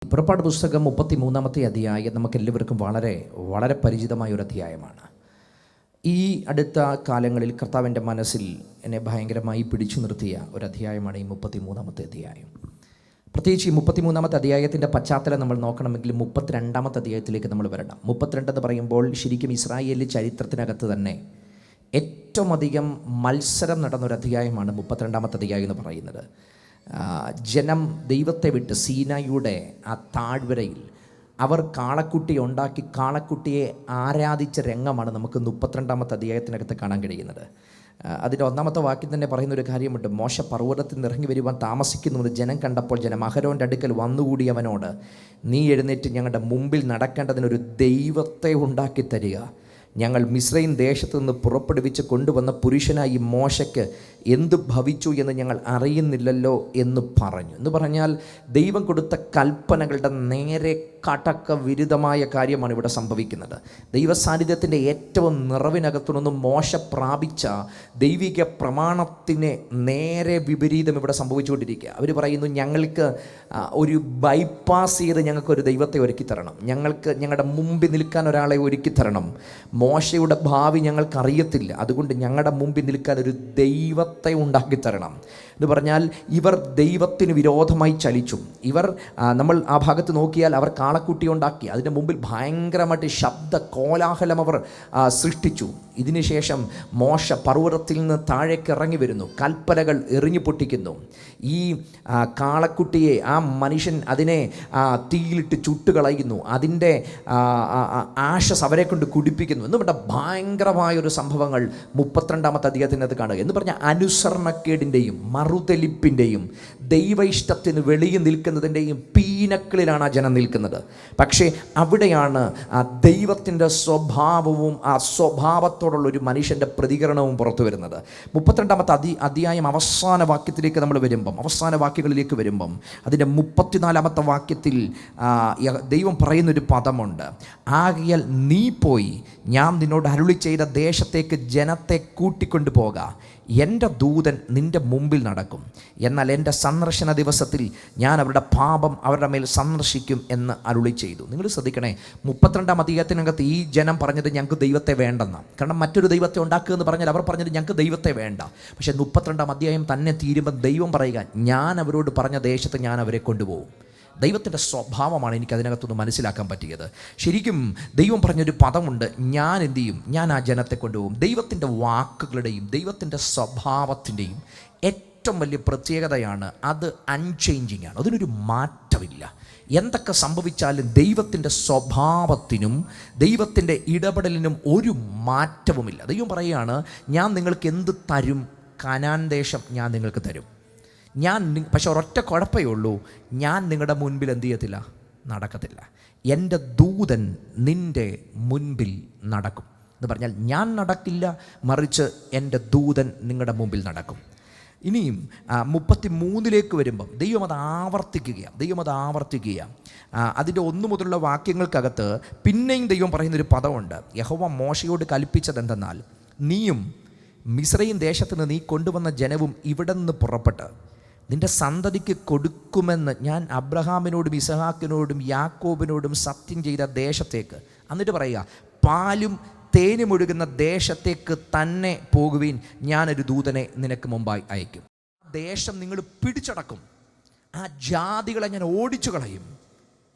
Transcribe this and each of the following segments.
പുറപ്പാട് പുസ്തകം 33 അധ്യായം നമുക്കെല്ലാവർക്കും വളരെ വളരെ പരിചിതമായ ഒരു അധ്യായമാണ്. ഈ അടുത്ത കാലങ്ങളിൽ കർത്താവിൻ്റെ മനസ്സിൽ എന്നെ ഭയങ്കരമായി പിടിച്ചു നിർത്തിയ ഒരു അധ്യായമാണ് ഈ 33 അധ്യായം. പ്രത്യേകിച്ച് ഈ 33 അധ്യായത്തിൻ്റെ പശ്ചാത്തലം നമ്മൾ നോക്കണമെങ്കിൽ 32 അധ്യായത്തിലേക്ക് നമ്മൾ വരണം. 32 എന്ന് പറയുമ്പോൾ ശരിക്കും ഇസ്രായേലി ചരിത്രത്തിനകത്ത് തന്നെ ഏറ്റവും അധികം മത്സരം നടന്നൊരു അധ്യായമാണ് 32 അധ്യായം എന്ന് പറയുന്നത്. ജനം ദൈവത്തെ വിട്ട് സീനായിയുടെ ആ താഴ്വരയിൽ അവർ കാളക്കുട്ടിയെ ഉണ്ടാക്കി കാളക്കുട്ടിയെ ആരാധിച്ച രംഗമാണ് നമുക്ക് 32 അധ്യായത്തിനകത്ത് കാണാൻ കഴിയുന്നത്. അതിൻ്റെ 1 വാക്യം തന്നെ പറയുന്നൊരു കാര്യമുണ്ട്. മോശ പർവ്വതത്തിൽ നിന്ന് ഇറങ്ങി വരുവാൻ താമസിക്കുന്നുവെന്ന് ജനം കണ്ടപ്പോൾ ജനം അഹരോൻ്റെ അടുക്കൽ വന്നുകൂടിയവനോട്, നീ എഴുന്നേറ്റ് ഞങ്ങളുടെ മുമ്പിൽ നടക്കേണ്ടതിനൊരു ദൈവത്തെ ഉണ്ടാക്കി തരിക. ഞങ്ങൾ മിസ്രയീം ദേശത്തു നിന്ന് പുറപ്പെടുവിച്ച് കൊണ്ടുവന്ന പുരുഷനായി മോശയ്ക്ക് എന്തു ഭവിച്ചു എന്ന് ഞങ്ങൾ അറിയുന്നില്ലല്ലോ എന്ന് പറഞ്ഞു. എന്ന് പറഞ്ഞാൽ ദൈവം കൊടുത്ത കൽപ്പനകളുടെ നേരെ കടക്ക വിരുദ്ധമായ കാര്യമാണ് ഇവിടെ സംഭവിക്കുന്നത്. ദൈവസാന്നിധ്യത്തിൻ്റെ ഏറ്റവും നിറവിനകത്തുനിന്നും മോശ പ്രാപിച്ച ദൈവിക പ്രമാണത്തിന് നേരെ വിപരീതം ഇവിടെ സംഭവിച്ചുകൊണ്ടിരിക്കുക. അവർ പറയുന്നു, ഞങ്ങൾക്ക് ഒരു ബൈപ്പാസ് ചെയ്ത് ഞങ്ങൾക്കൊരു ദൈവത്തെ ഒരുക്കി തരണം, ഞങ്ങൾക്ക് ഞങ്ങളുടെ മുമ്പിൽ നിൽക്കാൻ ഒരാളെ ഒരുക്കി തരണം. മോശയുടെ ഭാവി ഞങ്ങൾക്കറിയത്തില്ല, അതുകൊണ്ട് ഞങ്ങളുടെ മുമ്പിൽ നിൽക്കാൻ ഒരു ദൈവത്തെ ഉണ്ടാക്കി തരണം എന്ന് പറഞ്ഞാൽ ഇവർ ദൈവത്തിന് വിരോധമായി ചലിച്ചു. ഇവർ നമ്മൾ ആ ഭാഗത്ത് നോക്കിയാൽ അവർ കാളക്കുട്ടി ഉണ്ടാക്കി, അതിൻ്റെ മുമ്പിൽ ഭയങ്കരമായിട്ട് ശബ്ദ കോലാഹലം അവർ സൃഷ്ടിച്ചു. ഇതിനുശേഷം മോശ പർവ്വതത്തിൽ നിന്ന് താഴേക്ക് ഇറങ്ങി വരുന്നു, കൽപ്പലകൾ എറിഞ്ഞു പൊട്ടിക്കുന്നു. ഈ കാളക്കുട്ടിയെ ആ മനുഷ്യൻ അതിനെ തീയിലിട്ട് ചുട്ടുകളയുന്നു, അതിൻ്റെ ആഷസ് അവരെ കൊണ്ട് കുടിപ്പിക്കുന്നു എന്ന് പറഞ്ഞ ഭയങ്കരമായൊരു സംഭവങ്ങൾ 32 അധ്യായത്തിനകത്ത് കാണുക. എന്ന് പറഞ്ഞാൽ അനുസരണക്കേടിൻ്റെയും മറുതെലിപ്പിൻ്റെയും ദൈവ ഇഷ്ടത്തിന് വെളിയിൽ നിൽക്കുന്നതിൻ്റെയും പീനക്കളിലാണ് ആ ജനം നിൽക്കുന്നത്. പക്ഷേ അവിടെയാണ് ആ ദൈവത്തിൻ്റെ സ്വഭാവവും ആ സ്വഭാവത്തോടുള്ളൊരു മനുഷ്യൻ്റെ പ്രതികരണവും പുറത്തു വരുന്നത്. 32 അധ്യായം അവസാന വാക്യത്തിലേക്ക് നമ്മൾ വരുമ്പം, അവസാന വാക്യങ്ങളിലേക്ക് വരുമ്പം അതിൻ്റെ 34 വാക്യത്തിൽ ദൈവം പറയുന്നൊരു പദമുണ്ട്. ആകയാൽ നീ പോയി ഞാൻ നിന്നോട് അരുളി ചെയ്ത ദേശത്തേക്ക് ജനത്തെ കൂട്ടിക്കൊണ്ടു പോക, എൻ്റെ ദൂതൻ നിൻ്റെ മുമ്പിൽ നടക്കും, എന്നാൽ എൻ്റെ സന്ദർശന ദിവസത്തിൽ ഞാൻ അവരുടെ പാപം അവരുടെ മേൽ സന്ദർശിക്കും എന്ന് അരുളി ചെയ്തു. നിങ്ങൾ ശ്രദ്ധിക്കണേ, 32 അധ്യായത്തിനകത്ത് ഈ ജനം പറഞ്ഞത് ഞങ്ങൾക്ക് ദൈവത്തെ വേണ്ടെന്നാണ്. കാരണം മറ്റൊരു ദൈവത്തെ ഉണ്ടാക്കുക എന്ന് പറഞ്ഞാൽ അവർ പറഞ്ഞത് ഞങ്ങൾക്ക് ദൈവത്തെ വേണ്ട. പക്ഷേ 32 അധ്യായം തന്നെ തീരുമ്പോൾ ദൈവം പറയുക, ഞാൻ അവരോട് പറഞ്ഞ ദേശത്ത് ഞാൻ അവരെ കൊണ്ടുപോകും. ദൈവത്തിൻ്റെ സ്വഭാവമാണ് എനിക്ക് അതിനകത്തൊന്ന് മനസ്സിലാക്കാൻ പറ്റിയത്. ശരിക്കും ദൈവം പറഞ്ഞൊരു പദമുണ്ട്, ഞാൻ എന്ത് ചെയ്യും, ഞാൻ ആ ജനത്തെ കൊണ്ടുപോകും. ദൈവത്തിൻ്റെ വാക്കുകളുടെയും ദൈവത്തിൻ്റെ സ്വഭാവത്തിൻ്റെയും ഏറ്റവും വലിയ പ്രത്യേകതയാണ് അത് അൺചേഞ്ചിങ് ആണ്, അതിനൊരു മാറ്റമില്ല. എന്തൊക്കെ സംഭവിച്ചാലും ദൈവത്തിൻ്റെ സ്വഭാവത്തിനും ദൈവത്തിൻ്റെ ഇടപെടലിനും ഒരു മാറ്റവുമില്ല. ദൈവം പറയുകയാണ്, ഞാൻ നിങ്ങൾക്ക് എന്ത് തരും, കനാൻ ദേശം ഞാൻ നിങ്ങൾക്ക് തരും. പക്ഷെ ഒരൊറ്റ കുഴപ്പമേ ഉള്ളൂ, ഞാൻ നിങ്ങളുടെ മുൻപിൽ എന്ത് ചെയ്യത്തില്ല, നടക്കത്തില്ല. എൻ്റെ ദൂതൻ നിൻ്റെ മുൻപിൽ നടക്കും എന്ന് പറഞ്ഞാൽ ഞാൻ നടക്കില്ല, മറിച്ച് എൻ്റെ ദൂതൻ നിങ്ങളുടെ മുമ്പിൽ നടക്കും. ഇനിയും 33 വരുമ്പം ദൈവം അത് ആവർത്തിക്കുക. അതിൻ്റെ 1 മുതലുള്ള വാക്യങ്ങൾക്കകത്ത് പിന്നെയും ദൈവം പറയുന്നൊരു പദമുണ്ട്. യഹോവ മോശയോട് കൽപ്പിച്ചത് എന്തെന്നാൽ, നീയും മിസ്രയീം ദേശത്ത് നിന്ന് നീ കൊണ്ടുവന്ന ജനവും ഇവിടെ നിന്ന് പുറപ്പെട്ട് നിൻ്റെ സന്തതിക്ക് കൊടുക്കുമെന്ന് ഞാൻ അബ്രഹാമിനോടും ഇസഹാക്കിനോടും യാക്കോബിനോടും സത്യം ചെയ്ത ദേശത്തേക്ക്, എന്നിട്ട് പറയുക, പാലും തേനും ഒഴുകുന്ന ദേശത്തേക്ക് തന്നെ പോകുവീൻ, ഞാനൊരു ദൂതനെ നിനക്ക് മുമ്പായി അയക്കും. ദേശം നിങ്ങൾ പിടിച്ചടക്കും, ആ ജാതികളെ ഞാൻ ഓടിച്ചു കളയും,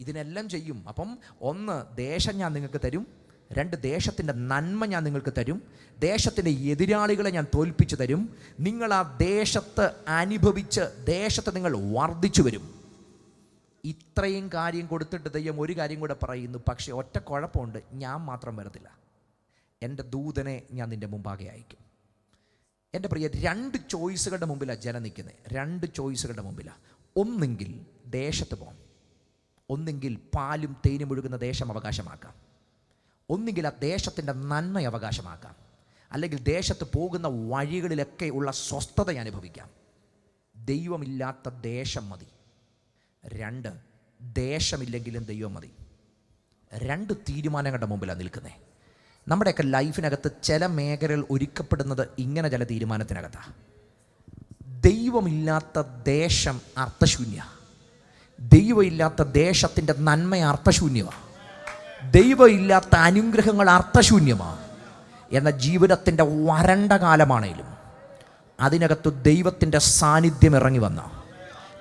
ഇതിനെല്ലാം ചെയ്യും. അപ്പം 1, ദേശം ഞാൻ നിങ്ങൾക്ക് തരും. 2, ദേശത്തിൻ്റെ നന്മ ഞാൻ നിങ്ങൾക്ക് തരും. ദേശത്തിൻ്റെ എതിരാളികളെ ഞാൻ തോൽപ്പിച്ചു തരും. നിങ്ങൾ ആ ദേശത്ത് അനുഭവിച്ച് ദേശത്ത് നിങ്ങൾ വർദ്ധിച്ചു വരും. ഇത്രയും കാര്യം കൊടുത്തിട്ട് ദൈവം ഒരു കാര്യം കൂടെ പറയുന്നു, പക്ഷേ ഒറ്റ കുഴപ്പമുണ്ട്, ഞാൻ മാത്രം വരത്തില്ല, എൻ്റെ ദൂതനെ ഞാൻ നിൻ്റെ മുമ്പാകെ അയക്കും. എൻ്റെ പ്രിയ, 2 ചോയ്സുകളുടെ മുമ്പിലാണ് ജനം നിൽക്കുന്നത്. 2 ചോയ്സുകളുടെ മുമ്പിലാണ്. ഒന്നെങ്കിൽ ദേശത്ത് പോകാം, ഒന്നെങ്കിൽ പാലും തേനും ഒഴുകുന്ന ദേശം അവകാശമാക്കാം, ഒന്നുകിൽ ആ ദേശത്തിൻ്റെ നന്മ അവകാശമാക്കാം, അല്ലെങ്കിൽ ദേശത്ത് പോകുന്ന വഴികളിലൊക്കെ ഉള്ള സ്വസ്ഥത അനുഭവിക്കാം. ദൈവമില്ലാത്ത ദേശം മതി. 2, ദേശമില്ലെങ്കിലും ദൈവം മതി. 2 തീരുമാനങ്ങളുടെ മുമ്പിലാണ് നിൽക്കുന്നത്. നമ്മുടെയൊക്കെ ലൈഫിനകത്ത് ചില മേഖലകൾ ഒരുക്കപ്പെടുന്നത് ഇങ്ങനെ ചില തീരുമാനത്തിനകത്താണ്. ദൈവമില്ലാത്ത ദേശം അർത്ഥശൂന്യ, ദൈവമില്ലാത്ത ദേശത്തിൻ്റെ നന്മ അർത്ഥശൂന്യമാണ്. ദൈവമില്ലാത്ത അനുഗ്രഹങ്ങൾ അർത്ഥശൂന്യമാണ്. എന്നാൽ ജീവിതത്തിൻ്റെ വരണ്ട കാലമാണേലും അതിനകത്ത് ദൈവത്തിൻ്റെ സാന്നിധ്യം ഇറങ്ങി വന്ന,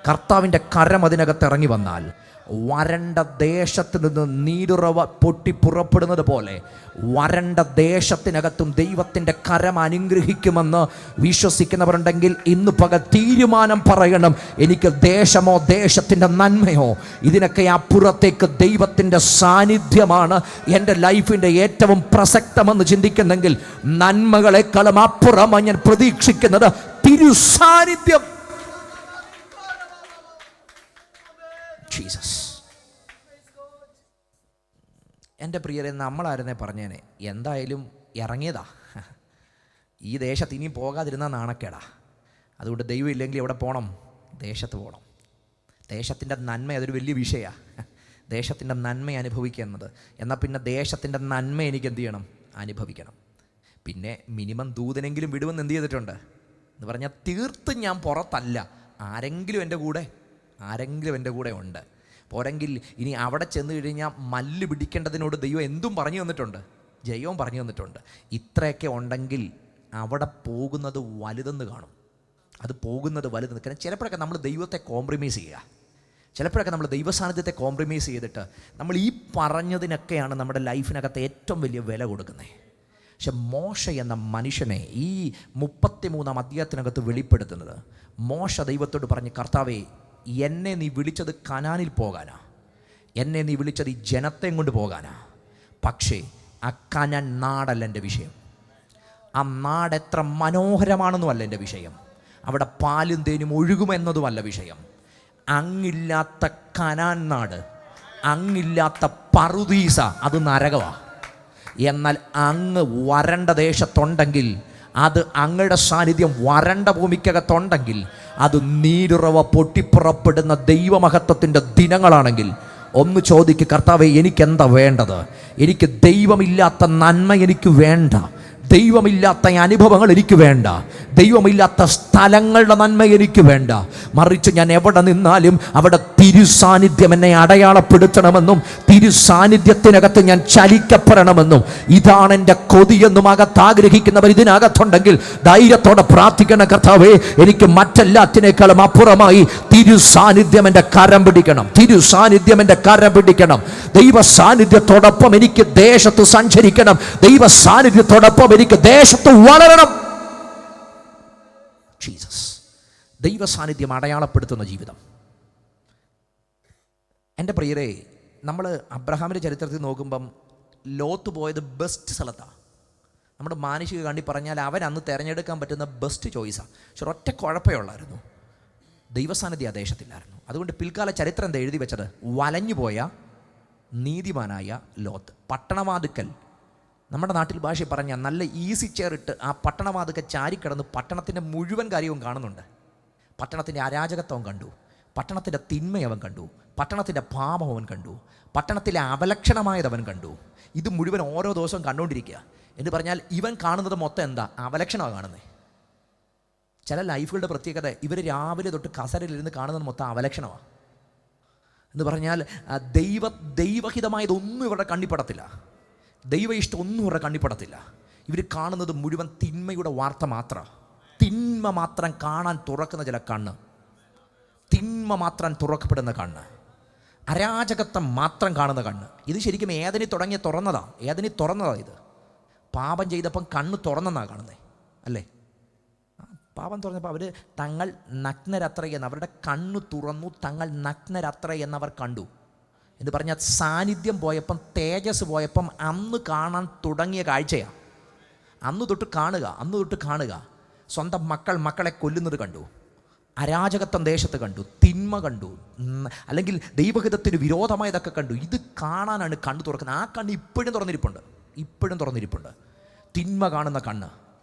കർത്താവിൻ്റെ കരം അതിനകത്ത് ഇറങ്ങി വന്നാൽ വരണ്ട ദേശത്ത് നിന്ന് നീരുറവ പൊട്ടി പുറപ്പെടുന്നത് പോലെ വരണ്ട ദേശത്തിനകത്തും ദൈവത്തിൻ്റെ കരം അനുഗ്രഹിക്കുമെന്ന് വിശ്വസിക്കുന്നവരുണ്ടെങ്കിൽ ഇന്ന് പകൽ തീരുമാനം പറയണം, എനിക്ക് ദേശമോ ദേശത്തിൻ്റെ നന്മയോ ഇതിനൊക്കെ അപ്പുറത്തേക്ക് ദൈവത്തിൻ്റെ സാന്നിധ്യമാണ് എൻ്റെ ലൈഫിൻ്റെ ഏറ്റവും പ്രസക്തമെന്ന് ചിന്തിക്കുന്നെങ്കിൽ നന്മകളെക്കാളും അപ്പുറമാണ് ഞാൻ പ്രതീക്ഷിക്കുന്നത് തിരുസാന്നിധ്യം. ജീസസ്. എൻ്റെ പ്രിയരെ, നമ്മളായിരുന്നേ പറഞ്ഞേനെ, എന്തായാലും ഇറങ്ങിയതാ, ഈ ദേശത്ത് ഇനിയും പോകാതിരുന്നാൽ നാണക്കേടാ. അതുകൊണ്ട് ദൈവം ഇല്ലെങ്കിൽ എവിടെ പോകണം? ദേശത്ത് പോകണം. ദേശത്തിൻ്റെ നന്മ അതൊരു വലിയ വിഷയമാണ്. ദേശത്തിൻ്റെ നന്മ അനുഭവിക്കുക എന്നത്. എന്നാൽ പിന്നെ ദേശത്തിൻ്റെ നന്മ എനിക്ക് എന്ത് ചെയ്യണം? അനുഭവിക്കണം. പിന്നെ മിനിമം ദൂതനെങ്കിലും വിടുമെന്ന് എന്ത് ചെയ്തിട്ടുണ്ട് എന്ന് പറഞ്ഞാൽ തീർത്തും ഞാൻ പുറത്തല്ല, ആരെങ്കിലും എൻ്റെ കൂടെ ഉണ്ട്. പോരെങ്കിൽ ഇനി അവിടെ ചെന്ന് കഴിഞ്ഞാൽ മല്ല് പിടിക്കേണ്ടതിനോട് ദൈവം എന്തും പറഞ്ഞു തന്നിട്ടുണ്ട്, ജയവും പറഞ്ഞു തന്നിട്ടുണ്ട്. ഇത്രയൊക്കെ ഉണ്ടെങ്കിൽ അവിടെ പോകുന്നത് വലുതെന്ന് കാണും. അത് പോകുന്നത് വലുതെന്ന്. കാരണം ചിലപ്പോഴൊക്കെ നമ്മൾ ദൈവത്തെ കോംപ്രമൈസ് ചെയ്യുക, ചിലപ്പോഴൊക്കെ നമ്മൾ ദൈവസാന്നിധ്യത്തെ കോംപ്രമൈസ് ചെയ്തിട്ട് നമ്മൾ ഈ പറഞ്ഞതിനൊക്കെയാണ് നമ്മുടെ ലൈഫിനകത്ത് ഏറ്റവും വലിയ വില കൊടുക്കുന്നത്. പക്ഷെ മോശ എന്ന മനുഷ്യനെ ഈ 33-ാം അധ്യായത്തിനകത്ത് വെളിപ്പെടുത്തുന്നത്, മോശ ദൈവത്തോട് പറഞ്ഞ്, കർത്താവേ, എന്നെ നീ വിളിച്ചത് കനാനിൽ പോകാനാ, എന്നെ നീ വിളിച്ചത് ഈ ജനത്തെ കൊണ്ട് പോകാനാ. പക്ഷേ ആ കനാൻ നാടല്ല എൻ്റെ വിഷയം, ആ നാട് എത്ര മനോഹരമാണെന്നുമല്ല എൻ്റെ വിഷയം, അവിടെ പാലും തേനും ഒഴുകുമെന്നതുമല്ല വിഷയം. അങ്ങില്ലാത്ത കനാൻ നാട്, അങ്ങില്ലാത്ത പറുദീസ, അത് നരകമാണ്. എന്നാൽ അങ്ങ് വരണ്ട ദേശത്തുണ്ടെങ്കിൽ, അത് അങ്ങയുടെ സാന്നിധ്യം വരണ്ട ഭൂമിക്കകത്തുണ്ടെങ്കിൽ, അത് നീരുറവ പൊട്ടിപ്പുറപ്പെടുന്ന ദൈവമഹത്വത്തിൻ്റെ ദിനങ്ങളാണെങ്കിൽ ഒന്ന് ചോദിക്ക്, കർത്താവേ, എനിക്കെന്താ വേണ്ടത്? എനിക്ക് ദൈവമില്ലാത്ത നന്മ എനിക്ക് വേണ്ട, ദൈവമില്ലാത്ത അനുഭവങ്ങൾ എനിക്ക് വേണ്ട, ദൈവമില്ലാത്ത സ്ഥലങ്ങളുടെ നന്മ എനിക്ക് വേണ്ട. മറിച്ച് ഞാൻ എവിടെ നിന്നാലും അവിടെ തിരുസാന്നിധ്യം എന്നെ അടയാളപ്പെടുത്തണമെന്നും തിരുസാന്നിധ്യത്തിനകത്ത് ഞാൻ ചലിക്കപ്പെടണമെന്നും ഇതാണ് എൻ്റെ കൊതിയെന്നും ആഗ്രഹിക്കുന്നവർ ഇതിനകത്തുണ്ടെങ്കിൽ ധൈര്യത്തോടെ പ്രാർത്ഥിക്കണം, കർത്താവേ, എനിക്ക് മറ്റെല്ലാത്തിനേക്കാളും അപ്പുറമായി തിരുസാന്നിധ്യം എൻ്റെ കരം പിടിക്കണം, തിരുസാന്നിധ്യം എൻ്റെ കരം പിടിക്കണം. ദൈവ സാന്നിധ്യത്തോടൊപ്പം എനിക്ക് ദേശത്ത് സഞ്ചരിക്കണം, ദൈവ സാന്നിധ്യത്തോടൊപ്പം എനിക്ക് ദേശത്ത് വളരണം. ജീസസ്. ദൈവ സാന്നിധ്യം അടയാളപ്പെടുത്തുന്ന ജീവിതം. എൻ്റെ പ്രിയരെ, നമ്മൾ അബ്രഹാമിൻ്റെ ചരിത്രത്തിൽ നോക്കുമ്പം ലോത്ത് പോയത് ബെസ്റ്റ് സ്ഥലത്താണ്. നമ്മുടെ മാനുഷിക കണ്ടി പറഞ്ഞാൽ അവൻ അന്ന് തിരഞ്ഞെടുക്കാൻ പറ്റുന്ന ബെസ്റ്റ് ചോയ്സാണ്. പക്ഷെ ഒറ്റ കുഴപ്പമുള്ളായിരുന്നു, ദൈവസാന്നിധ്യം ആ ദേശത്തില്ലായിരുന്നു. അതുകൊണ്ട് പിൽക്കാല ചരിത്രം എന്താ എഴുതി വെച്ചത്? വലഞ്ഞുപോയ നീതിമാനായ ലോത്ത്. പട്ടണവാതുക്കൽ, നമ്മുടെ നാട്ടിൽ ഭാഷ പറഞ്ഞാൽ നല്ല ഈസി ചെയർ ഇട്ട് ആ പട്ടണവാതുക്കൽ ചാരിക്കിടന്ന് പട്ടണത്തിൻ്റെ മുഴുവൻ കാര്യവും കാണുന്നുണ്ട്. പട്ടണത്തിൻ്റെ അരാജകത്വം കണ്ടു, പട്ടണത്തിൻ്റെ തിന്മയവൻ കണ്ടു, പട്ടണത്തിൻ്റെ പാപം അവൻ കണ്ടു, പട്ടണത്തിലെ അവലക്ഷണമായതവൻ കണ്ടു. ഇത് മുഴുവൻ ഓരോ ദിവസവും കണ്ടുകൊണ്ടിരിക്കുക. എന്ന് പറഞ്ഞാൽ ഇവൻ കാണുന്നത് മൊത്തം എന്താ? അവലക്ഷണമാണ് കാണുന്നത്. ചില ലൈഫുകളുടെ പ്രത്യേകത, ഇവർ രാവിലെ തൊട്ട് കസരയിലിരുന്ന് കാണുന്നത് മൊത്തം അവലക്ഷണമാണ്. എന്ന് പറഞ്ഞാൽ ദൈവഹിതമായതൊന്നും ഇവരുടെ കണ്ണിപ്പെടത്തില്ല, ദൈവ ഇഷ്ടം ഒന്നും ഇവരുടെ കണ്ണിപ്പെടത്തില്ല. ഇവർ കാണുന്നത് മുഴുവൻ തിന്മയുടെ വാർത്ത മാത്രമാണ്. തിന്മ മാത്രം കാണാൻ തുറക്കുന്ന ചില കണ്ണ്, തിന്മ മാത്രം തുറക്കപ്പെടുന്ന കണ്ണ്, അരാജകത്വം മാത്രം കാണുന്ന കണ്ണ്. ഇത് ശരിക്കും ഏതനി തുറന്നതാണ്. ഇത് പാപം ചെയ്തപ്പം കണ്ണ് തുറന്നെന്നാണ് കാണുന്നത്, അല്ലേ? പാപം തുറന്നപ്പോൾ അവർ തങ്ങൾ നഗ്നരത്ര എന്ന്, അവരുടെ കണ്ണു തുറന്നു, തങ്ങൾ നഗ്നരത്ര എന്നവർ കണ്ടു. എന്ന് പറഞ്ഞാൽ സാന്നിധ്യം പോയപ്പം, തേജസ് പോയപ്പം അന്ന് കാണാൻ തുടങ്ങിയ കാഴ്ചയാണ്. അന്ന് തൊട്ട് കാണുക. സ്വന്തം മക്കളെ കൊല്ലുന്നത് കണ്ടു, അരാജകത്വം ദേശത്ത് കണ്ടു, തിന്മ കണ്ടു, അല്ലെങ്കിൽ ദൈവഹിതത്തിന് വിരോധമായതൊക്കെ കണ്ടു. ഇത് കാണാനാണ് കണ്ണ് തുറക്കുന്നത്. ആ കണ്ണ് ഇപ്പോഴും തുറന്നിരിപ്പുണ്ട്. തിന്മ കാണുന്ന കണ്ണ്,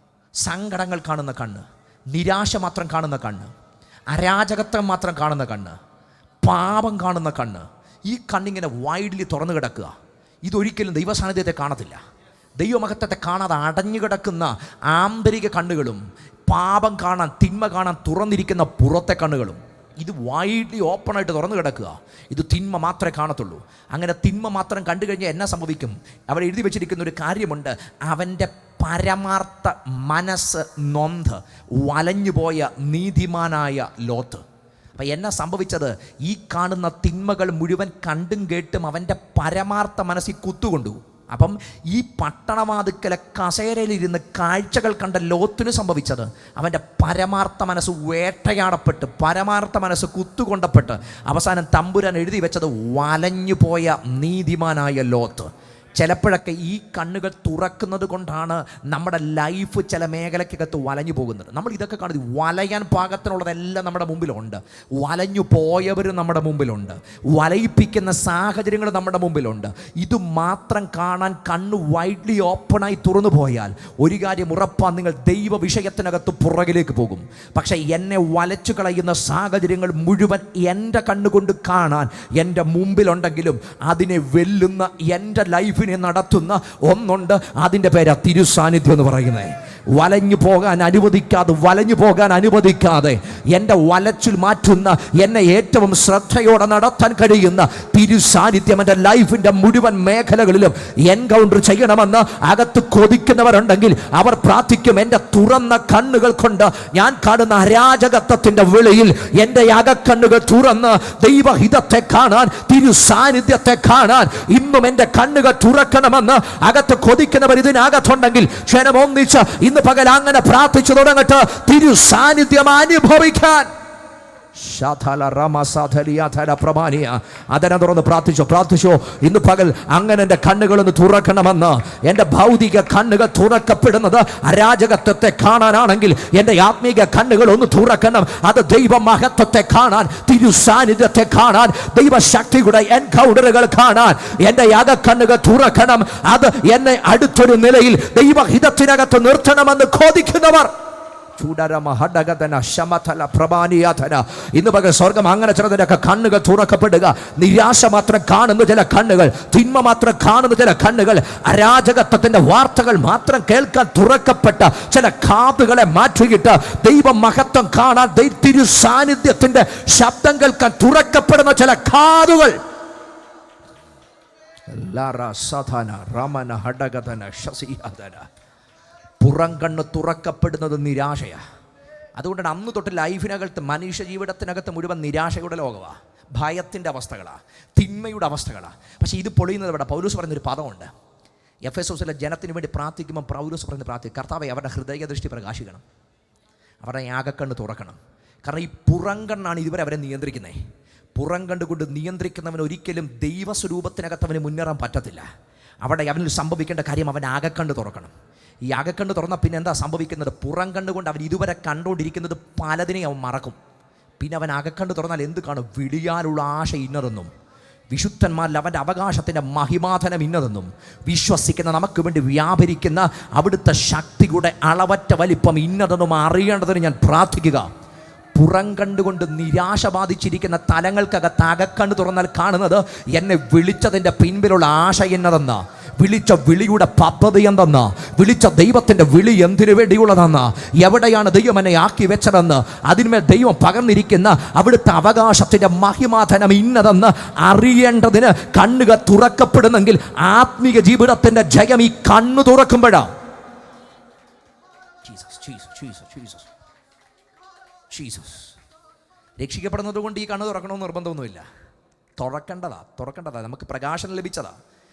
സങ്കടങ്ങൾ കാണുന്ന കണ്ണ്, നിരാശ മാത്രം കാണുന്ന കണ്ണ്, അരാജകത്വം മാത്രം കാണുന്ന കണ്ണ്, പാപം കാണുന്ന കണ്ണ്. ഈ കണ്ണിങ്ങനെ വൈഡ്ലി തുറന്നു കിടക്കുക. ഇതൊരിക്കലും ദൈവസാന്നിധ്യത്തെ കാണത്തില്ല. ദൈവമഹത്വത്തെ കാണാതെ അടഞ്ഞു കിടക്കുന്ന ആന്തരിക കണ്ണുകളും, പാപം കാണാൻ, തിന്മ കാണാൻ തുറന്നിരിക്കുന്ന പുറത്തെ കണ്ണുകളും. ഇത് വൈഡ്ലി ഓപ്പണായിട്ട് തുറന്നു കിടക്കുക. ഇത് തിന്മ മാത്രമേ കാണത്തുള്ളൂ. അങ്ങനെ തിന്മ മാത്രം കണ്ടു കഴിഞ്ഞാൽ എന്നാ സംഭവിക്കും? അവിടെ എഴുതി വെച്ചിരിക്കുന്ന ഒരു കാര്യമുണ്ട്. അവൻ്റെ പരമാർത്ഥ മനസ്സ് നൊന്ത് വലഞ്ഞുപോയ നീതിമാനായ ലോത്ത്. അപ്പം എന്നാ സംഭവിച്ചത്? ഈ കാണുന്ന തിന്മകൾ മുഴുവൻ കണ്ടും കേട്ടും അവൻ്റെ പരമാർത്ഥ മനസ്സിൽ കുത്തുകൊണ്ടു. അപ്പം ഈ പട്ടണവാതിക്കലെ കസേരയിലിരുന്ന് കാഴ്ചകൾ കണ്ട ലോത്തിന് സംഭവിച്ചത്, അവൻ്റെ പരമാർത്ഥ മനസ്സ് വേട്ടയാടപ്പെട്ട്, പരമാർത്ഥ മനസ്സ് കുത്തുകൊണ്ടപ്പെട്ട് അവസാനം തമ്പുരാൻ എഴുതി വെച്ചത് വലഞ്ഞു പോയ നീതിമാനായ ലോത്ത്. ചിലപ്പോഴൊക്കെ ഈ കണ്ണുകൾ തുറക്കുന്നത് കൊണ്ടാണ് നമ്മുടെ ലൈഫ് ചില മേഖലയ്ക്കകത്ത് വലഞ്ഞു പോകുന്നത്. നമ്മൾ ഇതൊക്കെ കാണുന്നത് വലയാൻ പാകത്തിനുള്ളതെല്ലാം നമ്മുടെ മുമ്പിലുണ്ട്. വലഞ്ഞു പോയവർ നമ്മുടെ മുമ്പിലുണ്ട്. വലയിപ്പിക്കുന്ന സാഹചര്യങ്ങൾ നമ്മുടെ മുമ്പിലുണ്ട്. ഇത് മാത്രം കാണാൻ കണ്ണ് വൈഡ്ലി ഓപ്പണായി തുറന്നു പോയാൽ ഒരു കാര്യം ഉറപ്പാണ്, നിങ്ങൾ ദൈവ വിഷയത്തിനകത്ത് പുറകിലേക്ക് പോകും. പക്ഷേ എന്നെ വലച്ചു കളയുന്ന സാഹചര്യങ്ങൾ മുഴുവൻ എൻ്റെ കണ്ണുകൊണ്ട് കാണാൻ എൻ്റെ മുമ്പിലുണ്ടെങ്കിലും അതിനെ വെല്ലുന്ന എൻ്റെ ലൈഫ് നടത്തുന്ന ഒന്നുണ്ട്. അതിൻ്റെ പേരാ തിരുസാന്നിധ്യം എന്ന് പറയുന്നത്. വലഞ്ഞു പോകാൻ അനുവദിക്കാതെ എൻ്റെ വലച്ചിൽ മാറ്റുന്ന, എന്നെ ഏറ്റവും ശ്രദ്ധയോടെ നടത്താൻ കഴിയുന്ന തിരുസാന്നിധ്യം എൻ്റെ ലൈഫിൻ്റെ മുഴുവൻ മേഖലകളിലും എൻകൗണ്ടർ ചെയ്യണമെന്ന് അകത്ത് കൊതിക്കുന്നവരുണ്ടെങ്കിൽ അവർ പ്രാർത്ഥിക്കും. എൻ്റെ തുറന്ന കണ്ണുകൾ കൊണ്ട് ഞാൻ കാണുന്ന അരാജകത്വത്തിൻ്റെ വെളിയിൽ എൻ്റെ അകക്കണ്ണുകൾ തുറന്ന് ദൈവഹിതത്തെ കാണാൻ, തിരുസാന്നിധ്യത്തെ കാണാൻ ഇന്നും എൻ്റെ കണ്ണുകൾ തുറക്കണമെന്ന് അകത്ത് കൊതിക്കുന്നവർ ഇതിനകത്തുണ്ടെങ്കിൽ ക്ഷണം ഒന്നിച്ച് ഇന്ന് പകൽ അങ്ങനെ പ്രാർത്ഥിച്ചു തുടങ്ങട്ടെ, തിരു സാന്നിധ്യം അനുഭവിക്കാൻ. അതിനെ തുറന്ന് പ്രാർത്ഥിച്ചോ. ഇന്ന് പകൽ അങ്ങനെ എൻ്റെ കണ്ണുകളൊന്ന് തുറക്കണമെന്ന്. എൻ്റെ ഭൗതിക കണ്ണുകൾ തുറക്കപ്പെടുന്നത് അരാജകത്വത്തെ കാണാനാണെങ്കിൽ എൻ്റെ ആത്മീക കണ്ണുകൾ ഒന്ന് തുറക്കണം. അത് ദൈവ മഹത്വത്തെ കാണാൻ, തിരുസാന്നിധ്യത്തെ കാണാൻ, ദൈവശക്തിയുടെ എൻകൗണ്ടറുകൾ കാണാൻ എൻ്റെ കണ്ണുകൾ തുറക്കണം. അത് എന്നെ അടുത്തൊരു നിലയിൽ ദൈവഹിതത്തിനകത്ത് നിർത്തണമെന്ന് കൊതിക്കുന്നവർ ഇന്ന് പകൽ സ്വർഗം അങ്ങനെ ചിലതിൻ്റെയൊക്കെ കണ്ണുകൾ തുറക്കപ്പെടുക. നിരാശ മാത്രം കാണുന്ന ചില കണ്ണുകൾ, തിന്മ മാത്രം കാണുന്ന ചില കണ്ണുകൾ, അരാജകത്വത്തിന്റെ വാർത്തകൾ മാത്രം കേൾക്കാൻ തുറക്കപ്പെട്ട ചില കാതുകളെ മാറ്റിയിട്ട് ദൈവ മഹത്വം കാണാൻ, തിരു സാന്നിധ്യത്തിന്റെ ശബ്ദം കേൾക്കാൻ തുറക്കപ്പെടുന്ന ചില കാതുകൾ. പുറം കണ്ണ് തുറക്കപ്പെടുന്നത് നിരാശയാണ്. അതുകൊണ്ടാണ് അന്ന് തൊട്ട് ലൈഫിനകത്ത്, മനുഷ്യ ജീവിതത്തിനകത്ത് മുഴുവൻ നിരാശയുടെ ലോകമാണ്, ഭയത്തിൻ്റെ അവസ്ഥകളാണ്, തിന്മയുടെ അവസ്ഥകളാണ്. പക്ഷേ ഇത് പൊളിയുന്നത് ഇവിടെ. പൗലോസ് പറയുന്നൊരു പദമുണ്ട്. എഫെസോസിലെ ജനത്തിന് വേണ്ടി പ്രാർത്ഥിക്കുമ്പോൾ പൗലോസ് പറയുന്ന പ്രാർത്ഥിക്കും, കർത്താവേ അവരുടെ ഹൃദയദൃഷ്ടി പ്രകാശിക്കണം, അവരുടെ ആകക്കണ്ണ് തുറക്കണം. കാരണം ഈ പുറം കണ്ണാണ് ഇതുവരെ അവരെ നിയന്ത്രിക്കുന്നത്. പുറം കണ്ടുകൊണ്ട് നിയന്ത്രിക്കുന്നവന് ഒരിക്കലും ദൈവസ്വരൂപത്തിനകത്ത് അവന് മുന്നേറാൻ പറ്റത്തില്ല. അവിടെ അവനിൽ സംഭവിക്കേണ്ട കാര്യം അവൻ ആകക്കണ്ണ് തുറക്കണം. ഈ അകക്കണ്ണ് തുറന്നാൽ പിന്നെ എന്താ സംഭവിക്കുന്നത്? പുറം കണ്ടുകൊണ്ട് അവൻ ഇതുവരെ കണ്ടുകൊണ്ടിരിക്കുന്നത് പലതിനെയും അവൻ മറക്കും. പിന്നെ അവൻ അകക്കണ്ണ് തുറന്നാൽ എന്ത് കാണും? വിളിയാലുള്ള ആശ ഇന്നതെന്നും, വിശുദ്ധന്മാരിൽ അവൻ്റെ അവകാശത്തിൻ്റെ മഹിമാധനം ഇന്നതെന്നും, വിശ്വസിക്കുന്ന നമുക്ക് വേണ്ടി വ്യാപരിക്കുന്ന അവിടുത്തെ ശക്തിയുടെ അളവറ്റ വലിപ്പം ഇന്നതെന്നും അറിയേണ്ടതിന് ഞാൻ പ്രാർത്ഥിക്കുക. പുറം കണ്ടുകൊണ്ട് നിരാശ ബാധിച്ചിരിക്കുന്ന തലങ്ങൾക്കകത്ത് അകക്കണ്ണ് തുറന്നാൽ കാണുന്നത് എന്നെ വിളിച്ചതിൻ്റെ പിൻപിലുള്ള ആശ എന്നതെന്ന്, വിളിച്ച വിളിയുടെ പദ്ധതി എന്തെന്ന്, വിളിച്ച ദൈവത്തിൻ്റെ വിളി എന്തിനു വേണ്ടിയുള്ളതെന്ന്, എവിടെയാണ് ദൈവം എന്നെ ആക്കി വെച്ചതെന്ന്, അതിന്മേൽ ദൈവം പകർന്നിരിക്കുന്ന അവിടുത്തെ അവകാശത്തിൻ്റെ മഹിമാധനം ഇന്നതെന്ന് അറിയേണ്ടതിന് കണ്ണുകൾ തുറക്കപ്പെടുന്നെങ്കിൽ ആത്മീക ജീവിതത്തിൻ്റെ ജയം ഈ കണ്ണു തുറക്കുമ്പോഴാണ്. രക്ഷിക്കപ്പെടുന്നത് കൊണ്ട് ഈ കണ്ണ് തുറക്കണമെന്ന് നിർബന്ധമൊന്നുമില്ല. തുറക്കേണ്ടതാ. നമുക്ക് പ്രകാശനം ലഭിച്ചതാ.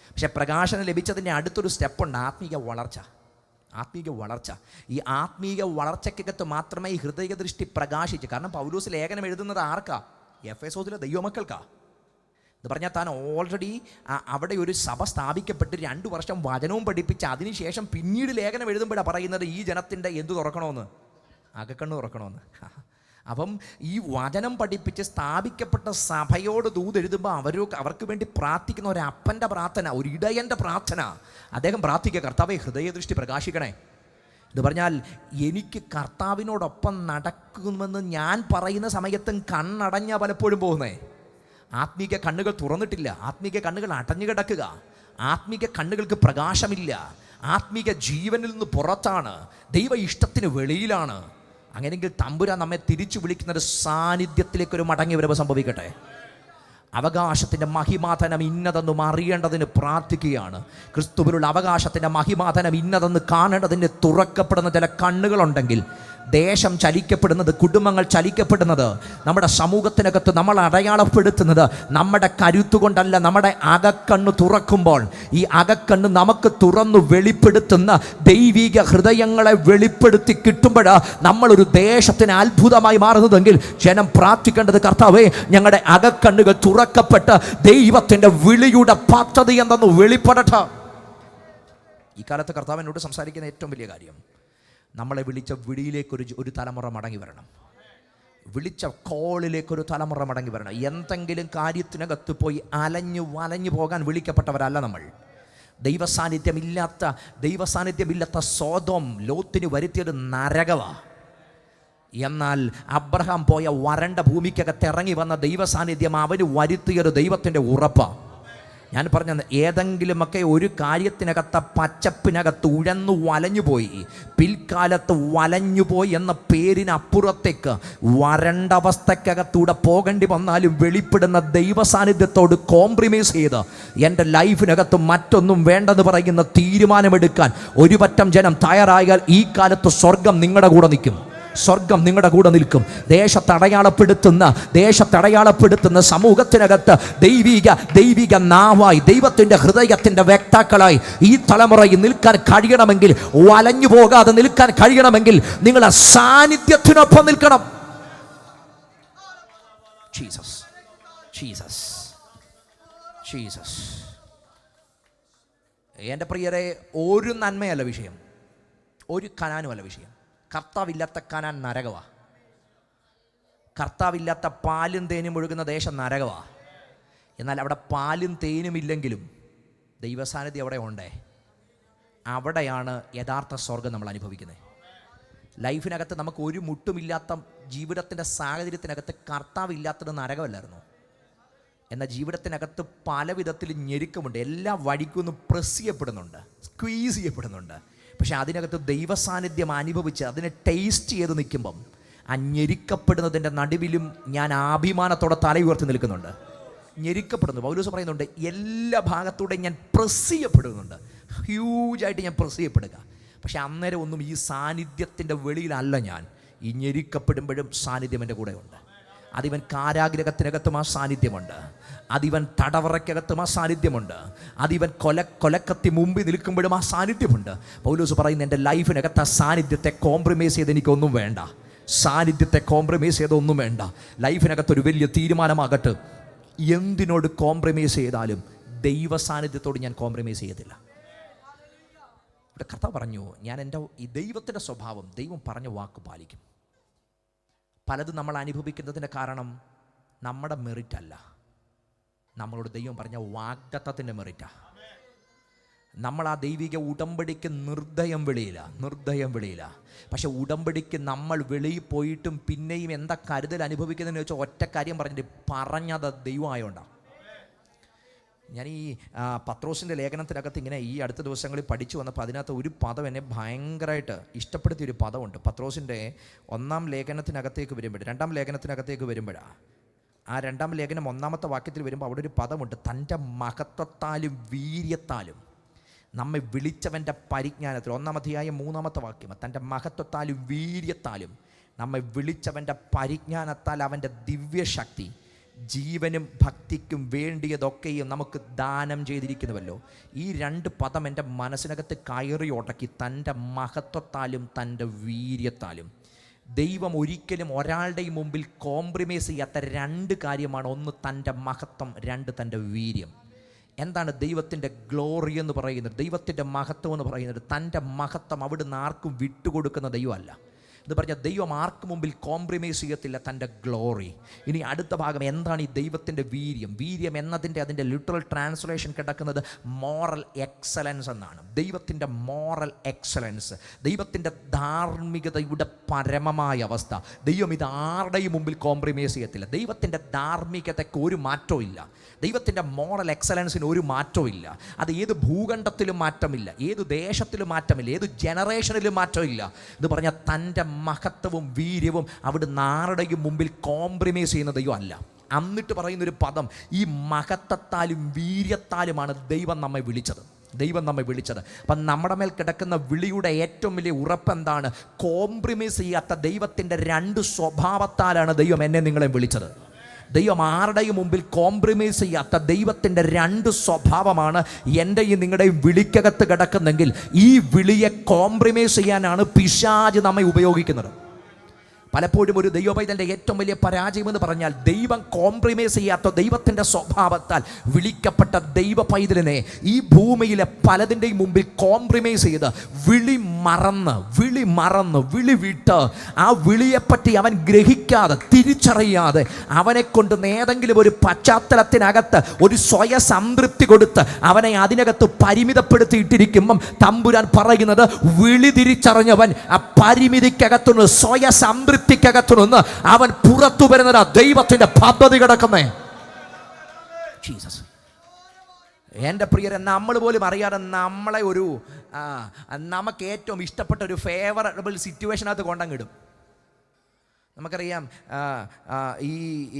പക്ഷെ പ്രകാശനം ലഭിച്ചതിൻ്റെ അടുത്തൊരു സ്റ്റെപ്പുണ്ട്, ആത്മീക വളർച്ച. ഈ ആത്മീക വളർച്ചയ്ക്കകത്ത് മാത്രമേ ഈ ഹൃദയദൃഷ്ടി പ്രകാശിച്ചു. കാരണം പൗലോസ് ലേഖനം എഴുതുന്നത് ആർക്കാ? എഫെസോസിലെ ദൈവമക്കൾക്കാ. എന്ന് പറഞ്ഞാൽ താൻ ഓൾറെഡി അവിടെ ഒരു സഭ സ്ഥാപിക്കപ്പെട്ട് 2 വർഷം വചനവും പഠിപ്പിച്ച് അതിനുശേഷം പിന്നീട് ലേഖനം എഴുതുമ്പോഴാണ് പറയുന്നത് ഈ ജനത്തിൻ്റെ എന്ത് തുറക്കണമെന്ന്, അകക്കണ്ണ് തുറക്കണമെന്ന്. അപ്പം ഈ വചനം പഠിപ്പിച്ച് സ്ഥാപിക്കപ്പെട്ട സഭയോട് ദൂതെഴുതുമ്പോൾ അവർക്ക് വേണ്ടി പ്രാർത്ഥിക്കുന്ന ഒരു അപ്പൻ്റെ പ്രാർത്ഥന, ഒരു ഇടയൻ്റെ പ്രാർത്ഥന. അദ്ദേഹം പ്രാർത്ഥിക്കുക, കർത്താവേ ഹൃദയദൃഷ്ടി പ്രകാശിക്കണേ. എന്ന് പറഞ്ഞാൽ എനിക്ക് കർത്താവിനോടൊപ്പം നടക്കുമെന്ന് ഞാൻ പറയുന്ന സമയത്തും കണ്ണടഞ്ഞ പലപ്പോഴും പോകുന്നേ. ആത്മീക കണ്ണുകൾ തുറന്നിട്ടില്ല, ആത്മീക കണ്ണുകൾ അടഞ്ഞു കിടക്കുക, ആത്മീക കണ്ണുകൾക്ക് പ്രകാശമില്ല, ആത്മീക ജീവനിൽ നിന്ന് പുറത്താണ്, ദൈവ ഇഷ്ടത്തിന് വെളിയിലാണ്. അങ്ങനെയെങ്കിൽ തമ്പുരാൻ നമ്മെ തിരിച്ചു വിളിക്കുന്നൊരു സാന്നിധ്യത്തിലേക്കൊരു മടങ്ങി വരവ് സംഭവിക്കട്ടെ. അവകാശത്തിൻ്റെ മഹിമാധനം ഇന്നതെന്നും അറിയേണ്ടതിന് പ്രാർത്ഥിക്കുകയാണ്. ക്രിസ്തുവിലുള്ള അവകാശത്തിൻ്റെ മഹിമാധനം ഇന്നതെന്ന് കാണേണ്ടതിന് തുറക്കപ്പെടുന്ന ചില കണ്ണുകളുണ്ടെങ്കിൽ ദേശം ചലിക്കപ്പെടുന്നത്, കുടുംബങ്ങൾ ചലിക്കപ്പെടുന്നത്, നമ്മുടെ സമൂഹത്തിനകത്ത് നമ്മൾ അടയാളപ്പെടുത്തുന്നത് നമ്മുടെ കരുത്തുകൊണ്ടല്ല, നമ്മുടെ അകക്കണ്ണ് തുറക്കുമ്പോൾ ഈ അകക്കണ്ണ് നമുക്ക് തുറന്നു വെളിപ്പെടുത്തുന്ന ദൈവിക ഹൃദയങ്ങളെ വെളിപ്പെടുത്തി കിട്ടുമ്പോൾ നമ്മളൊരു ദേശത്തിന് അത്ഭുതമായി മാറുന്നതെങ്കിൽ ജനം പ്രാർത്ഥിക്കേണ്ടത്, കർത്താവേ ഞങ്ങളുടെ അകക്കണ്ണുകൾ തുറക്കപ്പെട്ട് ദൈവത്തിൻ്റെ വിളിയുടെ പദ്ധതി എന്തെന്ന് വെളിപ്പെടട്ടെ. ഈ കാലത്ത് കർത്താവ് എന്നോട് സംസാരിക്കുന്ന ഏറ്റവും വലിയ കാര്യം, നമ്മളെ വിളിച്ച വിളിയിലേക്കൊരു തലമുറ മടങ്ങി വരണം. വിളിച്ച കോളിലേക്കൊരു തലമുറ മടങ്ങി വരണം. എന്തെങ്കിലും കാര്യത്തിനകത്ത് പോയി വലഞ്ഞു പോകാൻ വിളിക്കപ്പെട്ടവരല്ല നമ്മൾ. ദൈവസാന്നിധ്യമില്ലാത്ത സോദോം ലോത്തിന് വരുത്തിയത് നരകമാണ്. എന്നാൽ അബ്രഹാം പോയ വരണ്ട ഭൂമിക്കകത്ത് ഇറങ്ങി വന്ന ദൈവസാന്നിധ്യം അവന് വരുത്തിയൊരു ദൈവത്തിൻ്റെ ഉറപ്പാണ്. ഞാൻ പറഞ്ഞ ഏതെങ്കിലുമൊക്കെ ഒരു കാര്യത്തിനകത്ത് പച്ചപ്പിനകത്ത് ഉഴന്നു വലഞ്ഞുപോയി, പിൽക്കാലത്ത് വലഞ്ഞുപോയി എന്ന പേരിനപ്പുറത്തേക്ക് വരണ്ട അവസ്ഥക്കകത്തൂടെ പോകേണ്ടി വന്നാലും വെളിപ്പെടുന്ന ദൈവസാന്നിധ്യത്തോട് കോംപ്രമൈസ് ചെയ്ത് എൻ്റെ ലൈഫിനകത്ത് മറ്റൊന്നും വേണ്ടെന്ന് പറയുന്ന തീരുമാനമെടുക്കാൻ ഒരു പറ്റം ജനം തയ്യാറായാൽ ഈ കാലത്ത് സ്വർഗം നിങ്ങളുടെ കൂടെ നിൽക്കും. സ്വർഗം നിങ്ങളുടെ കൂടെ നിൽക്കും. ദേശത്തടയാളപ്പെടുത്തുന്ന സമൂഹത്തിനകത്ത് ദൈവിക നാവായി, ദൈവത്തിൻ്റെ ഹൃദയത്തിൻ്റെ വ്യക്താക്കളായി ഈ തലമുറയിൽ നിൽക്കാൻ കഴിയണമെങ്കിൽ, വലഞ്ഞു പോകാതെ നിൽക്കാൻ കഴിയണമെങ്കിൽ നിങ്ങളുടെ സാന്നിധ്യത്തിനൊപ്പം നിൽക്കണം. Jesus Jesus Jesus. എൻ്റെ പ്രിയരെ, ഒരു നന്മയല്ല വിഷയം, ഒരു കനാനുമല്ല വിഷയം. കർത്താവില്ലാത്ത കനാൻ നരകവാ. കർത്താവില്ലാത്ത പാലും തേനും ഒഴുകുന്ന ദേശം നരകവാ. എന്നാൽ അവിടെ പാലും തേനും ഇല്ലെങ്കിലും ദൈവസാന്നിധ്യം അവിടെ ഉണ്ടേ. അവിടെയാണ് യഥാർത്ഥ സ്വർഗം നമ്മൾ അനുഭവിക്കുന്നത്. ലൈഫിനകത്ത് നമുക്ക് ഒരു മുട്ടുമില്ലാത്ത ജീവിതത്തിൻ്റെ സാഹചര്യത്തിനകത്ത് കർത്താവില്ലാത്തത് നരകമല്ലായിരുന്നു. എന്നാൽ ജീവിതത്തിനകത്ത് പല വിധത്തിൽ ഞെരുക്കമുണ്ട്. എല്ലാ വഴിക്കൊന്നും പ്രസ് ചെയ്യപ്പെടുന്നുണ്ട്, സ്ക്വീസ് ചെയ്യപ്പെടുന്നുണ്ട്. പക്ഷെ അതിനകത്ത് ദൈവസാന്നിധ്യം അനുഭവിച്ച് അതിനെ ടേസ്റ്റ് ചെയ്ത് നിൽക്കുമ്പം ആ ഞെരുക്കപ്പെടുന്നതിൻ്റെ നടുവിലും ഞാൻ അഭിമാനത്തോടെ തല ഉയർത്തി നിൽക്കുന്നുണ്ട്. ഞെരുക്കപ്പെടുന്നു. പൗലോസ് പറയുന്നുണ്ട്, എല്ലാ ഭാഗത്തൂടെയും ഞാൻ പ്രസ് ചെയ്യപ്പെടുന്നുണ്ട്, ഹ്യൂജായിട്ട് ഞാൻ പ്രസ് ചെയ്യപ്പെടുക. പക്ഷെ അന്നേരം ഒന്നും ഈ സാന്നിധ്യത്തിൻ്റെ വെളിയിലല്ല ഞാൻ. ഈ ഞെരുക്കപ്പെടുമ്പോഴും സാന്നിധ്യം എൻ്റെ കൂടെ ഉണ്ട്. അതിവൻ കാരാഗ്രഹത്തിനകത്തും ആ സാന്നിധ്യമുണ്ട്, അതിവൻ തടവറയ്ക്കകത്തും ആ സാന്നിധ്യമുണ്ട്, അതിവൻ കൊലക്കത്തി മുമ്പിൽ നിൽക്കുമ്പോഴും ആ സാന്നിധ്യമുണ്ട്. പൗലോസ് പറയുന്ന എൻ്റെ ലൈഫിനകത്ത് ആ സാന്നിധ്യത്തെ കോംപ്രമൈസ് ചെയ്ത് എനിക്കൊന്നും വേണ്ട. സാന്നിധ്യത്തെ കോംപ്രമൈസ് ചെയ്തൊന്നും വേണ്ട. ലൈഫിനകത്തൊരു വലിയ തീരുമാനമാകട്ടെ, എന്തിനോട് കോംപ്രമൈസ് ചെയ്താലും ദൈവ സാന്നിധ്യത്തോട് ഞാൻ കോംപ്രമൈസ് ചെയ്യത്തില്ല. ഇവിടെ കർത്താവ് പറഞ്ഞു, ഞാൻ എൻ്റെ ഈ ദൈവത്തിൻ്റെ സ്വഭാവം, ദൈവം പറഞ്ഞ വാക്ക് പാലിക്കും. പലതും നമ്മൾ അനുഭവിക്കുന്നതിൻ്റെ കാരണം നമ്മുടെ മെറിറ്റല്ല, നമ്മളോട് ദൈവം പറഞ്ഞ വാഗ്ദത്തത്തിൻ്റെ മെറിറ്റാണ്. നമ്മൾ ആ ദൈവിക ഉടമ്പടിക്ക് നിർദ്ദയം വെളിയില്ല. പക്ഷെ ഉടമ്പടിക്ക് നമ്മൾ വെളിയിൽ പോയിട്ടും പിന്നെയും എന്താ കരുതൽ അനുഭവിക്കുന്നതെന്ന് വെച്ചാൽ ഒറ്റ കാര്യം പറഞ്ഞത് ദൈവമായോണ്ടാണ്. ഞാൻ ഈ പത്രോസിൻ്റെ ലേഖനത്തിനകത്ത് ഇങ്ങനെ ഈ അടുത്ത ദിവസങ്ങളിൽ പഠിച്ചു വന്നപ്പോൾ അതിനകത്ത് ഒരു പദം എന്നെ ഭയങ്കരമായിട്ട് ഇഷ്ടപ്പെടുത്തിയൊരു പദമുണ്ട്. പത്രോസിൻ്റെ 1-ാം ലേഖനത്തിനകത്തേക്ക് വരുമ്പോൾ, 2-ാം ലേഖനത്തിനകത്തേക്ക് വരുമ്പോഴാണ്, ആ 2-ാം ലേഖനം 1-ാമത്തെ വാക്യത്തിൽ വരുമ്പോൾ അവിടെ ഒരു പദമുണ്ട്, തൻ്റെ മഹത്വത്താലും വീര്യത്താലും നമ്മെ വിളിച്ചവൻ്റെ പരിജ്ഞാനത്തിൽ. 1-ാം അധ്യായം 3-ാമത്തെ വാക്യം, തൻ്റെ മഹത്വത്താലും വീര്യത്താലും നമ്മെ വിളിച്ചവൻ്റെ പരിജ്ഞാനത്താൽ അവൻ്റെ ദിവ്യശക്തി ജീവനും ഭക്തിക്കും വേണ്ടിയതൊക്കെയും നമുക്ക് ദാനം ചെയ്തിരിക്കുന്നുവല്ലോ. ഈ 2 പദം എൻ്റെ മനസ്സിനകത്ത് കയറി ഉടക്കി. തൻ്റെ മഹത്വത്താലും തൻ്റെ വീര്യത്താലും. ദൈവം ഒരിക്കലും ഒരാളുടെയും മുമ്പിൽ കോംപ്രമൈസ് ചെയ്യാത്ത 2 കാര്യമാണ്. 1 തൻ്റെ മഹത്വം, 2 തൻ്റെ വീര്യം. എന്താണ് ദൈവത്തിൻ്റെ ഗ്ലോറി എന്ന് പറയുന്നത്? ദൈവത്തിൻ്റെ മഹത്വം എന്ന് പറയുന്നത്, തൻ്റെ മഹത്വം അവിടുന്ന് ആർക്കും വിട്ടുകൊടുക്കുന്ന ദൈവമല്ല. എന്ന് പറഞ്ഞാൽ ദൈവം ആർക്ക് മുമ്പിൽ കോംപ്രമൈസ് ചെയ്യത്തില്ല തൻ്റെ ഗ്ലോറി. ഇനി അടുത്ത ഭാഗം എന്താണ് ഈ ദൈവത്തിൻ്റെ വീര്യം എന്നതിൻ്റെ അതിൻ്റെ ലിറ്ററൽ ട്രാൻസ്ലേഷൻ കിടക്കുന്നത് മോറൽ എക്സലൻസ് എന്നാണ്. ദൈവത്തിൻ്റെ മോറൽ എക്സലൻസ്, ദൈവത്തിൻ്റെ ധാർമ്മികതയുടെ പരമമായ അവസ്ഥ. ദൈവം ഇത് ആരുടെയും മുമ്പിൽ കോംപ്രമൈസ് ചെയ്യത്തില്ല. ദൈവത്തിൻ്റെ ധാർമ്മികതയ്ക്ക് ഒരു മാറ്റവും ഇല്ല. ദൈവത്തിൻ്റെ മോറൽ എക്സലൻസിന് ഒരു മാറ്റവും ഇല്ല. അത് ഏത് ഭൂഖണ്ഡത്തിലും മാറ്റമില്ല, ഏത് ദേശത്തിലും മാറ്റമില്ല, ഏത് ജനറേഷനിലും മാറ്റമില്ല. എന്ന് പറഞ്ഞാൽ തൻ്റെ മഹത്വവും വീര്യവും അവിടുന്ന് ആരുടെയും മുമ്പിൽ കോംപ്രമൈസ് ചെയ്യുന്ന ദൈവം അല്ല. എന്നിട്ട് പറയുന്നൊരു പദം, ഈ മഹത്വത്താലും വീര്യത്താലുമാണ് ദൈവം നമ്മെ വിളിച്ചത്. അപ്പം നമ്മുടെ മേൽ കിടക്കുന്ന വിളിയുടെ ഏറ്റവും വലിയ ഉറപ്പെന്താണ്? കോംപ്രമൈസ് ചെയ്യാത്ത ദൈവത്തിൻ്റെ 2 സ്വഭാവത്താലാണ് ദൈവം എന്നെ നിങ്ങളെ വിളിച്ചത്. ദൈവം ആരുടെയും മുമ്പിൽ കോംപ്രമൈസ് ചെയ്യാത്ത ദൈവത്തിൻ്റെ 2 സ്വഭാവമാണ് എൻ്റെയും നിങ്ങളുടെയും വിളിക്കകത്ത് കിടക്കുന്നെങ്കിൽ ഈ വിളിയെ കോംപ്രമൈസ് ചെയ്യാനാണ് പിശാച് നമ്മെ ഉപയോഗിക്കുന്നത്. പലപ്പോഴും ഒരു ദൈവപൈതലിൻ്റെ ഏറ്റവും വലിയ പരാജയമെന്ന് പറഞ്ഞാൽ ദൈവം കോംപ്രമൈസ് ചെയ്യാത്ത ദൈവത്തിൻ്റെ സ്വഭാവത്താൽ വിളിക്കപ്പെട്ട ദൈവ പൈതലിനെ ഈ ഭൂമിയിലെ പലതിൻ്റെയും മുമ്പിൽ കോംപ്രമൈസ് ചെയ്ത് വിളി വിട്ട് ആ വിളിയെപ്പറ്റി അവൻ ഗ്രഹിക്കാതെ തിരിച്ചറിയാതെ അവനെ കൊണ്ട് ഏതെങ്കിലും ഒരു പശ്ചാത്തലത്തിനകത്ത് ഒരു സ്വയ സംതൃപ്തി കൊടുത്ത് അവനെ അതിനകത്ത് പരിമിതപ്പെടുത്തിയിട്ടിരിക്കുമ്പം തമ്പുരാൻ പറയുന്നത്, വിളി തിരിച്ചറിഞ്ഞവൻ ആ പരിമിതിക്കകത്തുനിന്ന് സ്വയ സംതൃപ്തിക്കകത്തുനിന്ന് അവൻ പുറത്തു വരുന്നതാ ദൈവത്തിന്റെ പദ്ധതി കിടക്കുന്നേ. ജീസസ്. എൻ്റെ പ്രിയരെ, നമ്മൾ പോലും അറിയാതെ നമ്മളെ ഒരു നമുക്ക് ഏറ്റവും ഇഷ്ടപ്പെട്ട ഒരു ഫേവറബിൾ സിറ്റുവേഷനകത്ത് കൊണ്ടങ്ങിടും. നമുക്കറിയാം,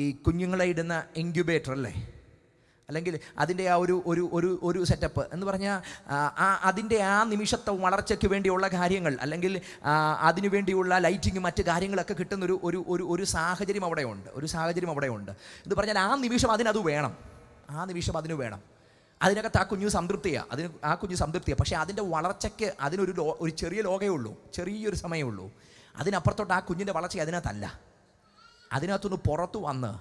ഈ കുഞ്ഞുങ്ങളെ ഇടുന്ന ഇൻക്യുബേറ്റർ അല്ലേ, അല്ലെങ്കിൽ അതിൻ്റെ ആ ഒരു സെറ്റപ്പ് എന്ന് പറഞ്ഞാൽ അതിൻ്റെ ആ നിമിഷത്തെ വളർച്ചയ്ക്ക് വേണ്ടിയുള്ള കാര്യങ്ങൾ, അല്ലെങ്കിൽ അതിനു വേണ്ടിയുള്ള ലൈറ്റിങ് മറ്റ് കാര്യങ്ങളൊക്കെ കിട്ടുന്ന ഒരു സാഹചര്യം അവിടെയുണ്ട്. എന്ന് പറഞ്ഞാൽ ആ നിമിഷം അതിനത് വേണം, അതിന് വേണം. അതിനകത്ത് ആ കുഞ്ഞു സംതൃപ്തിയാണ്. പക്ഷേ അതിൻ്റെ വളർച്ചയ്ക്ക് ഒരു ചെറിയ ലോകമേ ഉള്ളൂ, ചെറിയൊരു സമയമേ ഉള്ളൂ. അതിനപ്പുറത്തോട്ട് ആ കുഞ്ഞിൻ്റെ വളർച്ച അതിനകത്തല്ല. അതിനകത്തൊന്ന് പുറത്തു വന്ന്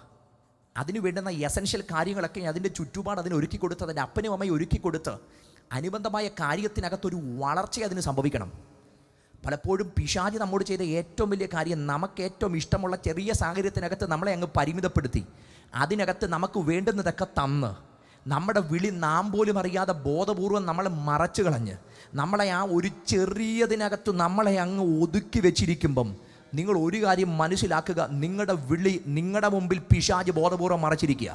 അതിന് വേണ്ടുന്ന എസൻഷ്യൽ കാര്യങ്ങളൊക്കെ അതിൻ്റെ ചുറ്റുപാട് അതിന് ഒരുക്കി കൊടുത്ത്, അതിൻ്റെ അപ്പനും അമ്മയും ഒരുക്കി കൊടുത്ത് അനുബന്ധമായ കാര്യത്തിനകത്തൊരു വളർച്ച അതിന് സംഭവിക്കണം. പലപ്പോഴും പിശാച് നമ്മോട് ചെയ്ത ഏറ്റവും വലിയ കാര്യം, നമുക്ക് ഏറ്റവും ഇഷ്ടമുള്ള ചെറിയ സാഹചര്യത്തിനകത്ത് നമ്മളെ അങ്ങ് പരിമിതപ്പെടുത്തി അതിനകത്ത് നമുക്ക് വേണ്ടുന്നതൊക്കെ തന്ന് നമ്മുടെ വിളി നാം പോലും അറിയാതെ ബോധപൂർവം നമ്മളെ മറച്ചു കളഞ്ഞ് നമ്മളെ ആ ഒരു ചെറിയതിനകത്ത് നമ്മളെ അങ്ങ് ഒതുക്കി വെച്ചിരിക്കുമ്പം നിങ്ങൾ ഒരു കാര്യം മനസ്സിലാക്കുക, നിങ്ങളുടെ വിളി നിങ്ങളുടെ മുമ്പിൽ പിശാച് ബോധപൂർവ്വം മറച്ചിരിക്കുക.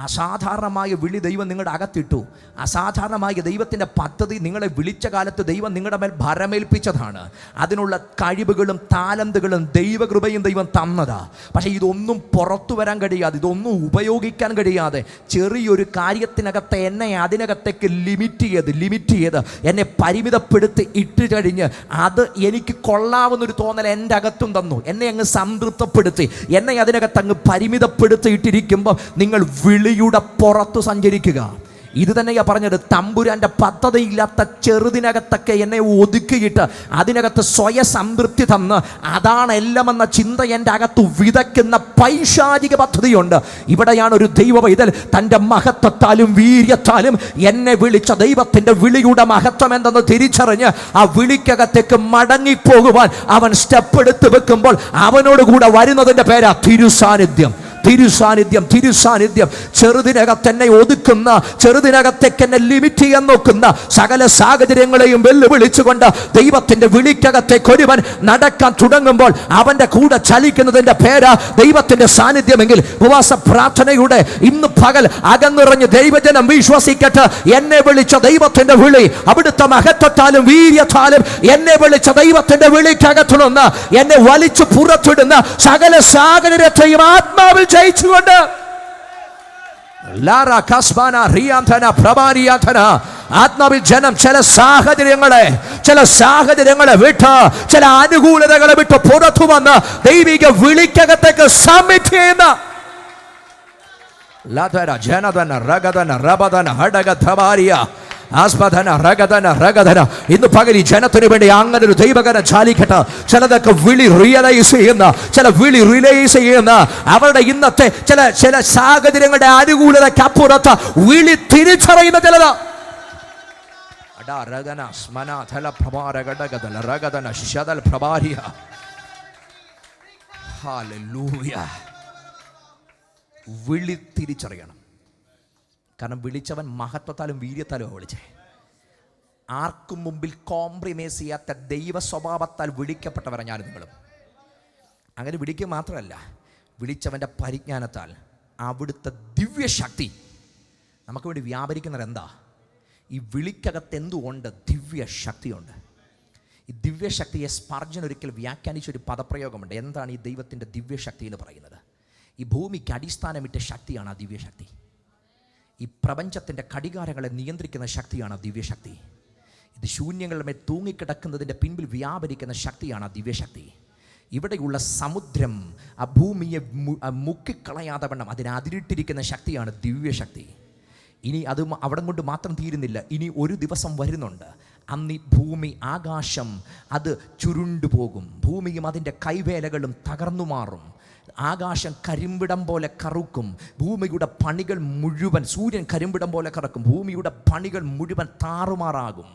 അസാധാരണമായ വിളി ദൈവം നിങ്ങളുടെ അകത്തിട്ടു. അസാധാരണമായ ദൈവത്തിൻ്റെ പദ്ധതി നിങ്ങളെ വിളിച്ച കാലത്ത് ദൈവം നിങ്ങളുടെ മേൽ ഭരമേൽപ്പിച്ചതാണ്. അതിനുള്ള കഴിവുകളും താലന്തുകളും ദൈവകൃപയും ദൈവം തന്നതാ. പക്ഷേ ഇതൊന്നും പുറത്തു വരാൻ കഴിയാതെ, ഇതൊന്നും ഉപയോഗിക്കാൻ കഴിയാതെ ചെറിയൊരു കാര്യത്തിനകത്ത് എന്നെ അതിനകത്തേക്ക് ലിമിറ്റ് ചെയ്ത് എന്നെ പരിമിതപ്പെടുത്തി ഇട്ട് കഴിഞ്ഞ് അത് എനിക്ക് കൊള്ളാവുന്നൊരു തോന്നൽ എൻ്റെ അകത്തും തന്നു. എന്നെ അങ്ങ് സംതൃപ്തപ്പെടുത്തി എന്നെ അതിനകത്ത് അങ്ങ് പരിമിതപ്പെടുത്തി ഇട്ടിരിക്കുമ്പോൾ നിങ്ങൾ വിളിയുടെ പുറത്തു സഞ്ചരിക്കുക. ഇത് തന്നെയാ പറഞ്ഞത്, തമ്പുരാൻ്റെ പദ്ധതിയില്ലാത്ത ചെറുതിനകത്തൊക്കെ എന്നെ ഒതുക്കിയിട്ട് അതിനകത്ത് സ്വയ സംതൃപ്തി തന്ന് അതാണ് എല്ലാമെന്ന ചിന്ത എൻ്റെ അകത്ത് വിതയ്ക്കുന്ന പൈശാചിക പദ്ധതിയുണ്ട്. ഇവിടെയാണ് ഒരു ദൈവ പൈതൽ തൻ്റെ മഹത്വത്താലും വീര്യത്താലും എന്നെ വിളിച്ച ദൈവത്തിൻ്റെ വിളിയുടെ മഹത്വം എന്തെന്ന് തിരിച്ചറിഞ്ഞ് ആ വിളിക്കകത്തേക്ക് മടങ്ങിപ്പോകുവാൻ അവൻ സ്റ്റെപ്പ് എടുത്ത് വെക്കുമ്പോൾ അവനോട് കൂടെ വരുന്നതിൻ്റെ പേരാ തിരുസാന്നിധ്യം. ചെറുതിനകത്ത് എന്നെ ഒതുക്കുന്ന, ചെറുതിനകത്തേക്ക് എന്നെ ലിമിറ്റ് ചെയ്യാൻ നോക്കുന്ന സകല സാഹചര്യങ്ങളെയും വെല്ലുവിളിച്ചുകൊണ്ട് ദൈവത്തിന്റെ വിളിക്കകത്തേക്ക് ഒരുവൻ നടക്കാൻ തുടങ്ങുമ്പോൾ അവന്റെ കൂടെ ചലിക്കുന്നതിന്റെ പേരാ ദൈവത്തിന്റെ സാന്നിധ്യമെങ്കിൽ ഉപവാസ പ്രാർത്ഥനയുടെ ഇന്ന് പകൽ അകന്നിറഞ്ഞ് ദൈവജനം വിശ്വസിക്കട്ടെ. എന്നെ വിളിച്ച ദൈവത്തിന്റെ വിളി, അവിടുത്തെ മഹത്വത്താലും വീര്യത്താലും എന്നെ വിളിച്ച ദൈവത്തിന്റെ വിളിക്കകത്തുനിന്ന് എന്നെ വലിച്ചു പുറത്തിടുന്ന സകല സാഹചര്യത്തെയും ആത്മാവിൽ ജയിച്ചുകൊണ്ട് ആത്മാവിൽ ജനം ചില സാഹചര്യങ്ങളെ വിട്ട്, ചില അനുകൂലതകളെ വിട്ട് പുറത്തു വന്ന് ദൈവിക വിളിക്കകത്തേക്ക് സബ്മിറ്റ് ചെയ്യുന്ന ഇന്ന് പകൽ ഈ ജനത്തിന് വേണ്ടി അങ്ങനെ ഒരു ദൈവകരം ചാലിക്കട്ടെ. ചിലതൊക്കെ വിളി റിയലൈസ് ചെയ്യുന്ന അവരുടെ ഇന്നത്തെ ചില സാഹചര്യങ്ങളുടെ അനുകൂലതയ്ക്കപ്പുറത്ത് വിളി തിരിച്ചറിയുന്ന ചിലത് വിളി തിരിച്ചറിയണം. കാരണം വിളിച്ചവൻ മഹത്വത്താലും വീര്യത്താലും വിളിച്ചേ. ആർക്കും മുമ്പിൽ കോംപ്രമൈസ് ചെയ്യാത്ത ദൈവ സ്വഭാവത്താൽ വിളിക്കപ്പെട്ടവരാണ് ഞാൻ നിങ്ങളും. അങ്ങനെ വിളിക്കുക മാത്രമല്ല, വിളിച്ചവൻ്റെ പരിജ്ഞാനത്താൽ അവിടുത്തെ ദിവ്യശക്തി നമുക്ക് വേണ്ടി വ്യാപരിക്കുന്നത് എന്താ? ഈ വിളിക്കകത്ത് എന്തുകൊണ്ട്? ദിവ്യശക്തിയുണ്ട്. ഈ ദിവ്യശക്തിയെ സ്പർജൻ ഒരിക്കൽ വ്യാഖ്യാനിച്ചൊരു പദപ്രയോഗമുണ്ട്. എന്താണ് ഈ ദൈവത്തിൻ്റെ ദിവ്യശക്തി എന്ന് പറയുന്നത്? ഈ ഭൂമിക്ക് അടിസ്ഥാനമിട്ട ശക്തിയാണ് ആ ദിവ്യശക്തി. ഈ പ്രപഞ്ചത്തിൻ്റെ ഘടികാരങ്ങളെ നിയന്ത്രിക്കുന്ന ശക്തിയാണ് ആ ദിവ്യശക്തി. ഇത് ശൂന്യങ്ങളുടെ മേൽ തൂങ്ങിക്കിടക്കുന്നതിൻ്റെ പിൻപിൽ വ്യാപരിക്കുന്ന ശക്തിയാണ് ആ ദിവ്യശക്തി. ഇവിടെയുള്ള സമുദ്രം ആ ഭൂമിയെ മുക്കിക്കളയാതെ വണ്ണം അതിനെ അതിരിട്ടിരിക്കുന്ന ശക്തിയാണ് ദിവ്യശക്തി. ഇനി അത് അവിടെ കൊണ്ട് മാത്രം തീരുന്നില്ല. ഇനി ഒരു ദിവസം വരുന്നുണ്ട്, അന്ന് ഈ ഭൂമി, ആകാശം അത് ചുരുണ്ടു പോകും. ഭൂമിയും അതിൻ്റെ കൈവേലകളും തകർന്നു മാറും. ആകാശം കരിമ്പിടം പോലെ കറുക്കും. ഭൂമിയുടെ പണികൾ മുഴുവൻ, സൂര്യൻ കരിമ്പിടം പോലെ കറക്കും. ഭൂമിയുടെ പണികൾ മുഴുവൻ താറുമാറാകും.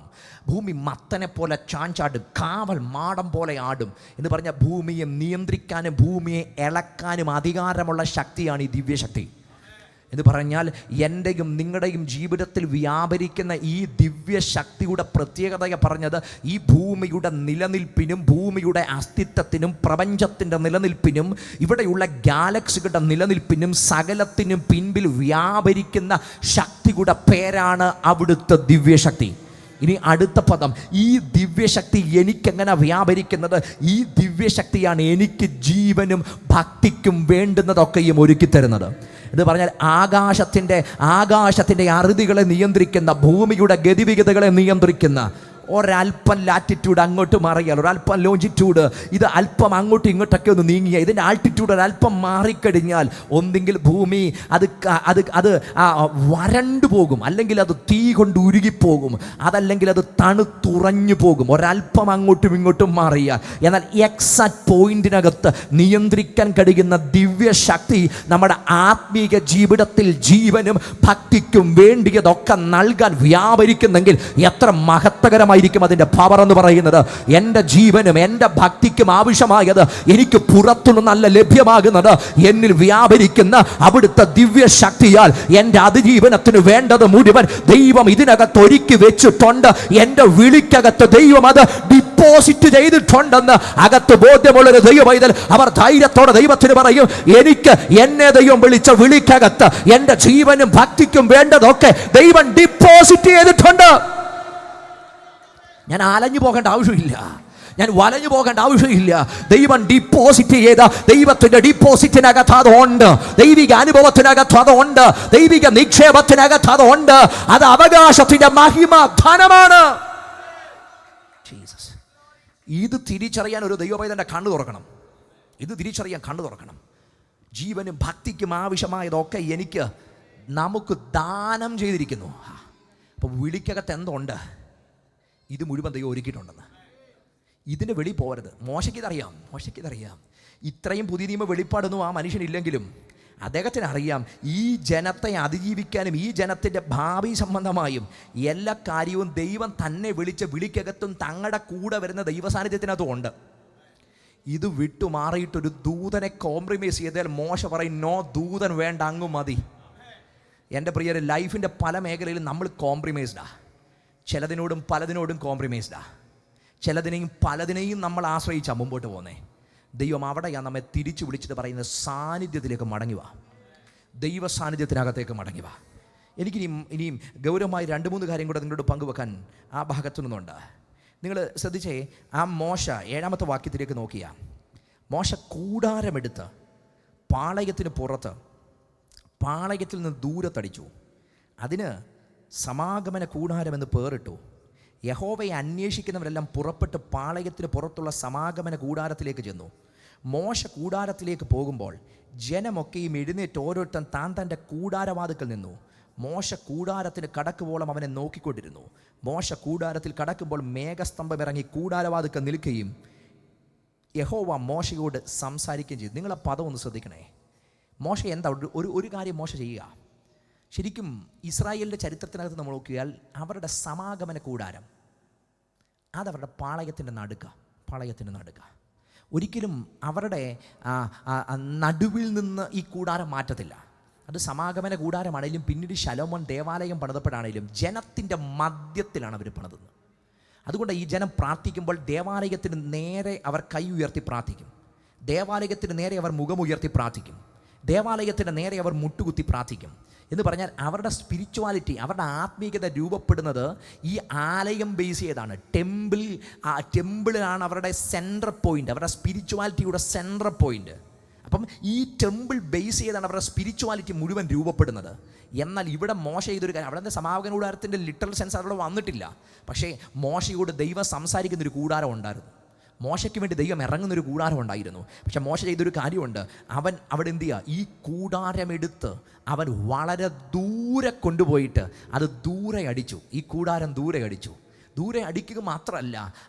ഭൂമി മത്തനെ പോലെ ചാഞ്ചാടും, കാവൽ മാടം പോലെ ആടും എന്ന് പറഞ്ഞാൽ ഭൂമിയെ നിയന്ത്രിക്കാനും ഭൂമിയെ ഇളക്കാനും അധികാരമുള്ള ശക്തിയാണ് ഈ ദിവ്യശക്തി. എന്ന് പറഞ്ഞാൽ എൻ്റെയും നിങ്ങളുടെയും ജീവിതത്തിൽ വ്യാപരിക്കുന്ന ഈ ദിവ്യശക്തിയുടെ പ്രത്യേകതയെ പറഞ്ഞത് ഈ ഭൂമിയുടെ നിലനിൽപ്പിനും ഭൂമിയുടെ അസ്തിത്വത്തിനും പ്രപഞ്ചത്തിൻ്റെ നിലനിൽപ്പിനും ഇവിടെയുള്ള ഗാലക്സികളുടെ നിലനിൽപ്പിനും സകലത്തിനും പിൻപിൽ വ്യാപരിക്കുന്ന ശക്തിയുടെ പേരാണ് അവിടുത്തെ ദിവ്യശക്തി. ഇനി അടുത്ത പദം, ഈ ദിവ്യശക്തി എനിക്കെങ്ങനെ വ്യാപരിക്കുന്നത്? ഈ ദിവ്യശക്തിയാണ് എനിക്ക് ജീവനും ഭക്തിക്കും വേണ്ടുന്നതൊക്കെയും ഒരുക്കി തരുന്നത്. എന്ന് പറഞ്ഞാൽ ആകാശത്തിൻ്റെ അറുതികളെ നിയന്ത്രിക്കുന്ന, ഭൂമിയുടെ ഗതിവിഗതകളെ നിയന്ത്രിക്കുന്ന, ഒരല്പം ലാറ്റിറ്റ്യൂഡ് അങ്ങോട്ട് മറിയാൽ, ഒരല്പം ലോഞ്ചിറ്റ്യൂഡ് ഇത് അല്പം അങ്ങോട്ടും ഇങ്ങോട്ടൊക്കെ ഒന്ന് നീങ്ങിയാൽ, ഇതിൻ്റെ ആൾട്ടിറ്റ്യൂഡ് ഒരല്പം മാറിക്കഴിഞ്ഞാൽ ഒന്നെങ്കിൽ ഭൂമി അത് വരണ്ടു പോകും, അല്ലെങ്കിൽ അത് തീ കൊണ്ട് ഉരുകിപ്പോകും, അതല്ലെങ്കിൽ അത് തണുത്തുറഞ്ഞു പോകും. ഒരല്പം അങ്ങോട്ടും ഇങ്ങോട്ടും മാറിയാൽ. എന്നാൽ എക്സാക്ട് പോയിന്റിനകത്ത് നിയന്ത്രിക്കാൻ കഴിയുന്ന ദിവ്യശക്തി നമ്മുടെ ആത്മീക ജീവിതത്തിൽ ജീവനും ഭക്തിക്കും വേണ്ടിയതൊക്കെ നൽകാൻ വ്യാപരിക്കുന്നെങ്കിൽ എത്ര മഹത്വകരമായി അതിൻ്റെ പവർ എന്ന് പറയുന്നത്. എൻ്റെ ജീവനും എൻ്റെ ഭക്തിക്കും ആവശ്യമായത് എനിക്ക് പുറത്തുനിന്നല്ല ലഭ്യമാകുന്നത്, എന്നിൽ വ്യാപരിക്കുന്ന അവിടുത്തെ ദിവ്യശക്തിയാൽ എൻ്റെ അതിജീവനത്തിന് വേണ്ടത് മുഴുവൻ ദൈവം ഇതിനകത്ത് ഒരുക്കി വെച്ചിട്ടുണ്ട്. എൻ്റെ വിളിക്കകത്ത് ദൈവം അത് ഡിപ്പോസിറ്റ് ചെയ്തിട്ടുണ്ടെന്ന് അകത്ത് ബോധ്യമുള്ളൊരു ദൈവപൈതൽ അവർ ധൈര്യത്തോടെ ദൈവത്തിന് പറയും, എനിക്ക് എന്നെ ദൈവം വിളിച്ച വിളിക്കകത്ത് എൻ്റെ ജീവനും ഭക്തിക്കും വേണ്ടതൊക്കെ ദൈവം ഡിപ്പോസിറ്റ് ചെയ്തിട്ടുണ്ട്. ഞാൻ അലഞ്ഞു പോകേണ്ട ആവശ്യമില്ല, ഞാൻ വലഞ്ഞു പോകേണ്ട ആവശ്യമില്ല. ദൈവം ഡിപ്പോസിറ്റ് ചെയ്ത ദൈവത്തിൻ്റെ ഡിപ്പോസിറ്റിനകത്ത് അതുണ്ട്, ദൈവിക അനുഭവത്തിനകത്ത് അതുണ്ട്, ദൈവിക നിക്ഷേപത്തിനകത്ത് അതുണ്ട്. അത് അവകാശത്തിൻ്റെ മഹിമ ധനമാണ്. ഇത് തിരിച്ചറിയാൻ ഒരു ദൈവപൈതൻ്റെ കണ്ണു തുറക്കണം. ഇത് തിരിച്ചറിയാൻ കണ്ണു തുറക്കണം. ജീവനും ഭക്തിക്കും ആവശ്യമായതൊക്കെ നമുക്ക് ദാനം ചെയ്തിരിക്കുന്നു. അപ്പോൾ വിളിക്കകത്ത് എന്തുണ്ട്? ഇത് മുഴുവൻ ദൈവം ഒരുക്കിയിട്ടുണ്ടെന്ന്. ഇതിന് വെളി പോരുത്. മോശയ്ക്കിതറിയാം. ഇത്രയും പുതിയ നിയമ വെളിപ്പാടൊന്നും ആ മനുഷ്യനില്ലെങ്കിലും അദ്ദേഹത്തിന് അറിയാം ഈ ജനത്തെ അതിജീവിക്കാനും ഈ ജനത്തിൻ്റെ ഭാവി സംബന്ധമായും എല്ലാ കാര്യവും ദൈവം തന്നെ വിളിച്ച വിളിക്കകത്തും തങ്ങളുടെ കൂടെ വരുന്ന ദൈവസാന്നിധ്യത്തിനകത്തും ഉണ്ട്. ഇത് വിട്ടുമാറിയിട്ടൊരു ദൂതനെ കോംപ്രമൈസ് ചെയ്താൽ മോശ പറയും, നോ, ദൂതൻ വേണ്ട, അങ്ങ് മതി. എൻ്റെ പ്രിയരെ, ലൈഫിൻ്റെ പല മേഖലയിലും നമ്മൾ കോംപ്രമൈസ്ഡാ. ചിലതിനോടും പലതിനോടും കോംപ്രമൈസ്ഡാ. പലതിനെയും നമ്മൾ ആശ്രയിച്ചാൽ മുമ്പോട്ട് പോകുന്നേ. ദൈവം അവിടെയാണ് നമ്മെ തിരിച്ചു വിളിച്ചിട്ട് പറയുന്നത്, സാന്നിധ്യത്തിലേക്ക് മടങ്ങി വാ, ദൈവ സാന്നിധ്യത്തിനകത്തേക്ക് മടങ്ങി വാ. ഇനിയും ഗൗരവമായി 2-3 കാര്യം കൂടെ നിങ്ങളോട് പങ്കുവെക്കാൻ ആ ഭാഗത്തു നിന്നുണ്ട്. നിങ്ങൾ ശ്രദ്ധിച്ചേ, ആ മോശ 7-ാമത്തെ വാക്യത്തിലേക്ക് നോക്കിയ മോശ കൂടാരമെടുത്ത് പാളയത്തിന് പുറത്ത്, പാളയത്തിൽ നിന്ന് ദൂരത്തടിച്ചു, അതിന് സമാഗമന കൂടാരമെന്ന് പേറിട്ടു. യഹോവയെ അന്വേഷിക്കുന്നവരെല്ലാം പുറപ്പെട്ട് പാളയത്തിന് പുറത്തുള്ള സമാഗമന കൂടാരത്തിലേക്ക് ചെന്നു. മോശ കൂടാരത്തിലേക്ക് പോകുമ്പോൾ ജനമൊക്കെയും എഴുന്നേറ്റ് ഓരോരുത്തൻ താൻ തൻ്റെ കൂടാരവാതിക്കൽ നിന്നു. മോശ കൂടാരത്തിന് കടക്കുവോളം അവനെ നോക്കിക്കൊണ്ടിരുന്നു. മോശ കൂടാരത്തിൽ കടക്കുമ്പോൾ മേഘസ്തംഭം ഇറങ്ങി കൂടാരവാതിക്കൽ നിൽക്കുകയും യഹോവ മോശയോട് സംസാരിക്കുകയും ചെയ്തു. നിങ്ങൾ ആ പദം ഒന്ന് ശ്രദ്ധിക്കണേ. മോശ എന്താ ഒരു കാര്യം മോശ ചെയ്യുക. ശരിക്കും ഇസ്രായേലിൻ്റെ ചരിത്രത്തിനകത്ത് നമ്മൾ നോക്കിയാൽ അവരുടെ സമാഗമന കൂടാരം അതവരുടെ പാളയത്തിൻ്റെ നടുക്ക. ഒരിക്കലും അവരുടെ നടുവിൽ നിന്ന് ഈ കൂടാരം മാറ്റത്തില്ല. അത് സമാഗമന കൂടാരമാണെങ്കിലും പിന്നീട് ശലോമോൻ ദേവാലയം പണിതപ്പോഴാണെങ്കിലും ജനത്തിൻ്റെ മധ്യത്തിലാണ് അവർ പണിതുന്നത്. അതുകൊണ്ട് ഈ ജനം പ്രാർത്ഥിക്കുമ്പോൾ ദേവാലയത്തിന് നേരെ അവർ കൈ ഉയർത്തി പ്രാർത്ഥിക്കും, ദേവാലയത്തിന് നേരെ അവർ മുഖമുയർത്തി പ്രാർത്ഥിക്കും. ദേവാലയത്തിൻ്റെ നേരെ അവർ മുട്ടുകുത്തി പ്രാർത്ഥിക്കും. എന്ന് പറഞ്ഞാൽ അവരുടെ സ്പിരിച്വാലിറ്റി, അവരുടെ ആത്മീയത രൂപപ്പെടുന്നത് ഈ ആലയം ബേസ് ചെയ്താണ്. ടെമ്പിളാണ് അവരുടെ സെൻട്രൽ പോയിൻ്റ്, അവരുടെ സ്പിരിച്വാലിറ്റിയുടെ സെൻട്രൽ പോയിൻ്റ്. അപ്പം ഈ ടെമ്പിൾ ബേസ് ചെയ്താണ് അവരുടെ സ്പിരിച്വാലിറ്റി മുഴുവൻ രൂപപ്പെടുന്നത്. എന്നാൽ ഇവിടെ മോശ ചെയ്തൊരു കാര്യം, അവിടെ സമാഗമന കൂടാരത്തിൻ്റെ ലിറ്ററൽ സെൻസ് അവിടെ വന്നിട്ടില്ല. പക്ഷേ മോശയോട് ദൈവം സംസാരിക്കുന്നൊരു കൂടാരം ഉണ്ടായിരുന്നു. മോശയ്ക്ക് വേണ്ടി ദൈവം ഇറങ്ങുന്നൊരു കൂടാരം ഉണ്ടായിരുന്നു. പക്ഷെ മോശ ചെയ്തൊരു കാര്യമുണ്ട്. അവൻ അവിടെ എന്ത് ചെയ്യുക, ഈ കൂടാരമെടുത്ത് അവൻ വളരെ ദൂരെ കൊണ്ടുപോയിട്ട് അത് ദൂരെ അടിച്ചു. ഈ കൂടാരം ദൂരെ അടിച്ചു. ദൂരെ അടിക്കുക മാത്രമല്ല,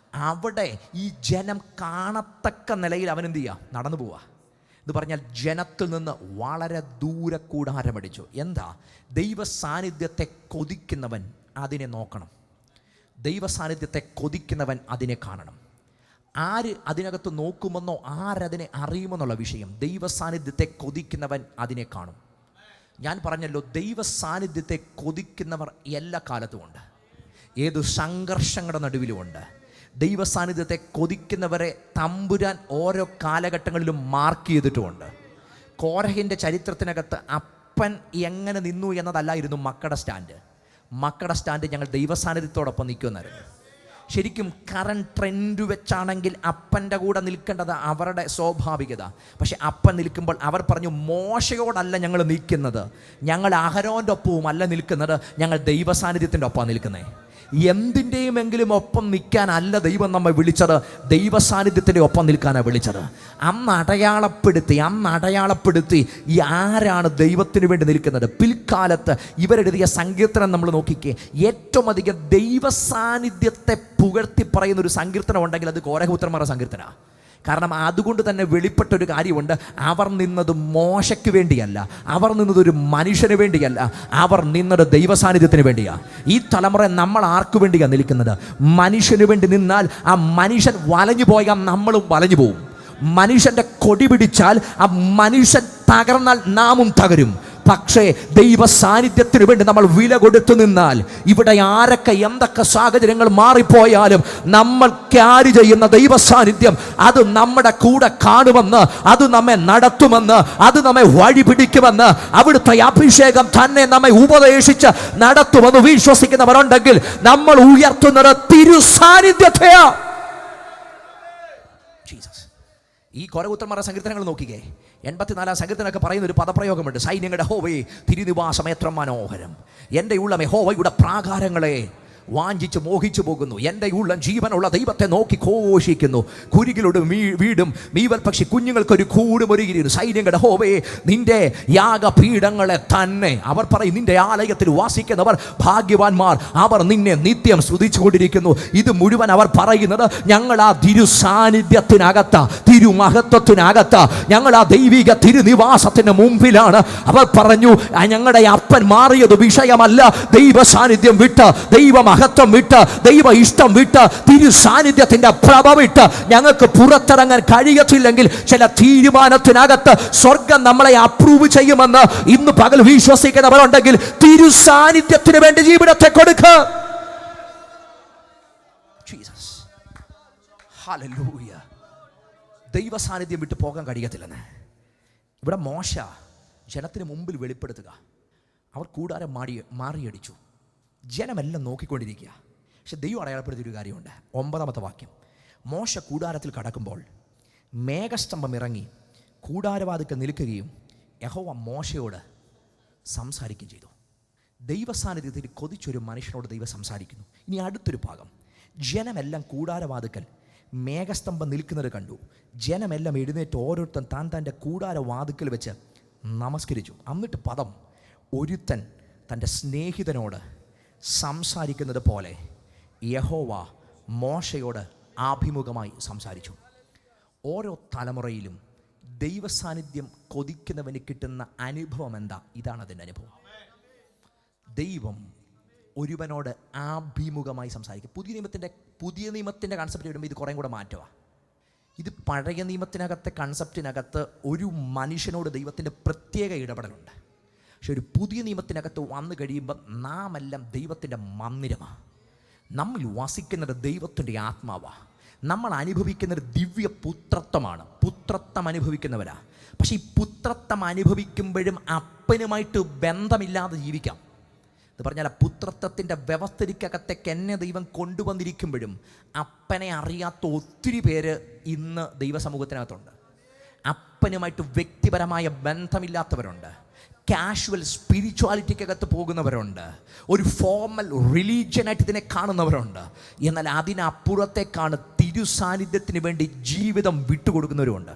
അവിടെ ഈ ജനം കാണത്തക്ക നിലയിൽ അവൻ എന്ത് ചെയ്യുക, നടന്നു പോവുക. എന്ന് പറഞ്ഞാൽ ജനത്തിൽ നിന്ന് വളരെ ദൂരെ കൂടാരമടിച്ചു. എന്താ? ദൈവ സാന്നിധ്യത്തെ കൊതിക്കുന്നവൻ അതിനെ നോക്കണം. ദൈവ സാന്നിധ്യത്തെ കൊതിക്കുന്നവൻ അതിനെ കാണണം. ആര് അതിനകത്ത് നോക്കുമെന്നോ ആരതിനെ അറിയുമെന്നുള്ള വിഷയം. ദൈവ സാന്നിധ്യത്തെ കൊതിക്കുന്നവൻ അതിനെ കാണും. ഞാൻ പറഞ്ഞല്ലോ, ദൈവ സാന്നിധ്യത്തെ കൊതിക്കുന്നവർ എല്ലാ കാലത്തുമുണ്ട്, ഏതു സംഘർഷങ്ങളുടെ നടുവിലുമുണ്ട്. ദൈവ സാന്നിധ്യത്തെ കൊതിക്കുന്നവരെ തമ്പുരാൻ ഓരോ കാലഘട്ടങ്ങളിലും മാർക്ക് ചെയ്തിട്ടുമുണ്ട്. കോരഹിൻ്റെ ചരിത്രത്തിനകത്ത് അപ്പൻ എങ്ങനെ നിന്നു എന്നതല്ലായിരുന്നു മക്കളുടെ സ്റ്റാൻഡ്. മക്കളുടെ സ്റ്റാൻഡ് ഞങ്ങൾ ദൈവ സാന്നിധ്യത്തോടൊപ്പം നിൽക്കുമെന്നായിരുന്നു. ശരിക്കും കറണ്ട് ട്രെൻഡ് വെച്ചാണെങ്കിൽ അപ്പൻ്റെ കൂടെ നിൽക്കേണ്ടത് അവരുടെ സ്വാഭാവികത. പക്ഷെ അപ്പൻ നിൽക്കുമ്പോൾ അവർ പറഞ്ഞു, മോശയോടല്ല ഞങ്ങൾ നിൽക്കുന്നത്, ഞങ്ങൾ അഹരോൻ്റെ ഒപ്പവും അല്ല നിൽക്കുന്നത്, ഞങ്ങൾ ദൈവ സാന്നിധ്യത്തിൻ്റെ ഒപ്പമാണ് നിൽക്കുന്നത്. എന്തിൻ്റെയുമെങ്കിലും ഒപ്പം നിൽക്കാനല്ല ദൈവം നമ്മെ വിളിച്ചത്, ദൈവ സാന്നിധ്യത്തിൻ്റെ ഒപ്പം നിൽക്കാനാണ് വിളിച്ചത്. അന്ന് അടയാളപ്പെടുത്തി ഈ ആരാണ് ദൈവത്തിന് വേണ്ടി നിൽക്കുന്നത്. പിൽക്കാലത്ത് ഇവരെഴുതിയ സങ്കീർത്തനം നമ്മൾ നോക്കിക്കേ, ഏറ്റവും അധികം ദൈവ സാന്നിധ്യത്തെ പുകഴ്ത്തി പറയുന്നൊരു സങ്കീർത്തനം ഉണ്ടെങ്കിൽ അത് കോരഹപുത്രന്മാരുടെ സങ്കീർത്തനമാണ്. കാരണം അതുകൊണ്ട് തന്നെ വെളിപ്പെട്ടൊരു കാര്യമുണ്ട്. അവർ നിന്നത് മോശയ്ക്ക് വേണ്ടിയല്ല, അവർ നിന്നത് ഒരു മനുഷ്യന് വേണ്ടിയല്ല, അവർ നിന്നത് ദൈവസാന്നിധ്യത്തിന് വേണ്ടിയാണ്. ഈ തലമുറ നമ്മൾ ആർക്കു വേണ്ടിയാണ് നിൽക്കുന്നത്? മനുഷ്യന് വേണ്ടി നിന്നാൽ ആ മനുഷ്യൻ വലഞ്ഞു പോയാൽ നമ്മളും വലഞ്ഞു പോവും. മനുഷ്യൻ്റെ കൊടി പിടിച്ചാൽ ആ മനുഷ്യൻ തകർന്നാൽ നാമും തകരും. പക്ഷേ ദൈവ സാന്നിധ്യത്തിന് വേണ്ടി നമ്മൾ വില കൊടുത്തു നിന്നാൽ, ഇവിടെ ആരൊക്കെ എന്തൊക്കെ സാഹചര്യങ്ങൾ മാറിപ്പോയാലും നമ്മൾ ക്യാരി ചെയ്യുന്ന ദൈവ സാന്നിധ്യം അത് നമ്മുടെ കൂടെ കാണുമെന്ന്, അത് നമ്മെ നടത്തുമെന്ന്, അത് നമ്മെ വഴി പിടിക്കുമെന്ന്, അവിടുത്തെ അഭിഷേകം തന്നെ നമ്മെ ഉപദേശിച്ച് നടത്തുമെന്ന് വിശ്വസിക്കുന്നവരുണ്ടെങ്കിൽ നമ്മൾ ഉയർത്തുന്നത് തിരു സാന്നിധ്യത്തെയാ. ഈ കോരഹപുത്രന്മാരുടെ സങ്കീർത്തനങ്ങൾ നോക്കിക്കേ. 84 സങ്കീർത്തനമൊക്കെ പറയുന്ന ഒരു പദപ്രയോഗമുണ്ട്. സൈന്യങ്ങളുടെ യഹോവേ, തിരുനിവാസം എത്ര മനോഹരം, എൻ്റെ ഉള്ളം യഹോവയുടെ പ്രാകാരങ്ങളെ വാഞ്ചിച്ച് മോഹിച്ചു പോകുന്നു. എൻ്റെ ഉള്ളം ജീവനുള്ള ദൈവത്തെ നോക്കി ഘോഷിക്കുന്നു. കുരുകിലോട് വീടും മീവൽ പക്ഷി കുഞ്ഞുങ്ങൾക്കൊരു കൂടും ഒരുങ്ങിയിരുന്നു. സൈന്യങ്ങളുടെ യഹോവേ, നിന്റെ യാഗപീഠങ്ങളെ തന്നെ അവർ പറയും, നിന്റെ ആലയത്തിൽ വാസിക്കുന്നവർ ഭാഗ്യവാന്മാർ, അവർ നിന്നെ നിത്യം സ്തുതിച്ചുകൊണ്ടിരിക്കുന്നു. ഇത് മുഴുവൻ അവർ പറയുന്നത് ഞങ്ങൾ ആ തിരു സാന്നിധ്യത്തിനകത്ത, തിരുമഹത്വത്തിനകത്ത, ഞങ്ങൾ ആ ദൈവിക തിരുനിവാസത്തിന് മുമ്പിലാണ്. അവർ പറഞ്ഞു, ഞങ്ങളുടെ അപ്പൻ മാറിയത് വിഷയമല്ല, ദൈവ സാന്നിധ്യം വിട്ട്, ദൈവ മഹത്വം വിട്ട്, ദൈവ ഇഷ്ടം വിട്ട്, തിരു സാന്നിധ്യത്തിന്റെ പ്രഭ വിട്ട് ഞങ്ങൾക്ക് പുറത്തിറങ്ങാൻ കഴിയത്തില്ലെങ്കിൽ ചില തീരുമാനത്തിനകത്ത് സ്വർഗം നമ്മളെ അപ്രൂവ് ചെയ്യുമെന്ന് ഇന്ന് പകൽ വിശ്വസിക്കുന്നവരുണ്ടെങ്കിൽ തിരു സാന്നിധ്യത്തിന് വേണ്ടി ജീവിതത്തെ കൊടുക്കുക. ഹല്ലേലൂയ. ദൈവ സാന്നിധ്യം വിട്ട് പോകാൻ കഴിയത്തില്ലെന്ന് ഇവിടെ മോശ ജനത്തിന് മുമ്പിൽ വെളിപ്പെടുത്തുക. അവർ കൂടാരം മാറിയടിച്ചു. ജനമെല്ലാം നോക്കിക്കൊണ്ടിരിക്കുക. പക്ഷെ ദൈവം അടയാളപ്പെടുത്തിയൊരു കാര്യമുണ്ട്. 9-ാമത്തെ വാക്യം, മോശ കൂടാരത്തിൽ കടക്കുമ്പോൾ മേഘസ്തംഭം ഇറങ്ങി കൂടാരവാതിൽക്കൽ നിൽക്കുകയും യഹോവ മോശയോട് സംസാരിക്കുകയും ചെയ്തു. ദൈവസാന്നിധ്യത്തിൽ കൊതിച്ചൊരു മനുഷ്യനോട് ദൈവം സംസാരിക്കുന്നു. ഇനി അടുത്തൊരു ഭാഗം, ജനമെല്ലാം കൂടാരവാതിൽക്കൽ മേഘസ്തംഭം നിൽക്കുന്നത് കണ്ടു. ജനമെല്ലാം എഴുന്നേറ്റ് ഓരോരുത്തൻ താൻ തൻ്റെ കൂടാരവാതിൽക്കൽ വെച്ച് നമസ്കരിച്ചു. എന്നിട്ട് പദം, ഒരുത്തൻ തൻ്റെ സ്നേഹിതനോട് സംസാരിക്കുന്നത് പോലെ യഹോവ മോശയോട് ആഭിമുഖമായി സംസാരിച്ചു. ഓരോ തലമുറയിലും ദൈവസാന്നിധ്യം കൊതിക്കുന്നവന് കിട്ടുന്ന അനുഭവം എന്താ? ഇതാണ് അതിൻ്റെ അനുഭവം. ദൈവം ഒരുവനോട് ആഭിമുഖമായി സംസാരിക്കും. പുതിയ നിയമത്തിൻ്റെ കൺസെപ്റ്റ് വരുമ്പോൾ ഇത് കുറേ കൂടെ മാറ്റുക. ഇത് പഴയ നിയമത്തിനകത്തെ കൺസെപ്റ്റിനകത്ത് ഒരു മനുഷ്യനോട് ദൈവത്തിൻ്റെ പ്രത്യേക ഇടപെടലുണ്ട്. പക്ഷെ ഒരു പുതിയ നിയമത്തിനകത്ത് വന്നു കഴിയുമ്പോൾ നാം എല്ലാം ദൈവത്തിൻ്റെ മന്ദിരമാണ്. നമ്മിൽ വസിക്കുന്നത് ദൈവത്തിൻ്റെ ആത്മാവാണ്. നമ്മൾ അനുഭവിക്കുന്നൊരു ദിവ്യ പുത്രത്വമാണ്. പുത്രത്വം അനുഭവിക്കുന്നവരാ. പക്ഷേ ഈ പുത്രത്വം അനുഭവിക്കുമ്പോഴും അപ്പനുമായിട്ട് ബന്ധമില്ലാതെ ജീവിക്കാം. എന്ന് പറഞ്ഞാൽ പുത്രത്വത്തിൻ്റെ വ്യവസ്ഥയ്ക്കകത്തേക്ക് എന്നെ ദൈവം കൊണ്ടുവന്നിരിക്കുമ്പോഴും അപ്പനെ അറിയാത്ത ഒത്തിരി പേര് ഇന്ന് ദൈവസമൂഹത്തിനകത്തുണ്ട്. അപ്പനുമായിട്ട് വ്യക്തിപരമായ ബന്ധമില്ലാത്തവരുണ്ട്. കാഷ്വൽ സ്പിരിച്വാലിറ്റിക്കകത്ത് പോകുന്നവരുണ്ട്. ഒരു ഫോർമൽ റിലീജിയനായിട്ട് ഇതിനെ കാണുന്നവരുണ്ട്. എന്നാൽ അതിനപ്പുറത്തേക്കാണ് തിരുസാന്നിധ്യത്തിന് വേണ്ടി ജീവിതം വിട്ടുകൊടുക്കുന്നവരുമുണ്ട്.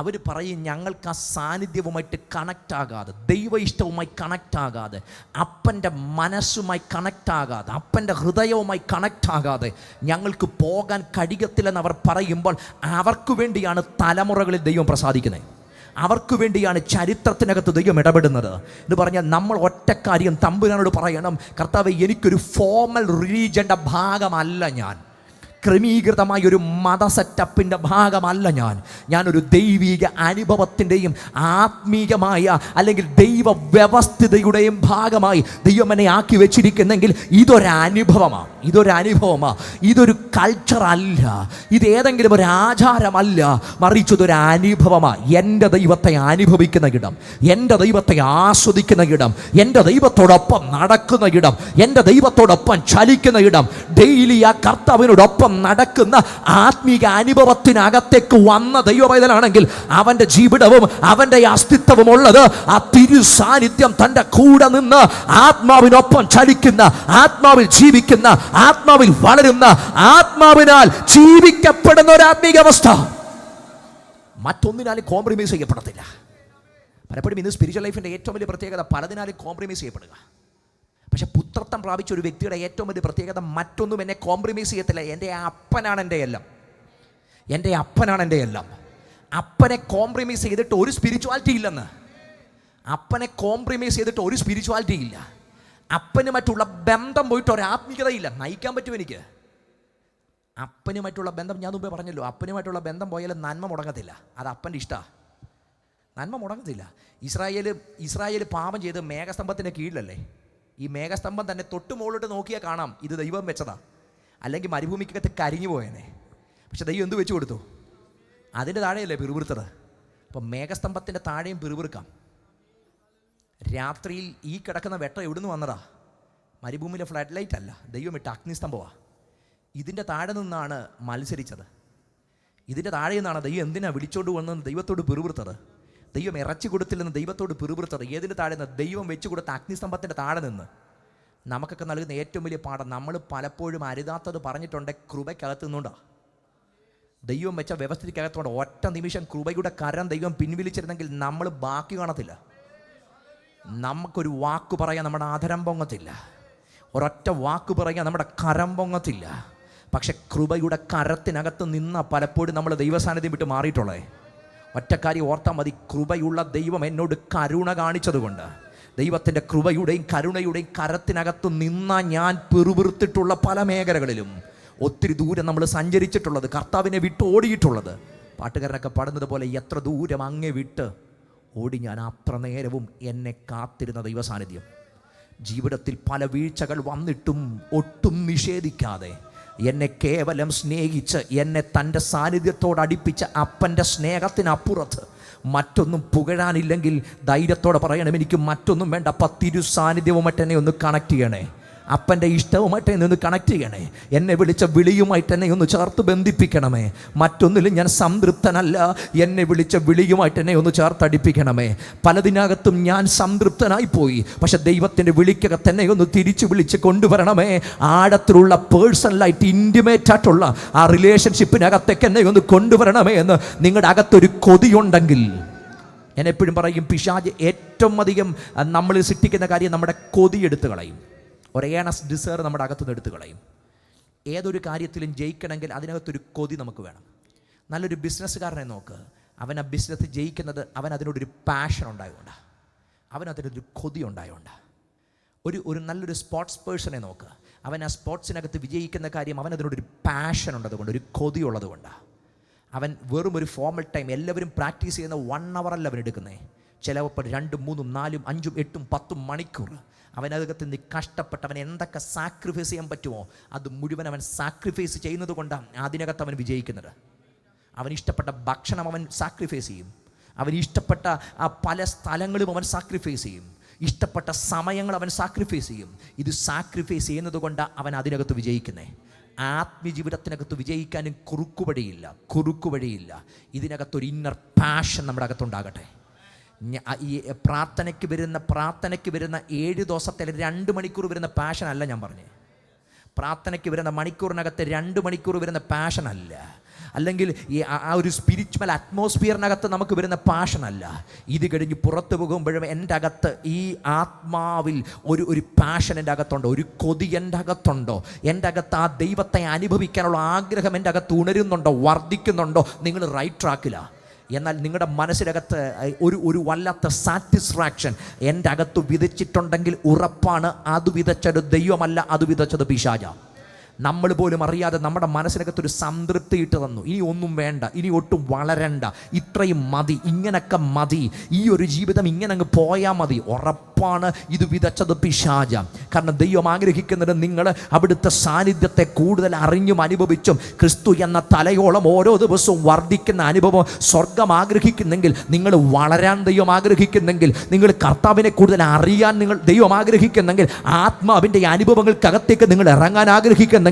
അവർ പറയും, ഞങ്ങൾക്ക് ആ സാന്നിധ്യവുമായിട്ട് കണക്റ്റ് ആകാതെ, ദൈവ ഇഷ്ടവുമായി കണക്റ്റ് ആകാതെ, അപ്പൻ്റെ മനസ്സുമായി കണക്റ്റ് ആകാതെ, അപ്പൻ്റെ ഹൃദയവുമായി കണക്റ്റ് ആകാതെ ഞങ്ങൾക്ക് പോകാൻ കഴിയത്തില്ലെന്ന് അവർ പറയുമ്പോൾ അവർക്ക് വേണ്ടിയാണ് തലമുറകളിൽ ദൈവം പ്രസാദിക്കുന്നത്. അവർക്ക് വേണ്ടിയാണ് ചരിത്രത്തിനകത്ത് ദൈവം ഇടപെടുന്നത്. എന്ന് പറഞ്ഞാൽ നമ്മൾ ഒറ്റ കാര്യം തമ്പുരാനോട് പറയണം, കർത്താവേ, എനിക്കൊരു ഫോർമൽ റിലീജിയൻ്റെ ഭാഗമല്ല, ഞാൻ ക്രമീകൃതമായ ഒരു മത സെറ്റപ്പിൻ്റെ ഭാഗമല്ല, ഞാനൊരു ദൈവിക അനുഭവത്തിൻ്റെയും ആത്മീയമായ അല്ലെങ്കിൽ ദൈവ വ്യവസ്ഥിതയുടെയും ഭാഗമായി ദൈവം എന്നെ ആക്കി വെച്ചിരിക്കുന്നെങ്കിൽ ഇതൊരനുഭവമാണ്. ഇതൊരു കൾച്ചറല്ല, ഇതേതെങ്കിലും ഒരു ആചാരമല്ല, മറിച്ച് ഇതൊരു അനുഭവമാണ്. എൻ്റെ ദൈവത്തെ അനുഭവിക്കുന്ന ഇടം, എൻ്റെ ദൈവത്തെ ആസ്വദിക്കുന്ന ഇടം, എൻ്റെ ദൈവത്തോടൊപ്പം നടക്കുന്ന ഇടം, എൻ്റെ ദൈവത്തോടൊപ്പം ചലിക്കുന്ന ഇടം, ഡെയിലി ആ കർത്താവിനോടൊപ്പം നടക്കുന്ന ആത്മീക അനുഭവത്തിനകത്തേക്ക് വന്ന ദൈവപൈതലാണെങ്കിൽ അവൻ്റെ ജീവിതവും അവൻ്റെ അസ്തിത്വവും ഉള്ളത് ആ തിരു സാന്നിധ്യം തൻ്റെ കൂടെ നിന്ന് ആത്മാവിനൊപ്പം ചലിക്കുന്ന, ആത്മാവിൽ ജീവിക്കുന്ന, ആത്മാവിൽ വളരുന്ന, ആത്മാവിനാൽ ജീവിക്കപ്പെടുന്ന ഒരു ആത്മീക അവസ്ഥ മറ്റൊന്നിനാലും കോംപ്രമൈസ് ചെയ്യപ്പെടത്തില്ല. പലപ്പോഴും ഇന്ന് സ്പിരിച്വൽ ലൈഫിൻ്റെ ഏറ്റവും വലിയ പ്രത്യേകത പലതിനാലും കോംപ്രമൈസ് ചെയ്യപ്പെടുക. പക്ഷെ പുത്രത്വം പ്രാപിച്ച ഒരു വ്യക്തിയുടെ ഏറ്റവും വലിയ പ്രത്യേകത മറ്റൊന്നും എന്നെ കോംപ്രമൈസ് ചെയ്യത്തില്ല. എൻ്റെ അപ്പനാണ് എൻ്റെ എല്ലാം. അപ്പനെ കോംപ്രമൈസ് ചെയ്തിട്ട് ഒരു സ്പിരിച്വാലിറ്റി ഇല്ലെന്ന്. അപ്പനെ കോംപ്രമൈസ് ചെയ്തിട്ട് ഒരു സ്പിരിച്വാലിറ്റി ഇല്ല. അപ്പനുമായിട്ടുള്ള ബന്ധം പോയിട്ട് ഒരാത്മീയതയില്ല. നയിക്കാൻ പറ്റും എനിക്ക്. അപ്പനുമായിട്ടുള്ള ബന്ധം ഞാൻ മുമ്പേ പറഞ്ഞല്ലോ, അപ്പനുമായിട്ടുള്ള ബന്ധം പോയാലും നന്മ മുടങ്ങത്തില്ല. അത് അപ്പൻ്റെ ഇഷ്ടമാണ്. നന്മ മുടങ്ങത്തില്ല. ഇസ്രായേൽ പാപം ചെയ്ത് മേഘസ്തംഭത്തിൻ്റെ കീഴിലല്ലേ. ഈ മേഘസ്തംഭം തന്നെ തൊട്ട് മുകളിലോട്ട് നോക്കിയാൽ കാണാം ഇത് ദൈവം വെച്ചതാ, അല്ലെങ്കിൽ മരുഭൂമിക്കകത്ത് കരിഞ്ഞു പോയേനെ. പക്ഷെ ദൈവം എന്ത് വെച്ച് കൊടുത്തു? അതിൻ്റെ താഴെയല്ലേ പിറുപിറുത്തത്. അപ്പം മേഘസ്തംഭത്തിൻ്റെ താഴെയും പിറുപിറുക്കാം. രാത്രിയിൽ ഈ കിടക്കുന്ന വെട്ടം എവിടുന്ന് വന്നതാ? മരുഭൂമിയിലെ ഫ്ലഡ് ലൈറ്റ് അല്ല, ദൈവം ഇട്ട അഗ്നിസ്തംഭമാണ്. ഇതിൻ്റെ താഴെ നിന്നാണ് മത്സരിച്ചത്. ഇതിൻ്റെ താഴെ നിന്നാണ് ദൈവം എന്തിനാ വിളിച്ചോണ്ട് വന്നതെന്ന് ദൈവത്തോട് പിറുപിറുത്തത്. ദൈവം ഇറച്ചി കൊടുത്തില്ലെന്ന് ദൈവത്തോട് പിറുപിറുത്തത്. ഏതിൻ്റെ താഴെ നിന്ന്? ദൈവം വെച്ച് കൊടുത്ത അഗ്നിസ്തംഭത്തിൻ്റെ താഴെ നിന്ന്. നമുക്കൊക്കെ നൽകുന്ന ഏറ്റവും വലിയ പാഠം, നമ്മൾ പലപ്പോഴും അരുതാത്തത് പറഞ്ഞിട്ടുണ്ട് കൃപയ്ക്കകത്ത് നിന്നുകൊണ്ടാണ്. ദൈവം വെച്ച വ്യവസ്ഥയ്ക്കകത്തോടെ ഒറ്റ നിമിഷം കൃപയുടെ കരം ദൈവം പിൻവലിച്ചിരുന്നെങ്കിൽ നമ്മൾ ബാക്കി കാണത്തില്ല. നമുക്കൊരു വാക്ക് പറയാൻ നമ്മുടെ ആദരം പൊങ്ങത്തില്ല. ഒരൊറ്റ വാക്ക് പറയാൻ നമ്മുടെ കരം പൊങ്ങത്തില്ല. പക്ഷെ കൃപയുടെ കരത്തിനകത്ത് നിന്ന പലപ്പോഴും നമ്മൾ ദൈവസാന്നിധ്യം വിട്ട് മാറിയിട്ടുള്ളേ. ഒറ്റ കാര്യം ഓർത്താൽ മതി, കൃപയുള്ള ദൈവം എന്നോട് കരുണ കാണിച്ചതുകൊണ്ട്, ദൈവത്തിൻ്റെ കൃപയുടെയും കരുണയുടെയും കരത്തിനകത്ത് നിന്ന ഞാൻ പിറുപിറുത്തിട്ടുള്ള പല മേഖലകളിലും ഒത്തിരി ദൂരം നമ്മൾ സഞ്ചരിച്ചിട്ടുള്ളത്, കർത്താവിനെ വിട്ട് ഓടിയിട്ടുള്ളത്. പാട്ടുകാരനൊക്കെ പാടുന്നത് പോലെ എത്ര ദൂരം അങ്ങേ വിട്ട് ഓടി ഞാൻ, അത്ര നേരവും എന്നെ കാത്തിരുന്ന ദൈവസാന്നിധ്യം. ജീവിതത്തിൽ പല വീഴ്ചകൾ വന്നിട്ടും ഒട്ടും നിഷേധിക്കാതെ എന്നെ കേവലം സ്നേഹിച്ച് എന്നെ തൻ്റെ സാന്നിധ്യത്തോട് അടുപ്പിച്ച അപ്പൻ്റെ സ്നേഹത്തിനപ്പുറത്ത് മറ്റൊന്നും പുകഴാനില്ലെങ്കിൽ ധൈര്യത്തോടെ പറയണം, എനിക്ക് മറ്റൊന്നും വേണ്ട, അപ്പം തിരു സാന്നിധ്യവുമായിട്ട് എന്നെ ഒന്ന് കണക്ട് ചെയ്യണേ, അപ്പൻ്റെ ഇഷ്ടവുമായിട്ട് എന്നെ ഒന്ന് കണക്ട് ചെയ്യണേ, എന്നെ വിളിച്ച വിളിയുമായിട്ട് എന്നെ ഒന്ന് ചേർത്ത് ബന്ധിപ്പിക്കണമേ. മറ്റൊന്നിലും ഞാൻ സംതൃപ്തനല്ല, എന്നെ വിളിച്ച വിളിയുമായിട്ട് എന്നെ ഒന്ന് ചേർത്തടിപ്പിക്കണമേ. പലതിനകത്തും ഞാൻ സംതൃപ്തനായിപ്പോയി, പക്ഷെ ദൈവത്തിൻ്റെ വിളിക്കകത്ത് എന്നെ ഒന്ന് തിരിച്ച് വിളിച്ച് കൊണ്ടുവരണമേ. ആഴത്തിലുള്ള പേഴ്സണലായിട്ട് ഇൻറ്റിമേറ്റ് ആയിട്ടുള്ള ആ റിലേഷൻഷിപ്പിനകത്തേക്ക് എന്നെ ഒന്ന് കൊണ്ടുവരണമേ എന്ന് നിങ്ങളുടെ അകത്തൊരു കൊതിയുണ്ടെങ്കിൽ, ഞാൻ എപ്പോഴും പറയും, പിശാച് ഏറ്റവും അധികം നമ്മൾ സൃഷ്ടിക്കുന്ന കാര്യം നമ്മുടെ കൊതി എടുത്തു കളയും. ഒരേണസ് ഡിസയർ നമ്മുടെ അകത്തുനിന്ന് എടുത്തു കളയും. ഏതൊരു കാര്യത്തിലും ജയിക്കണമെങ്കിൽ അതിനകത്തൊരു കൊതി നമുക്ക് വേണം. നല്ലൊരു ബിസിനസ്സുകാരനെ നോക്ക്, അവൻ ആ ബിസിനസ് ജയിക്കുന്നത് അവൻ അതിനോടൊരു പാഷൻ ഉണ്ടായതുകൊണ്ടാണ്, അവനതിനൊരു കൊതി ഉണ്ടായതുകൊണ്ടാണ്. ഒരു നല്ലൊരു സ്പോർട്സ് പേഴ്സണെ നോക്ക്, അവൻ ആ സ്പോർട്സിനകത്ത് വിജയിക്കുന്ന കാര്യം അവൻ അതിനോടൊരു പാഷൻ ഉള്ളതുകൊണ്ട്, ഒരു കൊതി ഉള്ളതുകൊണ്ടാണ്. അവൻ വെറും ഒരു ഫോർമൽ ടൈം, എല്ലാവരും പ്രാക്ടീസ് ചെയ്യുന്ന 1 hour അല്ല അവൻ എടുക്കുന്നത്. ചിലപ്പോൾ 2, 3, 4, 5, 8, 10 മണിക്കൂർ അവനകത്ത് നിന്ന് കഷ്ടപ്പെട്ട് അവൻ എന്തൊക്കെ സാക്രിഫൈസ് ചെയ്യാൻ പറ്റുമോ അത് മുഴുവൻ അവൻ സാക്രിഫൈസ് ചെയ്യുന്നത് കൊണ്ടാണ് അതിനകത്ത് അവൻ വിജയിക്കുന്നത്. അവന് ഇഷ്ടപ്പെട്ട ഭക്ഷണം അവൻ സാക്രിഫൈസ് ചെയ്യും, അവന് ഇഷ്ടപ്പെട്ട പല സ്ഥലങ്ങളും അവൻ സാക്രിഫൈസ് ചെയ്യും, ഇഷ്ടപ്പെട്ട സമയങ്ങൾ അവൻ സാക്രിഫൈസ് ചെയ്യും. ഇത് സാക്രിഫൈസ് ചെയ്യുന്നത് കൊണ്ടാണ് അവൻ അതിനകത്ത് വിജയിക്കുന്നത്. ആത്മീയജീവിതത്തിനകത്ത് വിജയിക്കാനും കുറുക്കുവഴിയില്ല. ഇതിനകത്തൊരു ഇന്നർ പാഷൻ നമ്മുടെ അകത്തുണ്ടാകട്ടെ. ഈ പ്രാർത്ഥനയ്ക്ക് വരുന്ന 7 ദിവസത്തിൽ 2 മണിക്കൂർ വരുന്ന പാഷൻ അല്ല ഞാൻ പറഞ്ഞേ. പ്രാർത്ഥനയ്ക്ക് വരുന്ന മണിക്കൂറിനകത്ത് 2 മണിക്കൂർ വരുന്ന പാഷൻ അല്ല, അല്ലെങ്കിൽ ഈ ഒരു സ്പിരിച്വൽ അറ്റ്മോസ്ഫിയറിനകത്ത് നമുക്ക് വരുന്ന പാഷനല്ല. ഇത് കഴിഞ്ഞ് പുറത്തു പോകുമ്പോഴും എൻ്റെ അകത്ത് ഈ ആത്മാവിൽ ഒരു പാഷൻ എൻ്റെ അകത്തുണ്ടോ, ഒരു കൊതി എൻ്റെ അകത്തുണ്ടോ, എൻ്റെ അകത്ത് ആ ദൈവത്തെ അനുഭവിക്കാനുള്ള ആഗ്രഹം എൻ്റെ അകത്ത് ഉണരുന്നുണ്ടോ, വർദ്ധിക്കുന്നുണ്ടോ, നിങ്ങൾ റൈറ്റ് ട്രാക്കിലാണ്. എന്നാൽ നിങ്ങളുടെ മനസ്സിനകത്ത് ഒരു വല്ലാത്ത സാറ്റിസ്ഫാക്ഷൻ എൻ്റെ അകത്ത് വിതച്ചിട്ടുണ്ടെങ്കിൽ ഉറപ്പാണ് അത് വിതച്ചത് ദൈവമല്ല, അത് വിതച്ചത് പിശാചാ. നമ്മൾ പോലും അറിയാതെ നമ്മുടെ മനസ്സിനകത്തൊരു സംതൃപ്തി ഇട്ട് തന്നു. ഇനി ഒന്നും വേണ്ട, ഇനി ഒട്ടും വളരണ്ട, ഇത്രയും മതി, ഇങ്ങനൊക്കെ മതി, ഈ ഒരു ജീവിതം ഇങ്ങനെ അങ്ങ് പോയാൽ മതി. ഉറപ്പാണ് ഇത് വിതച്ചത് പിശാച. കാരണം ദൈവം ആഗ്രഹിക്കുന്നത് നിങ്ങൾ അവിടുത്തെ സാന്നിധ്യത്തെ കൂടുതൽ അറിഞ്ഞും അനുഭവിച്ചും ക്രിസ്തു എന്ന തലയോളം ഓരോ ദിവസവും വർദ്ധിക്കുന്ന അനുഭവം സ്വർഗം ആഗ്രഹിക്കുന്നെങ്കിൽ, നിങ്ങൾ വളരാൻ ദൈവം ആഗ്രഹിക്കുന്നെങ്കിൽ, നിങ്ങൾ കർത്താവിനെ കൂടുതൽ അറിയാൻ ദൈവം ആഗ്രഹിക്കുന്നെങ്കിൽ, ആത്മാവിൻ്റെ അനുഭവങ്ങൾക്കകത്തേക്ക് നിങ്ങൾ ഇറങ്ങാൻ ആഗ്രഹിക്കുന്നെങ്കിൽ,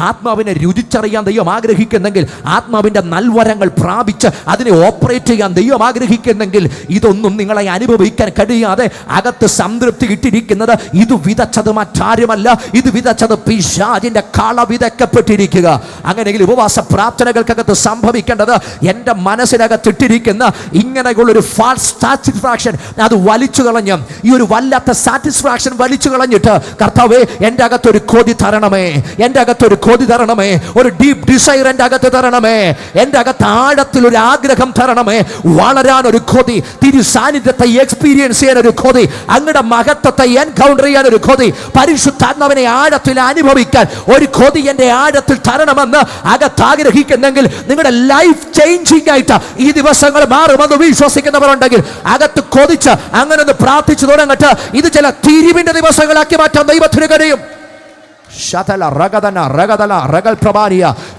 ആത്മാവിനെ രുചിച്ചറിയാൻ ദൈവം ആഗ്രഹിക്കുന്നെങ്കിൽ, ആത്മാവിൻ്റെ നൽവരങ്ങൾ പ്രാപിച്ച് അതിനെ ഓപ്പറേറ്റ് ചെയ്യാൻ ദൈവം ആഗ്രഹിക്കുന്നെങ്കിൽ, ഇതൊന്നും നിങ്ങളെ അനുഭവിക്കാൻ കഴിയാതെ അകത്ത് സംതൃപ്തി ഇട്ടിരിക്കുന്നത് ഇത് വിതച്ചത് മറ്റാരുമല്ല, ഇത് വിതച്ചത് പിശാചിന്റെ കള വിതക്കപ്പെട്ടിരിക്കുക. അങ്ങനെയെങ്കിൽ ഉപവാസ പ്രാർത്ഥനകൾക്കകത്ത് സംഭവിക്കേണ്ടത് എൻ്റെ മനസ്സിനകത്തിട്ടിരിക്കുന്ന ഇങ്ങനെയുള്ളൊരു ഫാൾസ് സാറ്റിസ്ഫാക്ഷൻ അത് വലിച്ചു കളഞ്ഞ്, ഈ ഒരു വല്ലാത്ത സാറ്റിസ്ഫാക്ഷൻ വലിച്ചു കളഞ്ഞിട്ട്, കർത്താവേ എൻ്റെ അകത്തൊരു കൊതി തരണമേ, എൻ്റെ അകത്തൊരു കൊതി തരണമേ, ഒരു ഡീപ് ഡിസൈർ എൻ്റെ അകത്ത് തരണമേ, എൻ്റെ അകത്ത് ആഴത്തിൽ ഒരു ആഗ്രഹം തരണമേ, വളരാൻ ഒരു കൊതി, തിരു സാന്നിധ്യത്തെ എക്സ്പീരിയൻസ് ചെയ്യാൻ ഒരു കൊതി, അങ്ങയുടെ മഹത്വത്തെ എൻകൗണ്ടർ ചെയ്യാൻ ഒരു കൊതി, പരിശുദ്ധാത്മാവിനെ ആഴത്തിൽ അനുഭവിക്കാൻ ഒരു കൊതി എൻ്റെ ആഴത്തിൽ തരണമെന്ന് അകത്ത് ആഗ്രഹിക്കുന്നെങ്കിൽ, നിങ്ങളുടെ ലൈഫ് ചേഞ്ചിങ് ആയിട്ട് ഈ ദിവസങ്ങൾ മാറുമെന്ന് വിശ്വസിക്കുന്നവരുണ്ടെങ്കിൽ അകത്ത് കൊതിച്ച് അങ്ങനെ ഒന്ന് പ്രാർത്ഥിച്ചു തുടങ്ങട്ടെ. ഇത് ചില തിരിവിന്റെ ദിവസങ്ങളാക്കി മാറ്റാൻ ദൈവത്തിന് കഴിയും.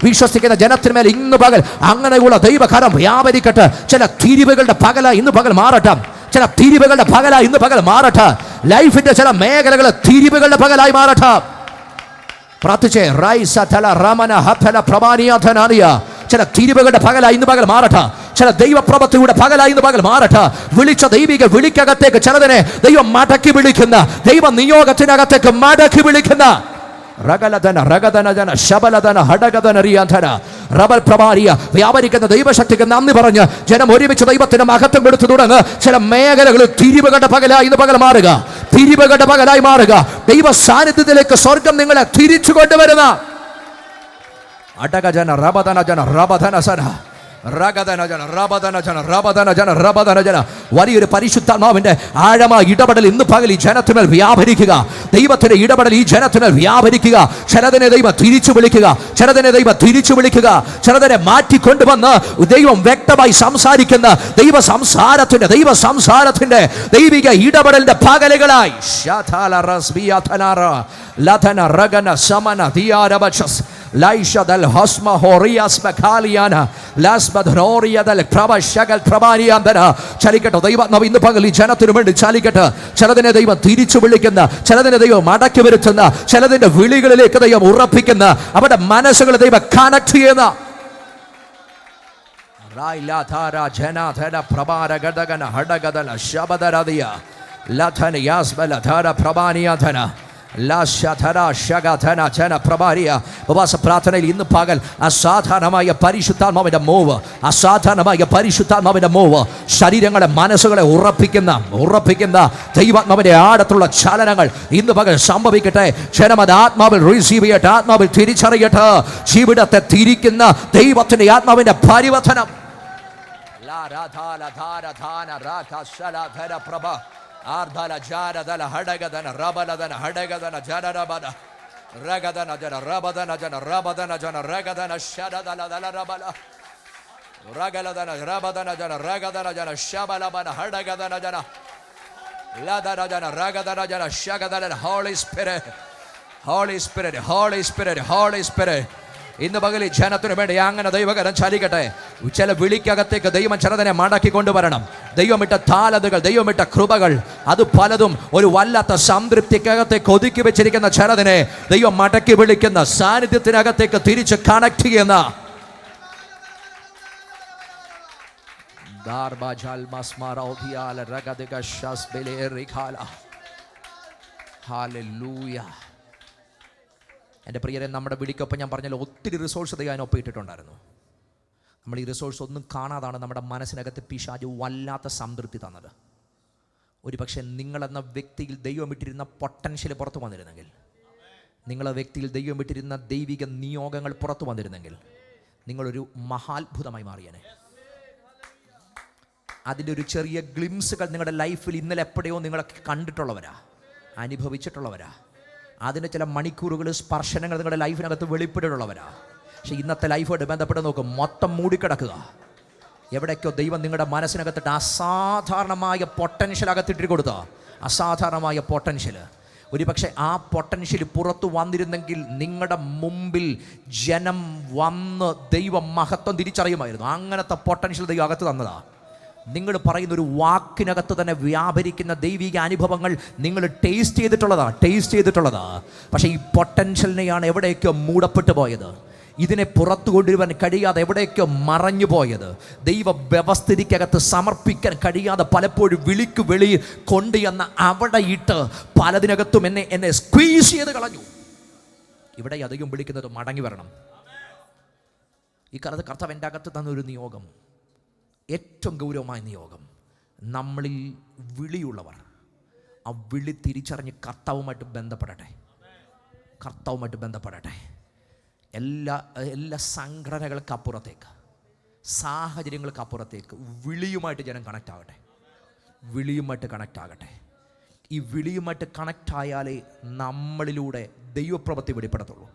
വിശ്വസിക്കുന്ന ജനത്തിന്മേൽ ഇന്ന് പകൽ അങ്ങനെയുള്ള ദൈവകരം വ്യാപരിക്കട്ടെ. ചില തിരിവുകളുടെ പകല ഇന്ന് പകൽ മാറട്ടെ, ചില തിരിവുകളുടെ പകല ഇന്ന് പകൽ മാറട്ടെ. ലൈഫിന്റെ ചില മേഖലകൾ തിരിവുകളുടെ പകലായി മാറട്ടെ. പ്രാർത്ഥിച്ചേ. ചില തിരിവുകളുടെ പകല ഇന്ന് പകൽ മാറട്ടെ, ചില ദൈവപ്രവൃത്തിയുടെ പകല ഇന്ന് പകൽ മാറട്ടെ. വിളിച്ച ദൈവിക വിളിക്കകത്തേക്ക് ചിലതിനെ ദൈവം മടക്കി വിളിക്കുന്ന, ദൈവ നിയോഗത്തിനകത്തേക്ക് മടക്കി വിളിക്കുന്ന വ്യാപരിക്കുന്ന ദൈവശക്തിക്ക് നന്ദി പറഞ്ഞ് ജനം ഒരുമിച്ച് ദൈവത്തിന്റെ മഹത്വം എടുത്തു തുടങ്ങുക. ചില മേഖലകൾ തിരിവുകളുടെ പകലായി ഇന്ന് പകൽ മാറുക, തിരിവുകളുടെ പകലായി മാറുക. ദൈവ സാന്നിധ്യത്തിലേക്ക് സ്വർഗം നിങ്ങളെ തിരിച്ചു കൊണ്ടുവരുന്ന അടകജന റബദന ജന റബദന സന വലിയൊരു പരിശുദ്ധാത്മാവിന്റെ ആഴമായ ഇടപെടൽ ഇന്ന് പകൽ ഈ ജനത്തിന്മേൽ വ്യാപരിക്കുക. ദൈവത്തിന്റെ ഇടപെടൽ ഈ ജനത്തിന്മേൽ വ്യാപരിക്കുക. ചിലതിനെ ദൈവം തിരിച്ചു വിളിക്കുക, ചിലതിനെ ദൈവം തിരിച്ചു വിളിക്കുക, ചിലതിനെ മാറ്റിക്കൊണ്ടുവന്ന് ദൈവം വ്യക്തമായി സംസാരിക്കുന്ന ദൈവ സംസാരത്തിന്റെ ദൈവിക ഇടപെടലിന്റെ പകലുകളായി ലൈഷദൽ ഹസ്മ ഹോറിയാസ് ബഖാലിയാന ലാസ്ബദ്രോറിയദൽ പ്രവശകൽ പ്രബാനിയാന്തന. ചലിക്കട്ടെ ദൈവാത്മാവ് ഇന്ന് പകൽ ഈ ജനത്തിനു വേണ്ടി ചലിക്കട്ടെ. ചിലതിനെ ദൈവം തിരിച്ചു വിളിക്കുന്ന, ചിലതിനെ ദൈവം മടക്കി വരുത്തുന്ന, ചിലതിന്റെ വിളികളിലേക്ക് ദൈവം ഉറപ്പിക്കുന്ന, അവരുടെ മനസ്സുകൾ ദൈവം കണക്ട് ചെയ്യുന്ന പ്രാർത്ഥനയിൽ ഇന്ന് പകൽ അസാധാരണമായ പരിശുദ്ധാത്മാവിന്റെ മൂവ് ശരീരങ്ങളെ മനസ്സുകളെ ഉറപ്പിക്കുന്ന ദൈവാത്മാവിന്റെ ആഴത്തുള്ള ചലനങ്ങൾ ഇന്ന് പകൽ സംഭവിക്കട്ടെ. ക്ഷണമത് ആത്മാവിൽ റിസീവ് ചെയ്യട്ടെ, ആത്മാവിൽ തിരിച്ചറിയട്ടെ. ജീവിതത്തെ തിരിക്കുന്ന ദൈവത്തിന്റെ ആത്മാവിന്റെ പരിവർത്തനം. ആർധല ജാരദല ഹടഗദന റബലദന ഹടഗദന ജനരബദ റഗദന ജന റബദന ജന റബദന ജന റഗദന ശരദല ദല റബല Ragaladana, Rabadana Jana, Ragadana Jana, Shabalabana, Hardagadana Jana, Ladana Jana, Ragadana Jana, Shagadana, Holy Spirit, Holy Spirit, Holy Spirit, Holy Spirit. ഇന്ന് പകലിൽ ജനത്തിനു വേണ്ടി അങ്ങനെ ദൈവകരം ചലിക്കട്ടെ. ചില വിളിക്കകത്തേക്ക് ദൈവം ചിലതിനെ മടക്കി കൊണ്ടുവരണം. ദൈവമിട്ട താലതുകൾ, ദൈവമിട്ട കൃപകൾ, അത് പലതും ഒരു വല്ലാത്ത സംതൃപ്തിക്കകത്തേക്ക് ഒതുക്കി വെച്ചിരിക്കുന്ന ചിലതിനെ ദൈവം മടക്കി വിളിക്കുന്ന സാന്നിധ്യത്തിനകത്തേക്ക് തിരിച്ച് കണക്ട് ചെയ്യുന്ന എൻ്റെ പ്രിയരെ, നമ്മുടെ വിളിക്കൊപ്പം ഞാൻ പറഞ്ഞാൽ ഒത്തിരി റിസോഴ്സ് ദൈവം ഒപ്പം ഇട്ടിട്ടുണ്ടായിരുന്നു. നമ്മൾ ഈ റിസോഴ്സ് ഒന്നും കാണാതാണ് നമ്മുടെ മനസ്സിനകത്ത് പിശാച് വല്ലാത്ത സംതൃപ്തി തന്നത്. ഒരു പക്ഷേ നിങ്ങളെന്ന വ്യക്തിയിൽ ദൈവം ഇട്ടിരുന്ന പൊട്ടൻഷ്യൽ പുറത്തു വന്നിരുന്നെങ്കിൽ, നിങ്ങളെ വ്യക്തിയിൽ ദൈവം ഇട്ടിരുന്ന ദൈവിക നിയോഗങ്ങൾ പുറത്തു വന്നിരുന്നെങ്കിൽ, നിങ്ങളൊരു മഹാത്ഭുതമായി മാറിയനെ. അതിൻ്റെ ഒരു ചെറിയ ഗ്ലിംസുകൾ നിങ്ങളുടെ ലൈഫിൽ ഇന്നലെ എപ്പോഴയോ നിങ്ങളൊക്കെ കണ്ടിട്ടുള്ളവരാ, അനുഭവിച്ചിട്ടുള്ളവരാ. അതിന് ചില മണിക്കൂറുകൾ, സ്പർശനങ്ങൾ നിങ്ങളുടെ ലൈഫിനകത്ത് വെളിപ്പെട്ടിട്ടുള്ളവരാ. പക്ഷേ ഇന്നത്തെ ലൈഫായിട്ട് ബന്ധപ്പെട്ട് നോക്കും, മൊത്തം മൂടിക്കിടക്കുക. എവിടേക്കോ ദൈവം നിങ്ങളുടെ മനസ്സിനകത്തിട്ട് അസാധാരണമായ പൊട്ടൻഷ്യൽ അകത്തിട്ട് കൊടുത്ത അസാധാരണമായ പൊട്ടൻഷ്യൽ. ഒരു പക്ഷേ ആ പൊട്ടൻഷ്യൽ പുറത്തു വന്നിരുന്നെങ്കിൽ നിങ്ങളുടെ മുമ്പിൽ ജനം വന്ന് ദൈവം മഹത്വം തിരിച്ചറിയുമായിരുന്നു. അങ്ങനത്തെ പൊട്ടൻഷ്യൽ ദൈവം അകത്ത് തന്നതാ. നിങ്ങൾ പറയുന്നൊരു വാക്കിനകത്ത് തന്നെ വ്യാപരിക്കുന്ന ദൈവിക അനുഭവങ്ങൾ നിങ്ങൾ ടേസ്റ്റ് ചെയ്തിട്ടുള്ളതാ. പക്ഷേ ഈ പൊട്ടൻഷ്യലിനെയാണ് എവിടേക്കോ മൂടപ്പെട്ടു പോയത്. ഇതിനെ പുറത്തു കൊണ്ടുവരാൻ കഴിയാതെ എവിടേക്കോ മറഞ്ഞു പോയത്. ദൈവ വ്യവസ്ഥിതിക്കകത്ത് സമർപ്പിക്കാൻ കഴിയാതെ പലപ്പോഴും വിളിക്ക് വെളിയിൽ കൊണ്ടുവന്ന അവിടെ ഇട്ട് പലതിനകത്തും എന്നെ സ്ക്വീസ് ചെയ്ത് കളഞ്ഞു. ഇവിടെ അധികം വിളിക്കുന്നത് മടങ്ങി വരണം. ഈ കാലത്ത് കർത്താവ് എൻ്റെ അകത്ത് തന്നൊരു നിയോഗം, ഏറ്റവും ഗൗരവമായ നിയോഗം. നമ്മളിൽ വിളിയുള്ളവർ ആ വിളി തിരിച്ചറിഞ്ഞ് കർത്താവുമായിട്ട് ബന്ധപ്പെടട്ടെ. എല്ലാ സംഘടനകൾക്കപ്പുറത്തേക്ക്, സാഹചര്യങ്ങൾക്കപ്പുറത്തേക്ക് വിളിയുമായിട്ട് ജനം കണക്റ്റ് ആകട്ടെ. ഈ വിളിയുമായിട്ട് കണക്റ്റ് ആയാലേ നമ്മളിലൂടെ ദൈവപ്രവൃത്തി വെളിപ്പെടത്തുള്ളൂ.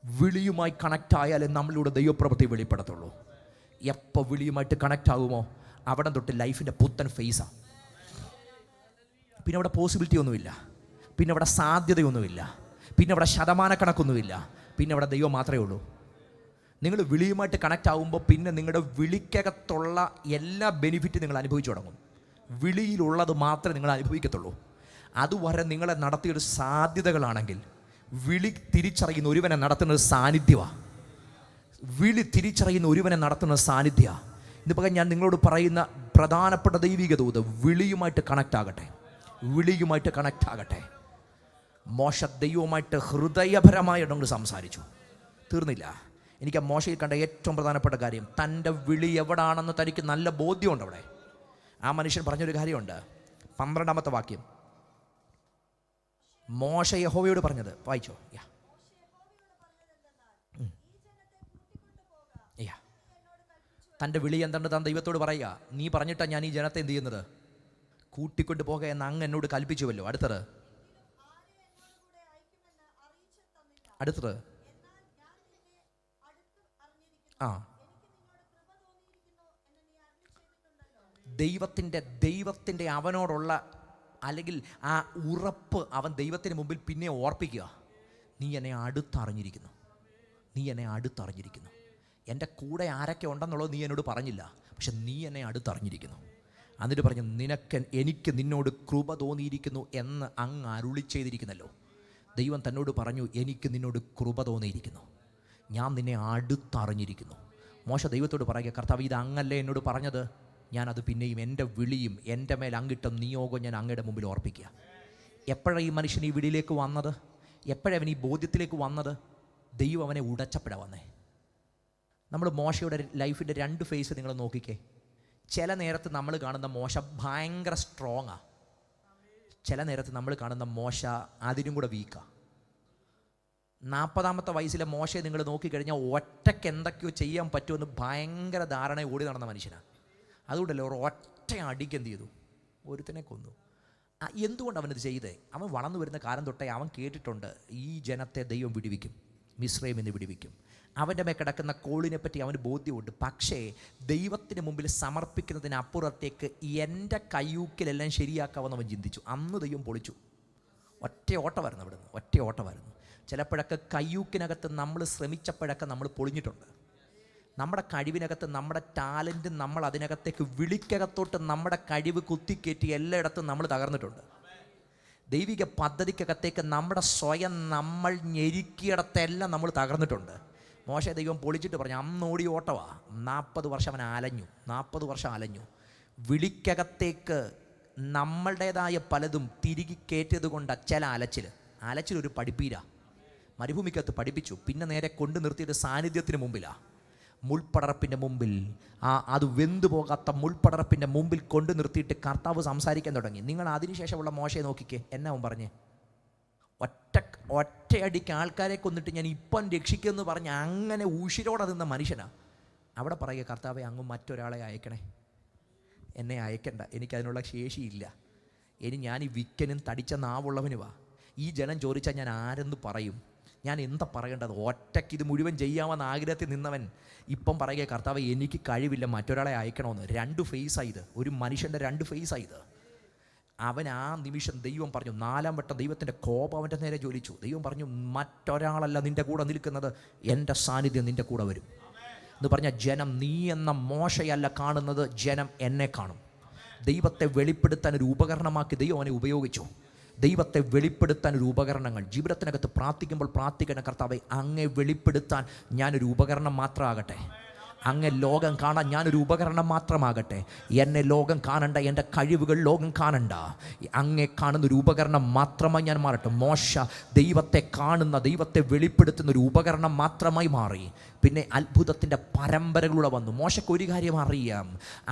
വിളിയുമായി കണക്റ്റ് ആയാലേ നമ്മളിലൂടെ ദൈവപ്രവൃത്തി വെളിപ്പെടത്തുള്ളൂ. എപ്പോൾ വിളിയുമായിട്ട് കണക്റ്റ് ആകുമോ അവിടെ തൊട്ട് ലൈഫിൻ്റെ പുത്തൻ ഫേസാണ്. പിന്നെ അവിടെ പോസിബിലിറ്റി ഒന്നുമില്ല, പിന്നെ അവിടെ സാധ്യതയൊന്നുമില്ല, പിന്നെ അവിടെ ശതമാനക്കണക്കൊന്നുമില്ല, പിന്നെ അവിടെ ദൈവം മാത്രമേ ഉള്ളൂ. നിങ്ങൾ വിളിയുമായിട്ട് കണക്റ്റ് ആകുമ്പോൾ പിന്നെ നിങ്ങളുടെ വിളിക്കകത്തുള്ള എല്ലാ ബെനിഫിറ്റും നിങ്ങൾ അനുഭവിച്ചു തുടങ്ങും. വിളിയിലുള്ളത് മാത്രമേ നിങ്ങൾ അനുഭവിക്കത്തുള്ളൂ. അതുവരെ നിങ്ങളെ നടത്തിയൊരു സാധ്യതകളാണെങ്കിൽ വിളി തിരിച്ചറിയുന്ന ഒരുവനെ നടത്തുന്നത് സാന്നിധ്യമാണ്. ഇന്ന് പകരം ഞാൻ നിങ്ങളോട് പറയുന്ന പ്രധാനപ്പെട്ട ദൈവിക ദൂത്, വിളിയുമായിട്ട് കണക്റ്റ് ആകട്ടെ. മോശ ദൈവവുമായിട്ട് ഹൃദയപരമായിട്ട് സംസാരിച്ചു, തീർന്നില്ല. എനിക്ക് ആ മോശയിൽ കണ്ട ഏറ്റവും പ്രധാനപ്പെട്ട കാര്യം, തൻ്റെ വിളി എവിടാണെന്ന് തനിക്ക് നല്ല ബോധ്യമുണ്ട്. അവിടെ ആ മനുഷ്യൻ പറഞ്ഞൊരു കാര്യമുണ്ട്. 12-ാമത്തെ വാക്യം, മോശ യഹോവയോട് പറഞ്ഞത് വായിച്ചോ. തൻ്റെ വിളി എന്തുണ്ട് താൻ ദൈവത്തോട് പറയുക, നീ പറഞ്ഞിട്ടാണ് ഞാൻ ഈ ജനത്തെ എന്ത് ചെയ്യുന്നത്, കൂട്ടിക്കൊണ്ട് പോകുക എന്ന് അങ്ങ് എന്നോട് കൽപ്പിച്ചുവല്ലോ. അടുത്തത് ദൈവത്തിൻ്റെ അവനോടുള്ള അല്ലെങ്കിൽ ആ ഉറപ്പ് അവൻ ദൈവത്തിന് മുമ്പിൽ പിന്നെ ഓർപ്പിക്കുക. നീ എന്നെ അടുത്തറിഞ്ഞിരിക്കുന്നു. എൻ്റെ കൂടെ ആരൊക്കെ ഉണ്ടെന്നുള്ളത് നീ എന്നോട് പറഞ്ഞില്ല, പക്ഷെ നീ എന്നെ അടുത്തറിഞ്ഞിരിക്കുന്നു. എന്നിട്ട് പറഞ്ഞു, എനിക്ക് നിന്നോട് കൃപ തോന്നിയിരിക്കുന്നു എന്ന് അങ്ങ് അരുളി ചെയ്തിരിക്കുന്നല്ലോ. ദൈവം തന്നോട് പറഞ്ഞു, എനിക്ക് നിന്നോട് കൃപ തോന്നിയിരിക്കുന്നു, ഞാൻ നിന്നെ അടുത്തറിഞ്ഞിരിക്കുന്നു. മോശ ദൈവത്തോട് പറയുക, കർത്താവ് ഇത് അങ്ങല്ലേ എന്നോട് പറഞ്ഞത്, ഞാനത് പിന്നെയും എൻ്റെ വിളിയും എൻ്റെ മേൽ അങ്ങിട്ട നിയോഗം ഞാൻ അങ്ങയുടെ മുമ്പിൽ ഓർപ്പിക്കുക. എപ്പോഴാണ് ഈ മനുഷ്യൻ ഈ വിളിയിലേക്ക് വന്നത്? എപ്പോഴവൻ ഈ ബോധ്യത്തിലേക്ക് വന്നത്? ദൈവം അവനെ ഉടച്ചപ്പെടാൻ വന്നേ. നമ്മൾ മോശയുടെ ലൈഫിൻ്റെ 2 ഫേസ് നിങ്ങൾ നോക്കിക്കേ. ചില നേരത്ത് നമ്മൾ കാണുന്ന മോശ ഭയങ്കര സ്ട്രോങ്ങാണ്, ചില നേരത്ത് നമ്മൾ കാണുന്ന മോശ അതിനും കൂടെ വീക്കാണ്. 40-ാമത്തെ വയസ്സിലെ മോശയെ നിങ്ങൾ നോക്കിക്കഴിഞ്ഞാൽ ഒറ്റയ്ക്ക് എന്തൊക്കെയോ ചെയ്യാൻ പറ്റുമെന്ന് ഭയങ്കര ധാരണ ഓടി നടന്ന മനുഷ്യനാണ്. അതുകൊണ്ടല്ലേ ഒറ്റ അടിക്ക് എന്ത് ചെയ്തു, ഒരുത്തനെ കൊന്നു. എന്തുകൊണ്ട് അവനത് ചെയ്തേ? അവൻ വളർന്നു വരുന്ന കാലം തൊട്ടേ അവൻ കേട്ടിട്ടുണ്ട്, ഈ ജനത്തെ ദൈവം വിടുവിക്കും, മിസ്രൈമിൽ നിന്ന് വിടുവിക്കും. അവൻ്റെ മേൽ കിടക്കുന്ന കോളിനെ പറ്റി അവന് ബോധ്യമുണ്ട്. പക്ഷേ ദൈവത്തിന് മുമ്പിൽ സമർപ്പിക്കുന്നതിനപ്പുറത്തേക്ക് എൻ്റെ കയ്യൂക്കിലെല്ലാം ശരിയാക്കാമെന്ന് അവൻ ചിന്തിച്ചു. അന്ന് ദൈവം പൊളിച്ചു. ഒറ്റ ഓട്ടമായിരുന്നു അവിടുന്ന്, ഒറ്റ ഓട്ടമായിരുന്നു. ചിലപ്പോഴൊക്കെ കയ്യൂക്കിനകത്ത് നമ്മൾ ശ്രമിച്ചപ്പോഴൊക്കെ നമ്മൾ പൊളിഞ്ഞിട്ടുണ്ട്. നമ്മുടെ കഴിവിനകത്ത് നമ്മുടെ ടാലൻറ്റ് നമ്മൾ അതിനകത്തേക്ക് വിളിക്കകത്തോട്ട് നമ്മുടെ കഴിവ് കുത്തിക്കയറ്റി എല്ലായിടത്തും നമ്മൾ തകർന്നിട്ടുണ്ട്. ദൈവിക പദ്ധതിക്കകത്തേക്ക് നമ്മുടെ സ്വയം നമ്മൾ ഞെരുക്കിയിടത്തെല്ലാം നമ്മൾ തകർന്നിട്ടുണ്ട്. മോശെ ദൈവം പൊളിച്ചിട്ട് പറഞ്ഞു, അന്നോടി ഓട്ടവാ. 40 വർഷം അവൻ അലഞ്ഞു, 40 വർഷം അലഞ്ഞു. വിളിക്കകത്തേക്ക് നമ്മളുടേതായ പലതും തിരികെ കയറ്റിയത് കൊണ്ട് ചില അലച്ചിലൊരു പഠിപ്പീര മരുഭൂമിക്കകത്ത് പഠിപ്പിച്ചു. പിന്നെ നേരെ കൊണ്ടു നിർത്തിയിട്ട് സാന്നിധ്യത്തിന് മുമ്പിലാണ്, മുൾപ്പടർപ്പിൻ്റെ മുമ്പിൽ. അത് വെന്തു പോകാത്ത മുൾപ്പടർപ്പിൻ്റെ മുമ്പിൽ കൊണ്ടു നിർത്തിയിട്ട് കർത്താവ് സംസാരിക്കാൻ തുടങ്ങി. നിങ്ങൾ അതിനുശേഷമുള്ള മോശയെ നോക്കിക്കേ, എന്നാ അവൻ പറഞ്ഞേ? ഒറ്റയടിക്ക് ആൾക്കാരെ കൊന്നിട്ട് ഞാൻ ഇപ്പം രക്ഷിക്കുമെന്ന് പറഞ്ഞ് അങ്ങനെ ഉഷിരോടെ നിന്ന മനുഷ്യനാണ്. അവിടെ പറയുക, കർത്താവെ അങ്ങ് മറ്റൊരാളെ അയക്കണേ, എന്നെ അയക്കണ്ട, എനിക്കതിനുള്ള ശേഷിയില്ല. ഞാൻ ഈ വിക്കനും തടിച്ച നാവുള്ളവനുവാ. ഈ ജനം ചോദിച്ചാൽ ഞാൻ ആരെന്ന് പറയും? ഞാൻ എന്താ പറയേണ്ടത്? ഒറ്റയ്ക്ക് ഇത് മുഴുവൻ ചെയ്യാമെന്ന് ആഗ്രഹത്തിൽ നിന്നവൻ ഇപ്പം പറയുക, കർത്താവ് എനിക്ക് കഴിവില്ല, മറ്റൊരാളെ അയക്കണമെന്ന്. 2 ഫേസായത്, ഒരു മനുഷ്യൻ്റെ 2 ഫേസായത്. അവൻ ആ നിമിഷം ദൈവം പറഞ്ഞു, 4-ാം വട്ടം ദൈവത്തിൻ്റെ കോപം അവൻ്റെ നേരെ ജ്വലിച്ചു. ദൈവം പറഞ്ഞു, മറ്റൊരാളല്ല നിൻ്റെ കൂടെ നിൽക്കുന്നത്, എൻ്റെ സാന്നിധ്യം നിൻ്റെ കൂടെ വരും എന്ന് പറഞ്ഞാൽ ജനം നീ എന്ന മോശയല്ല കാണുന്നത്, ജനം എന്നെ കാണും. ദൈവത്തെ വെളിപ്പെടുത്താൻ ഒരു ഉപകരണമാക്കി ദൈവം അവനെ ഉപയോഗിച്ചു. ദൈവത്തെ വെളിപ്പെടുത്താൻ ഒരു ഉപകരണങ്ങൾ ജീവിതത്തിനകത്ത് പ്രാർത്ഥിക്കുമ്പോൾ പ്രാർത്ഥിക്കണം, കർത്താവെ അങ്ങേ വെളിപ്പെടുത്താൻ ഞാനൊരു ഉപകരണം മാത്രമാകട്ടെ, അങ്ങേ ലോകം കാണാൻ ഞാനൊരു ഉപകരണം മാത്രമാകട്ടെ. എന്നെ ലോകം കാണണ്ട, എൻ്റെ കഴിവുകൾ ലോകം കാണണ്ട, അങ്ങേ കാണുന്നൊരു ഉപകരണം മാത്രമായി ഞാൻ മാറട്ടെ. മോശ ദൈവത്തെ കാണുന്ന, ദൈവത്തെ വെളിപ്പെടുത്തുന്ന ഒരു ഉപകരണം മാത്രമായി മാറി. പിന്നെ അത്ഭുതത്തിൻ്റെ പരമ്പരകളിലൂടെ വന്നു. മോശയ്ക്ക് ഒരു കാര്യം അറിയാം,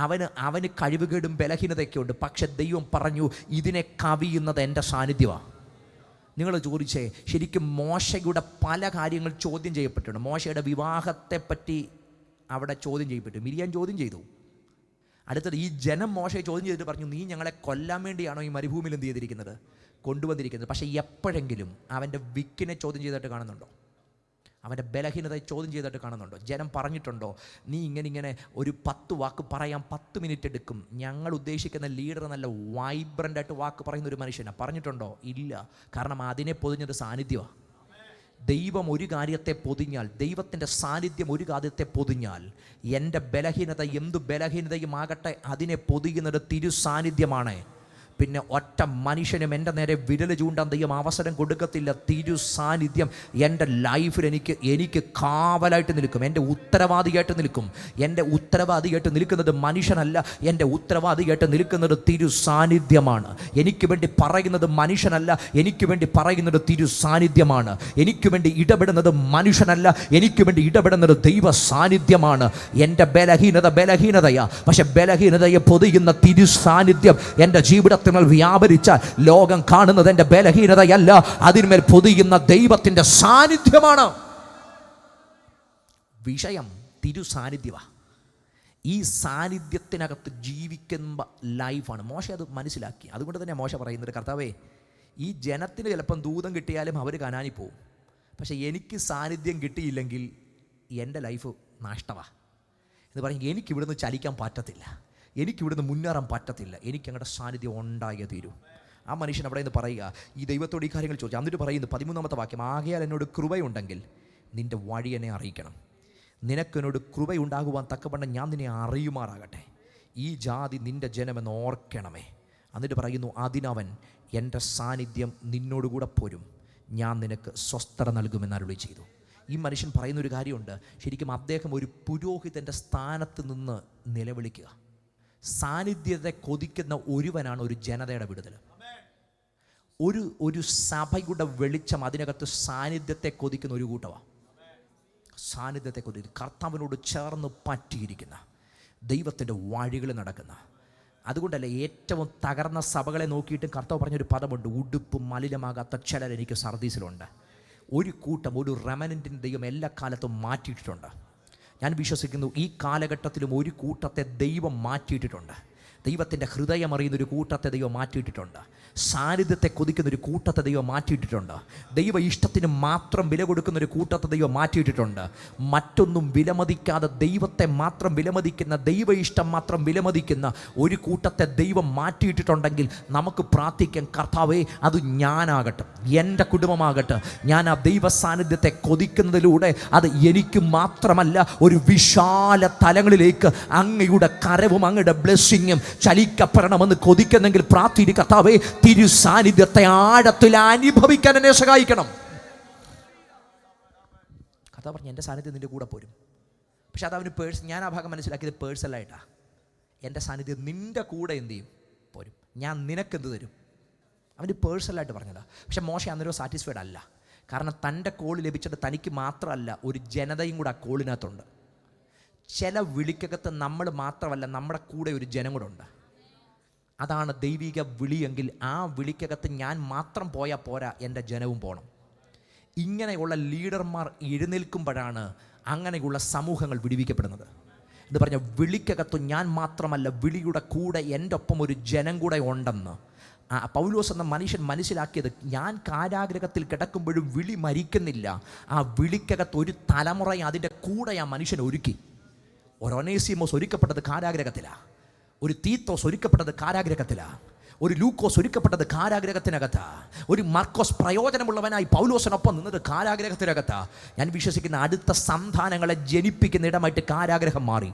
അവന് കഴിവുകേടും ബലഹീനതയൊക്കെ ഉണ്ട്. പക്ഷെ ദൈവം പറഞ്ഞു, ഇതിനെ കവിയുന്നത് എൻ്റെ സാന്നിധ്യമാണ്. നിങ്ങൾ ചോദിച്ചേ, ശരിക്കും മോശയുടെ പല കാര്യങ്ങൾ ചോദ്യം ചെയ്യപ്പെട്ടിട്ടുണ്ട്. മോശയുടെ വിവാഹത്തെപ്പറ്റി അവിടെ ചോദ്യം ചെയ്യപ്പെട്ടു. മിരിയാൻ ചോദ്യം ചെയ്തു. അടുത്തത് ഈ ജനം മോശയെ ചോദ്യം ചെയ്തിട്ട് പറഞ്ഞു, നീ ഞങ്ങളെ കൊല്ലാൻ വേണ്ടിയാണോ ഈ മരുഭൂമിയിൽ എന്ത് ചെയ്തിരിക്കുന്നത്, കൊണ്ടുവന്നിരിക്കുന്നത്? പക്ഷേ എപ്പോഴെങ്കിലും അവൻ്റെ വിക്കിനെ ചോദ്യം ചെയ്തിട്ട് കാണുന്നുണ്ടോ? അവൻ്റെ ബലഹീനതയെ ചോദ്യം ചെയ്തിട്ട് കാണുന്നുണ്ടോ? ജനം പറഞ്ഞിട്ടുണ്ടോ, നീ ഇങ്ങനെ ഒരു 10 വാക്ക് പറയാൻ 10 മിനിറ്റ് എടുക്കും, ഞങ്ങൾ ഉദ്ദേശിക്കുന്ന ലീഡർ നല്ല വൈബ്രൻ്റായിട്ട് വാക്ക് പറയുന്ന ഒരു മനുഷ്യനാണ്, പറഞ്ഞിട്ടുണ്ടോ? ഇല്ല. കാരണം അതിനെ പൊതിഞ്ഞത് സാന്നിധ്യമാണ്. ദൈവം ഒരു കാര്യത്തെ പൊതിഞ്ഞാൽ, ദൈവത്തിൻ്റെ സാന്നിധ്യം ഒരു കാര്യത്തെ പൊതിഞ്ഞാൽ, എൻ്റെ ബലഹീനത എന്തു ബലഹീനതയുമാകട്ടെ അതിനെ പൊതിയുന്നത് തിരു സാന്നിധ്യമാണ്. പിന്നെ ഒറ്റ മനുഷ്യനും എൻ്റെ നേരെ വിരൽ ചൂണ്ടാൻ ദൈവം അവസരം കൊടുക്കത്തില്ല. തിരു സാന്നിധ്യം എൻ്റെ ലൈഫിൽ എനിക്ക് കാവലായിട്ട് നിൽക്കും, എൻ്റെ ഉത്തരവാദിയായിട്ട് നിൽക്കും. എൻ്റെ ഉത്തരവാദിയായിട്ട് നിൽക്കുന്നത് മനുഷ്യനല്ല, എൻ്റെ ഉത്തരവാദിയായിട്ട് നിൽക്കുന്നത് തിരു സാന്നിധ്യമാണ്. എനിക്ക് വേണ്ടി പറയുന്നത് മനുഷ്യനല്ല, എനിക്ക് വേണ്ടി പറയുന്നത് തിരു സാന്നിധ്യമാണ്. എനിക്ക് വേണ്ടി ഇടപെടുന്നത് മനുഷ്യനല്ല, എനിക്ക് വേണ്ടി ഇടപെടുന്നത് ദൈവ സാന്നിധ്യമാണ്. എൻ്റെ ബലഹീനതയാ, പക്ഷെ ബലഹീനതയെ പൊതിയുന്ന തിരു സാന്നിധ്യം എൻ്റെ ജീവിതത്തിൽ വ്യാപരിച്ചാൽ ലോകം കാണുന്നത് എൻ്റെ ബലഹീനതയല്ല, അതിന്മേൽ പൊതിയുന്ന ദൈവത്തിൻ്റെ സാന്നിധ്യമാണ്. വിഷയം തിരു സാന്നിധ്യമാണ്. ഈ സാന്നിധ്യത്തിനകത്ത് ജീവിക്കുന്ന ലൈഫാണ്. മോശ അത് മനസ്സിലാക്കി. അതുകൊണ്ട് തന്നെ മോശ പറയുന്നത്, കർത്താവേ ഈ ജനത്തിന് ചിലപ്പം ദൂതം കിട്ടിയാലും അവർ കനാനി പോവും, പക്ഷേ എനിക്ക് സാന്നിധ്യം കിട്ടിയില്ലെങ്കിൽ എൻ്റെ ലൈഫ് നഷ്ടമാണ് എന്ന് പറഞ്ഞ് എനിക്കിവിടുന്ന് ചലിക്കാൻ പറ്റത്തില്ല, എനിക്കിവിടുന്ന് മുന്നേറാൻ പറ്റത്തില്ല, എനിക്ക് അങ്ങയുടെ സാന്നിധ്യം ഉണ്ടായേ തീരൂ. ആ മനുഷ്യൻ അവിടെ നിന്ന് പറയുക, ഈ ദൈവത്തോട് ഈ കാര്യങ്ങൾ ചോദിച്ചു. എന്നിട്ട് പറയുന്നു 13-ാമത്തെ വാക്യം, ആകയാൽ എന്നോട് കൃപയുണ്ടെങ്കിൽ നിൻ്റെ വഴി എന്നെ അറിയിക്കണം, നിനക്കെന്നോട് കൃപയുണ്ടാകുവാൻ തക്കവണ്ണം ഞാൻ നിന്നെ അറിയുമാറാകട്ടെ, ഈ ജാതി നിൻ്റെ ജനമെന്ന് ഓർക്കണമേ. എന്നിട്ട് പറയുന്നു, അതിനവൻ എൻ്റെ സാന്നിധ്യം നിന്നോടുകൂടെ പോരും, ഞാൻ നിനക്ക് സ്വസ്ഥത നൽകുമെന്ന് അരുളി ചെയ്തു. ഈ മനുഷ്യൻ പറയുന്നൊരു കാര്യമുണ്ട്. ശരിക്കും അദ്ദേഹം ഒരു പുരോഹിതൻ്റെ സ്ഥാനത്ത് നിന്ന് നിലവിളിക്കുക. സാന്നിധ്യത്തെ കൊതിക്കുന്ന ഒരുവനാണ് ഒരു ജനതയുടെ വിടുതൽ. ഒരു സഭയുടെ വെളിച്ചം അതിനകത്ത് സാന്നിധ്യത്തെ കൊതിക്കുന്ന ഒരു കൂട്ടമാണ്. സാന്നിധ്യത്തെ കൊതിക്കുന്ന, കർത്താവിനോട് ചേർന്ന് പറ്റിയിരിക്കുന്ന, ദൈവത്തിൻ്റെ വഴികൾ നടക്കുന്ന. അതുകൊണ്ടല്ലേ ഏറ്റവും തകർന്ന സഭകളെ നോക്കിയിട്ട് കർത്താവ് പറഞ്ഞൊരു പദമുണ്ട്, ഉടുപ്പും മലിനമാകാത്ത ചിലർ എനിക്ക് സർദീസിലുണ്ട്. ഒരു കൂട്ടം, ഒരു റെമനൻറ്റിന് ദൈവം എല്ലാ കാലത്തും മാറ്റിയിട്ടുണ്ട്. ഞാൻ വിശ്വസിക്കുന്നു ഈ കാലഘട്ടത്തിലും ഒരു കൂട്ടത്തെ ദൈവം മാറ്റിയിട്ടിട്ടുണ്ട്. ദൈവത്തിൻ്റെ ഹൃദയം അറിയുന്നൊരു കൂട്ടത്തെ ദൈവം മാറ്റിയിട്ടിട്ടുണ്ട്. സാന്നിധ്യത്തെ കൊതിക്കുന്ന ഒരു കൂട്ടത്തെ ദൈവം മാറ്റിയിട്ടിട്ടുണ്ട്. ദൈവ ഇഷ്ടത്തിന് മാത്രം വില കൊടുക്കുന്ന ഒരു കൂട്ടത്തെ ദൈവം മാറ്റിയിട്ടിട്ടുണ്ട്. മറ്റൊന്നും വിലമതിക്കാതെ ദൈവത്തെ മാത്രം വിലമതിക്കുന്ന, ദൈവ ഇഷ്ടം മാത്രം വിലമതിക്കുന്ന ഒരു കൂട്ടത്തെ ദൈവം മാറ്റിയിട്ടിട്ടുണ്ടെങ്കിൽ നമുക്ക് പ്രാർത്ഥിക്കാം, കർത്താവേ അത് ഞാനാകട്ടെ, എൻ്റെ കുടുംബമാകട്ടെ, ഞാൻ ആ ദൈവ സാന്നിധ്യത്തെ കൊതിക്കുന്നതിലൂടെ അത് എനിക്ക് മാത്രമല്ല ഒരു വിശാല തലങ്ങളിലേക്ക് അങ്ങയുടെ കരവും അങ്ങയുടെ ബ്ലെസ്സിങ്ങും ചലിക്കപ്പെടണമെന്ന് കൊതിക്കുന്നെങ്കിൽ പ്രാർത്ഥിക്കുക, കർത്താവേ തിരു സാന്നിധ്യത്തെ ആഴത്തിൽ അനുഭവിക്കാൻ എന്നെ സഹായിക്കണം. കഥ പറഞ്ഞു എൻ്റെ സാന്നിധ്യം നിൻ്റെ കൂടെ പോരും. പക്ഷെ അത് അവന് ഞാൻ ആ ഭാഗം മനസ്സിലാക്കിയത് പേഴ്സണലായിട്ടാണ്. എൻ്റെ സാന്നിധ്യം നിൻ്റെ കൂടെ എന്ത് ചെയ്യും? പോരും. ഞാൻ നിനക്കെന്ത് തരും? അവന് പേഴ്സണലായിട്ട് പറഞ്ഞതാണ്. പക്ഷെ മോശ അന്നേരം സാറ്റിസ്ഫൈഡ് അല്ല. കാരണം തൻ്റെ കോൾ ലഭിച്ചത് തനിക്ക് മാത്രമല്ല, ഒരു ജനതയും കൂടെ ആ കോളിനകത്തുണ്ട്. ചില വിളിക്കകത്ത് നമ്മൾ മാത്രമല്ല, നമ്മുടെ കൂടെ ഒരു ജനം കൂടെ ഉണ്ട്. അതാണ് ദൈവിക വിളിയെങ്കിൽ ആ വിളിക്കകത്ത് ഞാൻ മാത്രം പോയാൽ പോരാ, എൻ്റെ ജനവും പോകണം. ഇങ്ങനെയുള്ള ലീഡർമാർ എഴുന്നേൽക്കുമ്പോഴാണ് അങ്ങനെയുള്ള സമൂഹങ്ങൾ വിടിവിക്കപ്പെടുന്നത്. എന്ന് പറഞ്ഞാൽ വിളിക്കകത്ത് ഞാൻ മാത്രമല്ല, വിളിയുടെ കൂടെ എൻ്റെ ഒപ്പം ഒരു ജനം കൂടെ ഉണ്ടെന്ന് പൗലോസ് എന്ന മനുഷ്യൻ മനസ്സിലാക്കിയത്. ഞാൻ കാരാഗ്രഹത്തിൽ കിടക്കുമ്പോഴും വിളി മരിക്കുന്നില്ല. ആ വിളിക്കകത്ത് ഒരു തലമുറയെ അതിൻ്റെ കൂടെ ആ മനുഷ്യൻ ഒരുക്കി. ഒരു ഒനേസിമോസ് ഒരുക്കപ്പെട്ടത് കാരാഗ്രഹത്തിലാണ്. ഒരു തീത്തോസ് ഒരുക്കപ്പെട്ടത് കാരാഗ്രഹത്തിലാണ്. ഒരു ലൂക്കോസ് ഒരുക്കപ്പെട്ടത് കാരാഗ്രഹത്തിനകത്താണ്. ഒരു മർക്കോസ് പ്രയോജനമുള്ളവനായി പൗലോസിനൊപ്പം നിന്നത് കാരാഗ്രഹത്തിനകത്താണ്. ഞാൻ വിശ്വസിക്കുന്ന അടുത്ത സന്താനങ്ങളെ ജനിപ്പിക്കുന്ന ഇടമായിട്ട് കാരാഗ്രഹം മാറി.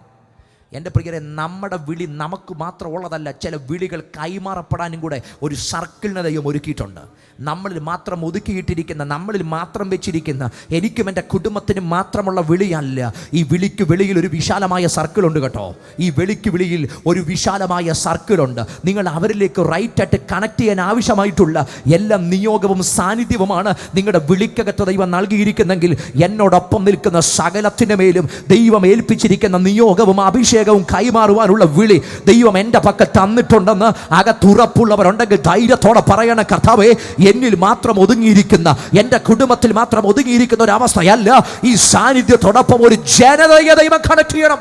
എൻ്റെ പ്രിയരെ, നമ്മുടെ വിളി നമുക്ക് മാത്രം ഉള്ളതല്ല. ചില വിളികൾ കൈമാറപ്പെടാനും കൂടെ ഒരു സർക്കിളിനെ ദൈവം ഒരുക്കിയിട്ടുണ്ട്. നമ്മളിൽ മാത്രം ഒതുക്കിയിട്ടിരിക്കുന്ന, നമ്മളിൽ മാത്രം വെച്ചിരിക്കുന്ന, എനിക്കും എൻ്റെ കുടുംബത്തിനും മാത്രമുള്ള വിളിയല്ല. ഈ വിളിക്ക് വെളിയിൽ ഒരു വിശാലമായ സർക്കിളുണ്ട് കേട്ടോ. ഈ വിളിക്ക് വെളിയിൽ ഒരു വിശാലമായ സർക്കിളുണ്ട്. നിങ്ങൾ അവരിലേക്ക് റൈറ്റായിട്ട് കണക്ട് ചെയ്യാൻ ആവശ്യമായിട്ടുള്ള എല്ലാ നിയോഗവും സാന്നിധ്യവുമാണ് നിങ്ങളുടെ വിളിക്കകത്ത് ദൈവം നൽകിയിരിക്കുന്നെങ്കിൽ എന്നോടൊപ്പം നിൽക്കുന്ന സകലത്തിൻ്റെ മേലും ദൈവം ഏൽപ്പിച്ചിരിക്കുന്ന നിയോഗവും അഭിഷേകവും കൈമാറുവാനുള്ള വിളി ദൈവം എൻ്റെ പക്കൽ തന്നിട്ടുണ്ടെന്ന് അകത്തുറപ്പുള്ളവരുണ്ടെങ്കിൽ ധൈര്യത്തോടെ പറയണ, കർത്താവേ എന്നിൽ മാത്രം ഒതുങ്ങിയിരിക്കുന്ന, എൻ്റെ കുടുംബത്തിൽ മാത്രം ഒതുങ്ങിയിരിക്കുന്ന ഒരു അവസ്ഥയല്ല. ഈ സാന്നിധ്യത്തോടൊപ്പം ഒരു ജനതയെ ദൈവം കണക്ട് ചെയ്യണം.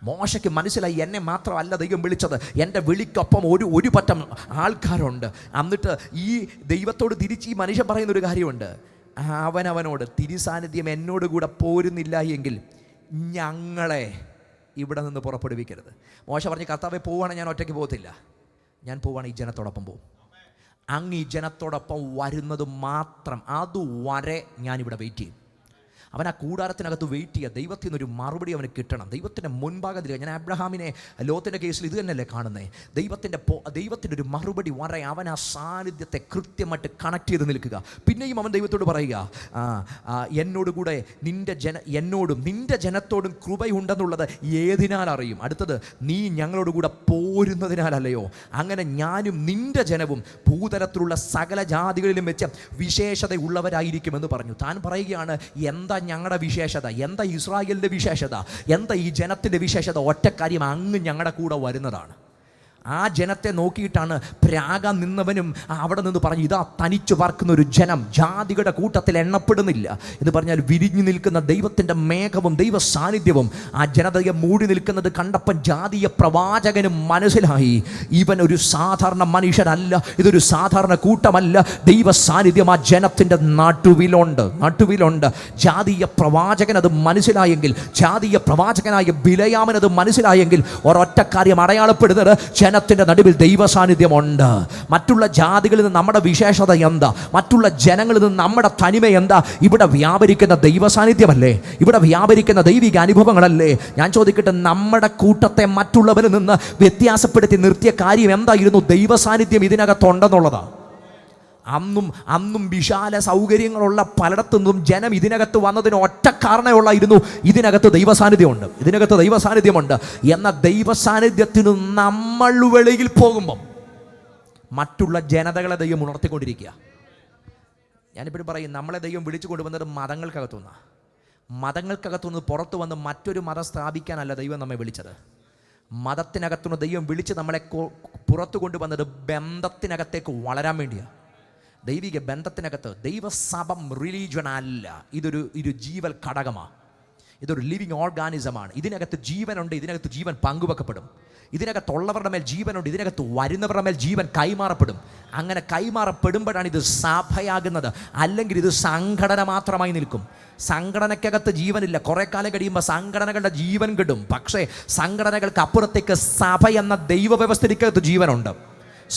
മോശയ്ക്ക് മനസ്സിലായി, എന്നെ മാത്രമല്ല ദൈവം വിളിച്ചത്, എൻ്റെ വിളിക്കൊപ്പം ഒരു പറ്റം ആൾക്കാരുണ്ട്. എന്നിട്ട് ഈ ദൈവത്തോട് തിരിച്ച് ഈ മനുഷ്യൻ പറയുന്ന ഒരു കാര്യമുണ്ട്. അവനവനോട് തിരുസാന്നിധ്യം എന്നോട് കൂടെ പോരുന്നില്ല എങ്കിൽ ഞങ്ങളെ ഇവിടെ നിന്ന് പുറപ്പെടുവിക്കരുത്. മോശ പറഞ്ഞ്, കർത്താവേ പോവുകയാണെങ്കിൽ ഞാൻ ഒറ്റയ്ക്ക് പോകത്തില്ല, ഞാൻ പോവുകയാണെങ്കിൽ ഈ ജനത്തോടൊപ്പം പോകും. അങ്ങ് ഈ ജനത്തോടൊപ്പം വരുന്നത് മാത്രം, അതുവരെ ഞാനിവിടെ വെയിറ്റ് ചെയ്യും. അവൻ ആ കൂടാരത്തിനകത്ത് വെയിറ്റ് ചെയ്യുക. ദൈവത്തിൽ നിന്നൊരു മറുപടി അവന് കിട്ടണം. ദൈവത്തിൻ്റെ മുൻഭാഗത്തിൽ ഞാൻ അബ്രഹാമിനെ ലോത്തിൻ്റെ കേസിൽ ഇത് തന്നെയല്ലേ കാണുന്നത്. ദൈവത്തിൻ്റെ ഒരു മറുപടി വരെ അവൻ ആ സാന്നിധ്യത്തെ കൃത്യമായിട്ട് കണക്ട് ചെയ്ത് നിൽക്കുക. പിന്നെയും അവൻ ദൈവത്തോട് പറയുക, എന്നോടുകൂടെ എന്നോടും നിൻ്റെ ജനത്തോടും കൃപയുണ്ടെന്നുള്ളത് ഏതിനാൽ അറിയും? അടുത്തത്, നീ ഞങ്ങളോടുകൂടെ പോരുന്നതിനാലല്ലയോ? അങ്ങനെ ഞാനും നിൻ്റെ ജനവും ഭൂതലത്തിലുള്ള സകല ജാതികളിലും വെച്ച് വിശേഷതയുള്ളവരായിരിക്കുമെന്ന് പറഞ്ഞു. താൻ പറയുകയാണ്, എന്താ ഞങ്ങളുടെ വിശേഷത? എന്താ ഇസ്രായേലിൻ്റെ വിശേഷത? എന്താ ഈ ജനത്തിൻ്റെ വിശേഷത? ഒറ്റ കാര്യം, അങ്ങ് ഞങ്ങളുടെ കൂടെ വരുന്നതാണ്. ആ ജനത്തെ നോക്കിയിട്ടാണ് പ്രാകാൻ നിന്നവനും അവിടെ നിന്ന് പറഞ്ഞു, ഇതാ തനിച്ചു പാർക്കുന്ന ഒരു ജനം, ജാതികളുടെ കൂട്ടത്തിൽ എണ്ണപ്പെടുന്നില്ല എന്ന് പറഞ്ഞാൽ വിരിഞ്ഞു നിൽക്കുന്ന ദൈവത്തിൻ്റെ മേഘവും ദൈവ സാന്നിധ്യവും ആ ജനതയെ മൂടി നിൽക്കുന്നത് കണ്ടപ്പം ജാതീയ പ്രവാചകനും മനസ്സിലായി, ഇവൻ ഒരു സാധാരണ മനുഷ്യനല്ല, ഇതൊരു സാധാരണ കൂട്ടമല്ല. ദൈവ സാന്നിധ്യം ആ ജനത്തിൻ്റെ നടുവിലുണ്ട്. ജാതീയ പ്രവാചകൻ അത് മനസ്സിലായെങ്കിൽ, ജാതീയ പ്രവാചകനായ ബിലയാമൻ അത് മനസ്സിലായെങ്കിൽ, ഒരൊറ്റ കാര്യം അടയാളപ്പെടുന്നത്, ജനത്തിൻ്റെ നടുവിൽ ദൈവ സാന്നിധ്യമുണ്ട്. മറ്റുള്ള ജാതികളിൽ നിന്ന് നമ്മുടെ വിശേഷത എന്താ? മറ്റുള്ള ജനങ്ങളിൽ നിന്ന് നമ്മുടെ തനിമ എന്താ? ഇവിടെ വ്യാപരിക്കുന്ന ദൈവ സാന്നിധ്യമല്ലേ? ഇവിടെ വ്യാപരിക്കുന്ന ദൈവിക അനുഭവങ്ങളല്ലേ? ഞാൻ ചോദിക്കട്ടെ, നമ്മുടെ കൂട്ടത്തെ മറ്റുള്ളവരിൽ നിന്ന് വ്യത്യാസപ്പെടുത്തി നിർത്തിയ കാര്യം എന്തായിരുന്നു? ദൈവ സാന്നിധ്യം ഇതിനകത്തുണ്ടെന്നുള്ളതാണ്. അന്നും വിശാല സൗകര്യങ്ങളുള്ള പലയിടത്തു നിന്നും ജനം ഇതിനകത്ത് വന്നതിന് ഒറ്റ കാരണമുള്ളായിരുന്നു, ഇതിനകത്ത് ദൈവ സാന്നിധ്യമുണ്ട്. എന്ന ദൈവ സാന്നിധ്യത്തിന് നമ്മൾ വെളിയിൽ പോകുമ്പം മറ്റുള്ള ജനതകളെ ദൈവം ഉണർത്തിക്കൊണ്ടിരിക്കുക. ഞാനിപ്പോഴും പറയും, നമ്മളെ ദൈവം വിളിച്ചു കൊണ്ടുവന്നത് മതങ്ങൾക്കകത്തുനിന്ന് പുറത്തു വന്ന് മറ്റൊരു മതം സ്ഥാപിക്കാനല്ല ദൈവം നമ്മെ വിളിച്ചത്. മതത്തിനകത്തുനിന്ന് ദൈവം വിളിച്ച് നമ്മളെ പുറത്തു കൊണ്ടുവന്നത് ബന്ധത്തിനകത്തേക്ക് വളരാൻ വേണ്ടിയാണ്. ദൈവിക ബന്ധത്തിനകത്ത് ദൈവസഭം റിലീജിയൻ അല്ല, ഇതൊരു ജീവൽ ഘടകമാണ്. ഇതൊരു ലിവിങ് ഓർഗാനിസമാണ്. ഇതിനകത്ത് ജീവനുണ്ട്, ഇതിനകത്ത് ജീവൻ പങ്കുവെക്കപ്പെടും. ഇതിനകത്തുള്ളവരുടെ മേൽ ജീവനുണ്ട്, ഇതിനകത്ത് വരുന്നവരുടെ മേൽ ജീവൻ കൈമാറപ്പെടും. അങ്ങനെ കൈമാറപ്പെടുമ്പോഴാണ് ഇത് സഭയാകുന്നത്. അല്ലെങ്കിൽ ഇത് സംഘടന മാത്രമായി നിൽക്കും. സംഘടനയ്ക്കകത്ത് ജീവനില്ല. കുറേ കാലം കഴിയുമ്പോൾ സംഘടനകളുടെ ജീവൻ കിട്ടും. പക്ഷേ സംഘടനകൾക്ക് അപ്പുറത്തേക്ക് സഭ എന്ന ദൈവവ്യവസ്ഥയ്ക്കകത്ത് ജീവനുണ്ട്.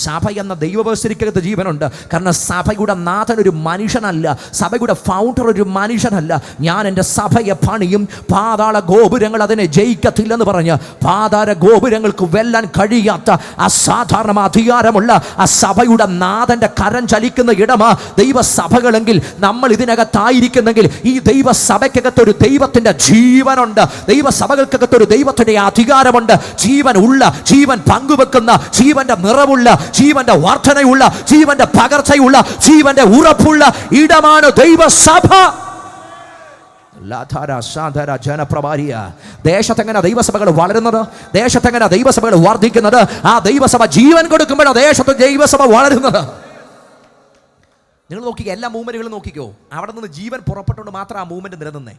സഭ എന്ന ദൈവവ്യവസ്ഥയ്ക്കകത്ത് ജീവനുണ്ട്. കാരണം സഭയുടെ നാഥൻ ഒരു മനുഷ്യനല്ല, സഭയുടെ ഫൗണ്ടർ ഒരു മനുഷ്യനല്ല. ഞാൻ എൻ്റെ സഭയെ പണിയും, പാതാള ഗോപുരങ്ങൾ അതിനെ ജയിക്കത്തില്ലെന്ന് പറഞ്ഞ് പാതാള ഗോപുരങ്ങൾക്ക് വെല്ലാൻ കഴിയാത്ത അസാധാരണ അധികാരമുള്ള ആ സഭയുടെ നാഥൻ്റെ കരം ചലിക്കുന്ന ഇടമാ ദൈവസഭകളെങ്കിൽ നമ്മൾ ഇതിനകത്തായിരിക്കുന്നെങ്കിൽ ഈ ദൈവസഭയ്ക്കകത്തൊരു ദൈവത്തിൻ്റെ ജീവനുണ്ട്. ദൈവസഭകൾക്കകത്തൊരു ദൈവത്തിൻ്റെ അധികാരമുണ്ട്. ജീവൻ ഉള്ള, ജീവൻ പങ്കുവെക്കുന്ന, ജീവന്റെ നിറവുള്ള, ജീവന്റെ വർധനയുള്ള, ജീവന്റെ പകർച്ചയുള്ള, ജീവന്റെ ഉറപ്പുള്ള ഇടമാണ് ദൈവസഭ. ദേശത്തെങ്ങനെ ദൈവസഭകൾ വളരുന്നത്, ദേശത്തെങ്ങനെ ദൈവസഭകൾ വർദ്ധിക്കുന്നത്, ആ ദൈവസഭ ജീവൻ കൊടുക്കുമ്പോഴാണ് ദേശത്ത് ദൈവസഭ വളരുന്നത്. നിങ്ങൾ നോക്കിക്കോ, എല്ലാ മൂവ്മെന്റുകളും നോക്കിക്കോ, അവിടെ നിന്ന് ജീവൻ പുറപ്പെട്ടുകൊണ്ട് മാത്രം ആ മൂവ്മെന്റ് നിലനിന്നേ.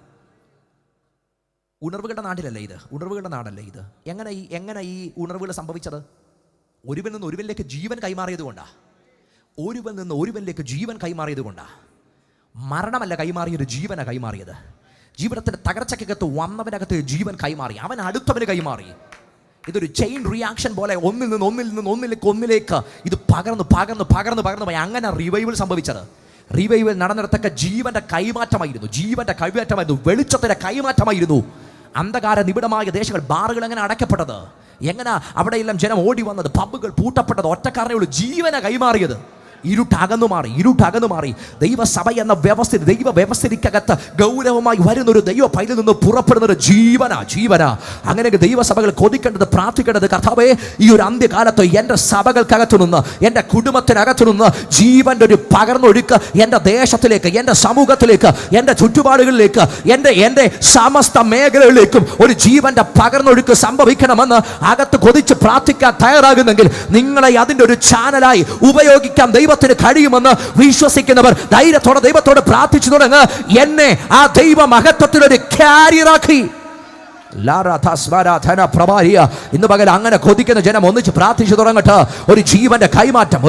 ഉണർവുകളുടെ നാട്ടിലല്ലേ ഇത്? ഉണർവുകളുടെ നാടല്ലേ ഇത്? എങ്ങനെ ഈ ഉണർവുകൾ സംഭവിച്ചത്? ഒരുവൻ നിന്ന് ഒരുവനിലേക്ക് ജീവൻ കൈമാറിയത് കൊണ്ടാണ്. ഒരുവൻ നിന്ന് ഒരുവനിലേക്ക് ജീവൻ കൈമാറിയത് കൊണ്ടാണ്. മരണമല്ല കൈമാറിയത്, ജീവനാണ് കൈമാറിയത്. ജീവിതത്തിൻ്റെ തകർച്ചയ്ക്കകത്ത് വന്നവനകത്ത് ജീവൻ കൈമാറി, അവൻ അടുത്തവന് കൈമാറി. ഇതൊരു ചെയിൻ റിയാക്ഷൻ പോലെ ഒന്നിൽ നിന്ന് ഒന്നിലേക്ക് ഇത് പകർന്നു പോയി. അങ്ങനെ റിവൈവൽ സംഭവിച്ചത്. റിവൈവൽ നടന്നിടത്തൊക്കെ ജീവന്റെ കൈമാറ്റമായിരുന്നു, വെളിച്ചത്തിന്റെ കൈമാറ്റമായിരുന്നു. അന്ധകാര നിബിഡമായ ദേശങ്ങൾ, ബാറുകൾ എങ്ങനെ അടയ്ക്കപ്പെട്ടത്, എങ്ങനെ അവിടെയെല്ലാം ജനം ഓടി വന്നത്, പബ്ബുകൾ പൂട്ടപ്പെട്ടത്, ഒറ്റക്കാരനെയുള്ള ജീവന കൈമാറിയത്. ഇരുട്ടകന്നു മാറി. ദൈവസഭ എന്ന ദൈവ വ്യവസ്ഥയ്ക്കകത്ത് ഗൗരവമായി വരുന്നൊരു ദൈവ പൈലിൽ നിന്ന് പുറപ്പെടുന്നൊരു ജീവനാ. അങ്ങനെ ദൈവസഭകൾ കൊതിക്കേണ്ടത്, പ്രാർത്ഥിക്കേണ്ടത്, കർത്താവേ ഈ ഒരു അന്ത്യകാലത്ത് എൻ്റെ സഭകൾക്കകത്തു നിന്ന്, എൻ്റെ കുടുംബത്തിനകത്തു നിന്ന് ജീവൻ്റെ ഒരു പകർന്നൊഴുക്ക് എൻ്റെ ദേശത്തിലേക്ക്, എൻ്റെ സമൂഹത്തിലേക്ക്, എൻ്റെ ചുറ്റുപാടുകളിലേക്ക്, എൻ്റെ സമസ്ത മേഖലകളിലേക്കും ഒരു ജീവൻ്റെ പകർന്നൊഴുക്ക് സംഭവിക്കണമെന്ന് അകത്ത് കൊതിച്ച് പ്രാർത്ഥിക്കാൻ തയ്യാറാകുന്നെങ്കിൽ നിങ്ങളെ അതിൻ്റെ ഒരു ചാനലായി ഉപയോഗിക്കാൻ ദൈവത്തിന് കഴിയുമെന്ന് വിശ്വസിക്കുന്നവർ ധൈര്യത്തോടെ ദൈവത്തോട് പ്രാർത്ഥിച്ചു തുടങ്ങ്. എന്നെ ആ ദൈവ മഹത്വത്തിനൊരു കാരിയറാക്കി. ഇന്ന് പകൽ അങ്ങനെ കൊതിക്കുന്ന ജനം ഒന്നിച്ച് പ്രാർത്ഥിച്ചു തുടങ്ങട്ടെ. ഒരു ജീവന്റെ കൈമാറ്റം,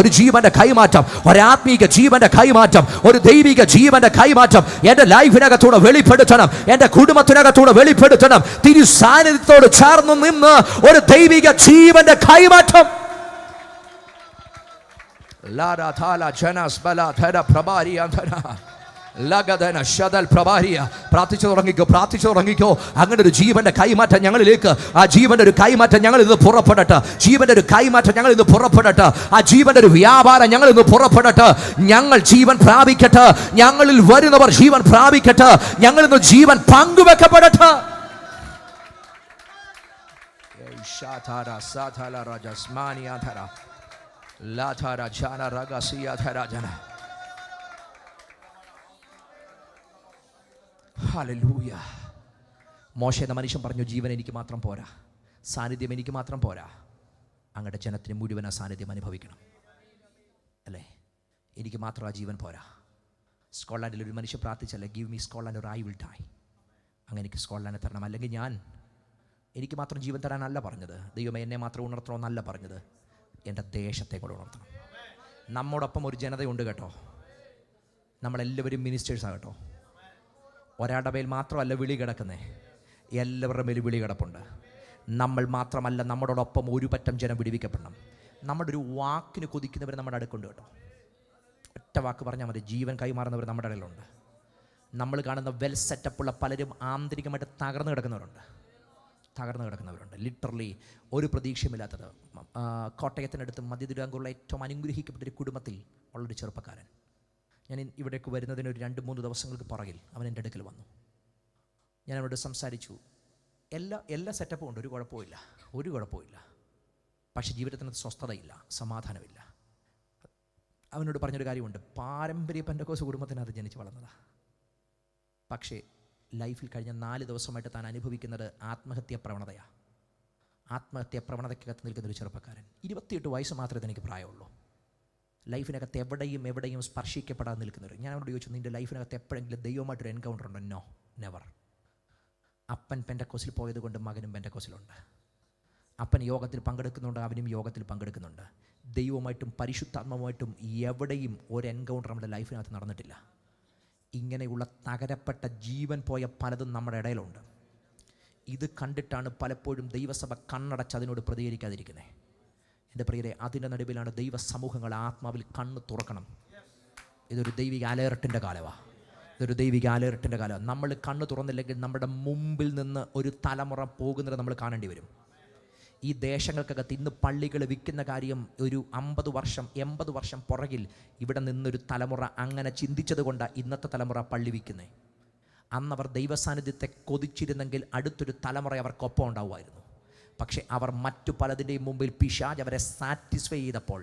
ഒരാത്മീക ജീവന്റെ കൈമാറ്റം, ഒരു ദൈവിക ജീവന്റെ കൈമാറ്റം എന്റെ ലൈഫിനകത്തൂടെ വെളിപ്പെടുത്തണം, എന്റെ കുടുംബത്തിനകത്തൂടെ വെളിപ്പെടുത്തണം. തിരു സാന്നിധ്യത്തോട് ചേർന്ന് നിന്ന് ഒരു ദൈവിക ജീവന്റെ കൈമാറ്റം. പ്രാർത്ഥിച്ചു തുടങ്ങിക്കോ. അങ്ങനെ ഒരു ജീവന്റെ കൈമാറ്റം ഞങ്ങളിലേക്ക്, ആ ജീവന്റെ ഒരു കൈമാറ്റം ഞങ്ങൾ ഇന്ന് പുറപ്പെടട്ടെ. ആ ജീവന്റെ ഒരു വ്യാപാരം ഞങ്ങൾ ഇന്ന് പുറപ്പെടട്ടെ. ഞങ്ങൾ ജീവൻ പ്രാപിക്കട്ടെ, ഞങ്ങളിൽ വരുന്നവർ ജീവൻ പ്രാപിക്കട്ടെ, ഞങ്ങൾ ഇന്ന് ജീവൻ പങ്കുവെക്കപ്പെടട്ടെ. മോശെ എന്ന മനുഷ്യൻ പറഞ്ഞു, ജീവൻ എനിക്ക് മാത്രം പോരാ, സാന്നിധ്യം എനിക്ക് മാത്രം പോരാ, അങ്ങയുടെ ജനത്തിന് മുഴുവൻ ആ സാന്നിധ്യം അനുഭവിക്കണം അല്ലേ? എനിക്ക് മാത്രം ആ ജീവൻ പോരാ. സ്കോട്ട്ലാൻഡിൽ ഒരു മനുഷ്യൻ പ്രാർത്ഥിച്ചല്ലേ, give me Scotland or I will die. അങ്ങനെ എനിക്ക് സ്കോട്ട്ലാൻഡ് തരണം, അല്ലെങ്കിൽ എനിക്ക് മാത്രം ജീവൻ തരാനല്ല പറഞ്ഞത്. ദൈവമേ എന്നെ മാത്രം ഉണർത്തണമെന്നല്ല പറഞ്ഞത്, എൻ്റെ ദേശത്തെ കൂടെ ഉണർത്തണം. നമ്മോടൊപ്പം ഒരു ജനതയുണ്ട് കേട്ടോ, നമ്മളെല്ലാവരും മിനിസ്റ്റേഴ്സാണ് കേട്ടോ. ഒരാളുടെ മേൽ മാത്രമല്ല വിളി കിടക്കുന്നേ, എല്ലാവരുടെ മേലും വിളി കിടപ്പുണ്ട്. നമ്മൾ മാത്രമല്ല, നമ്മളോടൊപ്പം ഒരു പറ്റം ജനം വിടുവിക്കപ്പെടണം. നമ്മുടെ ഒരു വാക്കിന് കൊതിക്കുന്നവർ നമ്മുടെ അടുക്കുണ്ട് കേട്ടോ. ഒറ്റ വാക്ക് പറഞ്ഞാൽ മതി, ജീവൻ കൈമാറുന്നവർ നമ്മുടെ ഇടയിലുണ്ട്. നമ്മൾ കാണുന്ന വെൽ സെറ്റപ്പുള്ള പലരും ആന്തരികമായിട്ട് തകർന്നു കിടക്കുന്നവരുണ്ട്. ലിറ്ററലി ഒരു പ്രതീക്ഷയുമില്ലാത്തത്. കോട്ടയത്തിനടുത്ത് മധ്യതിരുവിതാംകൂറിലെ ഏറ്റവും അനുഗ്രഹിക്കപ്പെട്ടൊരു കുടുംബത്തിൽ ഉള്ളൊരു ചെറുപ്പക്കാരൻ. ഞാൻ ഇവിടേക്ക് വരുന്നതിന് ഒരു 2-3 ദിവസങ്ങൾക്ക് പുറകിൽ അവൻ എൻ്റെ അടുക്കൽ വന്നു. ഞാൻ അവനോട് സംസാരിച്ചു. എല്ലാ സെറ്റപ്പും ഉണ്ട്, ഒരു കുഴപ്പമില്ല. പക്ഷേ ജീവിതത്തിനകത്ത് സ്വസ്ഥതയില്ല, സമാധാനമില്ല. അവനോട് പറഞ്ഞൊരു കാര്യമുണ്ട്, പാരമ്പര്യ പെന്തക്കോസ്ത് കുടുംബത്തിനകത്ത് ജനിച്ച് വളർന്നതാണ്. പക്ഷേ ലൈഫിൽ കഴിഞ്ഞ 4 ദിവസമായിട്ട് താൻ അനുഭവിക്കുന്നത് ആത്മഹത്യാ പ്രവണതയ്ക്കകത്ത് നിൽക്കുന്നൊരു ചെറുപ്പക്കാരൻ. 28 വയസ്സ് മാത്രമേ എനിക്ക് പ്രായമുള്ളൂ. ലൈഫിനകത്ത് എവിടെയും സ്പർശിക്കപ്പെടാതെ നിൽക്കുന്നവർ. ഞാൻ അവരോട് ചോദിച്ചു, നിൻ്റെ ലൈഫിനകത്ത് എപ്പോഴെങ്കിലും ദൈവമായിട്ടൊരു എൻകൗണ്ടർ ഉണ്ടോ? No, never. അപ്പൻ പെന്തക്കോസിൽ പോയത് കൊണ്ട് മകനും പെന്തക്കോസിലുണ്ട്. അപ്പൻ യോഗത്തിൽ പങ്കെടുക്കുന്നുണ്ട്, അവനും യോഗത്തിൽ പങ്കെടുക്കുന്നുണ്ട്. ദൈവമായിട്ടും പരിശുദ്ധാത്മാവുമായിട്ടും എവിടെയും ഒരു എൻകൗണ്ടർ നമ്മുടെ ലൈഫിനകത്ത് നടന്നിട്ടില്ല. ഇങ്ങനെയുള്ള തകരപ്പെട്ട ജീവൻ പോയ പലതും നമ്മുടെ ഇടയിലുണ്ട്. ഇത് കണ്ടിട്ടാണ് പലപ്പോഴും ദൈവസഭ കണ്ണടച്ച് അതിനോട് പ്രതികരിക്കാതിരിക്കുന്നത്. എൻ്റെ പ്രിയരെ, അതിൻ്റെ നടുവിലാണ് ദൈവസമൂഹങ്ങൾ ആത്മാവിൽ കണ്ണ് തുറക്കണം. ഇതൊരു ദൈവിക അലേർട്ടിൻ്റെ കാലമാണ്. നമ്മൾ കണ്ണ് തുറന്നില്ലെങ്കിൽ നമ്മുടെ മുമ്പിൽ നിന്ന് ഒരു തലമുറ പോകുന്നത് നമ്മൾ കാണേണ്ടി വരും. ഈ ദേശങ്ങൾക്കകത്ത് ഇന്ന് പള്ളികൾ വിൽക്കുന്ന കാര്യം ഒരു 50 വർഷം 80 വർഷം പുറകിൽ ഇവിടെ നിന്നൊരു തലമുറ അങ്ങനെ ചിന്തിച്ചത് കൊണ്ടാണ് ഇന്നത്തെ തലമുറ പള്ളി വിൽക്കുന്നത്. അന്നവർ ദൈവസാന്നിധ്യത്തെ കൊതിച്ചിരുന്നെങ്കിൽ അടുത്തൊരു തലമുറ അവർക്കൊപ്പം ഉണ്ടാവുമായിരുന്നു. പക്ഷേ അവർ മറ്റു പലതിൻ്റെയും മുമ്പിൽ പിശാച് അവരെ സാറ്റിസ്ഫൈ ചെയ്തപ്പോൾ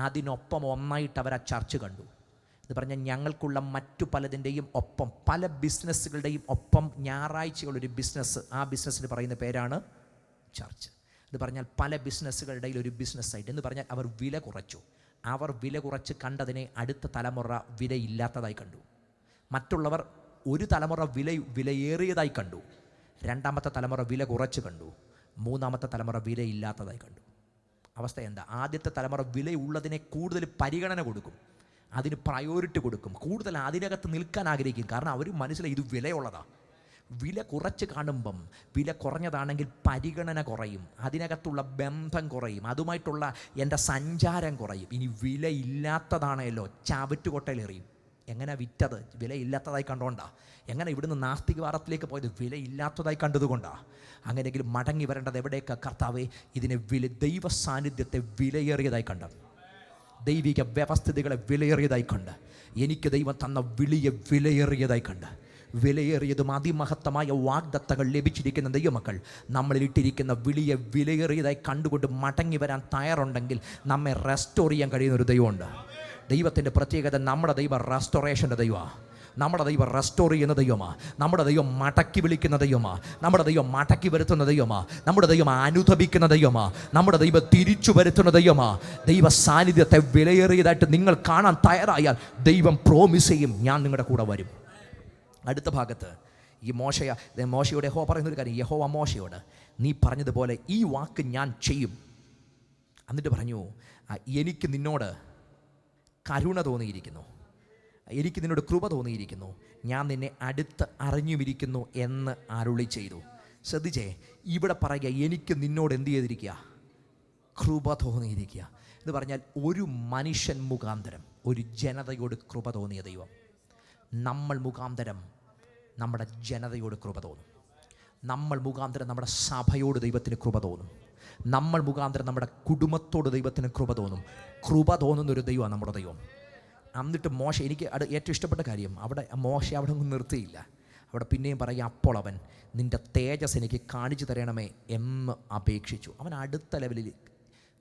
അതിനൊപ്പം ഒന്നായിട്ട് അവർ ആ ചർച്ച് കണ്ടു. എന്ന് പറഞ്ഞാൽ ഞങ്ങൾക്കുള്ള മറ്റു പലതിൻ്റെയും ഒപ്പം, പല ബിസിനസ്സുകളുടെയും ഒപ്പം ഞായറാഴ്ചയുള്ളൊരു ബിസിനസ്, ആ ബിസിനസ്സിന് പറയുന്ന പേരാണ് ചർച്ച്. എന്ന് പറഞ്ഞാൽ പല ബിസിനസ്സുകളുടെ ഒരു ബിസിനസ്സായിട്ട്, എന്ന് പറഞ്ഞാൽ അവർ വില കുറച്ചു. അവർ വില കുറച്ച് കണ്ടതിനെ അടുത്ത തലമുറ വിലയില്ലാത്തതായി കണ്ടു. മറ്റുള്ളവർ ഒരു തലമുറ വിലയേറിയതായി കണ്ടു, രണ്ടാമത്തെ തലമുറ വില കുറച്ച് കണ്ടു, മൂന്നാമത്തെ തലമുറ വിലയില്ലാത്തതായി കണ്ടു. അവസ്ഥ എന്താ? ആദ്യത്തെ തലമുറ വിലയുള്ളതിനെ കൂടുതൽ പരിഗണന കൊടുക്കും, അതിന് പ്രയോറിറ്റി കൊടുക്കും, കൂടുതൽ അതിനകത്ത് നിൽക്കാൻ ആഗ്രഹിക്കും. കാരണം അവർ മനസ്സിലായി ഇത് വിലയുള്ളതാണ്. വില കുറച്ച് കാണുമ്പം വില കുറഞ്ഞതാണെങ്കിൽ പരിഗണന കുറയും, അതിനകത്തുള്ള ബന്ധം കുറയും, അതുമായിട്ടുള്ള എൻ്റെ സഞ്ചാരം കുറയും. ഇനി വിലയില്ലാത്തതാണല്ലോ ചാവറ്റുകൊട്ടയിലെറിയും. എങ്ങനെ വിറ്റത്? വിലയില്ലാത്തതായി കണ്ടുകൊണ്ടാണ്. എങ്ങനെ ഇവിടുന്ന് നാസ്തികവാദത്തിലേക്ക് പോയത്? വിലയില്ലാത്തതായി കണ്ടതുകൊണ്ടാണ്. അങ്ങനെയെങ്കിൽ മടങ്ങി വരേണ്ടത് എവിടേക്ക്? കർത്താവേ, ഇതിനെ ദൈവ സാന്നിധ്യത്തെ വിലയേറിയതായി കണ്ട്, ദൈവിക വ്യവസ്ഥിതികളെ വിലയേറിയതായി കണ്ട്, എനിക്ക് ദൈവം തന്ന വിളിയെ വിലയേറിയതായി കണ്ട്, വിലയേറിയതും അതിമഹത്തമായ വാഗ്ദത്തങ്ങൾ ലഭിച്ചിരിക്കുന്ന ദൈവമക്കൾ നമ്മളിലിട്ടിരിക്കുന്ന വിളിയെ വിലയേറിയതായി കണ്ടുകൊണ്ട് മടങ്ങി വരാൻ തയ്യാറുണ്ടെങ്കിൽ നമ്മെ റെസ്റ്റോർ ചെയ്യാൻ കഴിയുന്ന ഒരു ദൈവമുണ്ട്. ദൈവത്തിൻ്റെ പ്രത്യേകത, നമ്മുടെ ദൈവം റെസ്റ്റോറേഷൻ്റെ ദൈവമാണ്. നമ്മുടെ ദൈവം റെസ്റ്റോർ ചെയ്യുന്ന ദൈവമാണ്. നമ്മുടെ ദൈവം മടക്കി വിളിക്കുന്ന ദൈവമാണ്. നമ്മുടെ ദൈവം മടക്കി വരുത്തുന്ന ദൈവമാണ്. നമ്മുടെ ദൈവം അനുതപിക്കുന്ന ദൈവമാണ്. നമ്മുടെ ദൈവം തിരിച്ചു വരുത്തുന്ന ദൈവമാണ്. ദൈവ സാന്നിധ്യത്തെ വിലയേറിയതായിട്ട് നിങ്ങൾ കാണാൻ തയ്യാറായാൽ ദൈവം പ്രോമിസ് ചെയ്യും, ഞാൻ നിങ്ങളുടെ കൂടെ വരും. അടുത്ത ഭാഗത്ത് ഈ മോശയോട് യഹോവ പറയുന്നൊരു കാര്യം, യഹോവ മോശയോട് നീ പറഞ്ഞതുപോലെ ഈ വാക്ക് ഞാൻ ചെയ്യും. എന്നിട്ട് പറഞ്ഞു, എനിക്ക് നിന്നോട് കരുണ തോന്നിയിരിക്കുന്നു, എനിക്ക് നിന്നോട് കൃപ തോന്നിയിരിക്കുന്നു, ഞാൻ നിന്നെ അടുത്ത് അറിഞ്ഞുമിരിക്കുന്നു എന്ന് അരുളി ചെയ്തു. ശ്രദ്ധിച്ചേ, ഇവിടെ പറയുക എനിക്ക് നിന്നോട് എന്ത് ചെയ്തിരിക്കുക? കൃപ തോന്നിയിരിക്കുക എന്ന് പറഞ്ഞാൽ ഒരു മനുഷ്യൻ മുഖാന്തരം ഒരു ജനതയോട് കൃപ തോന്നിയ ദൈവം നമ്മൾ മുഖാന്തരം നമ്മുടെ ജനതയോട് കൃപ തോന്നും. നമ്മൾ മുഖാന്തരം നമ്മുടെ സഭയോട് ദൈവത്തിന് കൃപ തോന്നും. നമ്മൾ മുഖാന്തരം നമ്മുടെ കുടുംബത്തോട് ദൈവത്തിന് കൃപ തോന്നും. കൃപ തോന്നുന്നൊരു ദൈവമാണ് നമ്മുടെ ദൈവം. എന്നിട്ട് മോശ, എനിക്ക് ഏറ്റവും ഇഷ്ടപ്പെട്ട കാര്യം, മോശ അവിടെ ഒന്നും നിർത്തിയില്ല. അവിടെ പിന്നെയും പറയും, അപ്പോൾ അവൻ നിൻ്റെ തേജസ് എനിക്ക് കാണിച്ചു തരണമേ എന്ന് അപേക്ഷിച്ചു. അവൻ അടുത്ത ലെവലിൽ,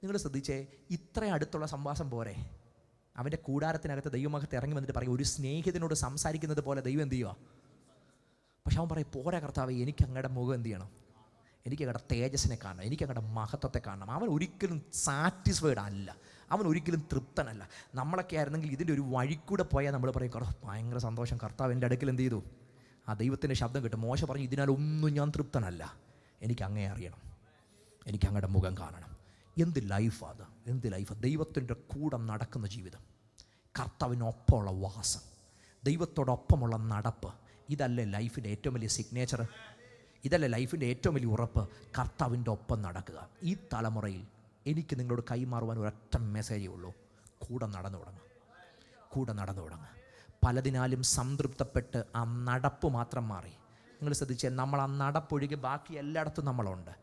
നിങ്ങൾ ശ്രദ്ധിച്ചേ, ഇത്ര അടുത്തുള്ള സംവാസം പോരെ? അവൻ്റെ കൂടാരത്തിനകത്ത് ദൈവമകത്ത് ഇറങ്ങി വന്നിട്ട് പറയും, ഒരു സ്നേഹിതനോട് സംസാരിക്കുന്നത് പോലെ ദൈവം എന്ത് ചെയ്യുക? പക്ഷെ അവൻ പറയും, പോരാ കർത്താവേ, എനിക്ക് അങ്ങയുടെ മുഖം എന്ത് ചെയ്യണം? എനിക്ക് അങ്ങയുടെ തേജസ്സിനെ കാണണം, എനിക്ക് അങ്ങയുടെ മഹത്വത്തെ കാണണം. അവൻ ഒരിക്കലും സാറ്റിസ്ഫൈഡ് അല്ല, അവൻ ഒരിക്കലും തൃപ്തനല്ല. നമ്മളൊക്കെ ആയിരുന്നെങ്കിൽ ഇതിൻ്റെ ഒരു വഴിക്കൂടെ പോയാൽ നമ്മൾ പറയും, ഭയങ്കര സന്തോഷം, കർത്താവ് എൻ്റെ അടുക്കൽ എന്ത് ചെയ്തു? ആ ദൈവത്തിൻ്റെ ശബ്ദം കിട്ടും. മോശ പറഞ്ഞു, ഇതിനാലൊന്നും ഞാൻ തൃപ്തനല്ല, എനിക്ക് അങ്ങേ അറിയണം, എനിക്ക് അങ്ങയുടെ മുഖം കാണണം. എന്ത് ലൈഫാണ് അത്? എന്ത് ലൈഫാണ്? ദൈവത്തിൻ്റെ കൂടെ നടക്കുന്ന ജീവിതം, കർത്താവിനൊപ്പമുള്ള വാസം, ദൈവത്തോടൊപ്പമുള്ള നടപ്പ്. ഇതല്ലേ ലൈഫിൻ്റെ ഏറ്റവും വലിയ സിഗ്നേച്ചർ? ഇതല്ലേ ലൈഫിൻ്റെ ഏറ്റവും വലിയ ഉറപ്പ്? കർത്താവിൻ്റെ ഒപ്പം നടക്കുക. ഈ തലമുറയിൽ എനിക്ക് നിങ്ങളോട് കൈമാറുവാൻ ഒരൊറ്റ മെസ്സേജേ ഉള്ളൂ, കൂടെ നടന്നു തുടങ്ങുക. പലതിനാലും സംതൃപ്തപ്പെട്ട് ആ നടപ്പ് മാത്രം മാറി. നിങ്ങൾ ശ്രദ്ധിച്ചാൽ നമ്മൾ ആ നടപ്പൊഴികെ ബാക്കി എല്ലായിടത്തും നമ്മളുണ്ട്.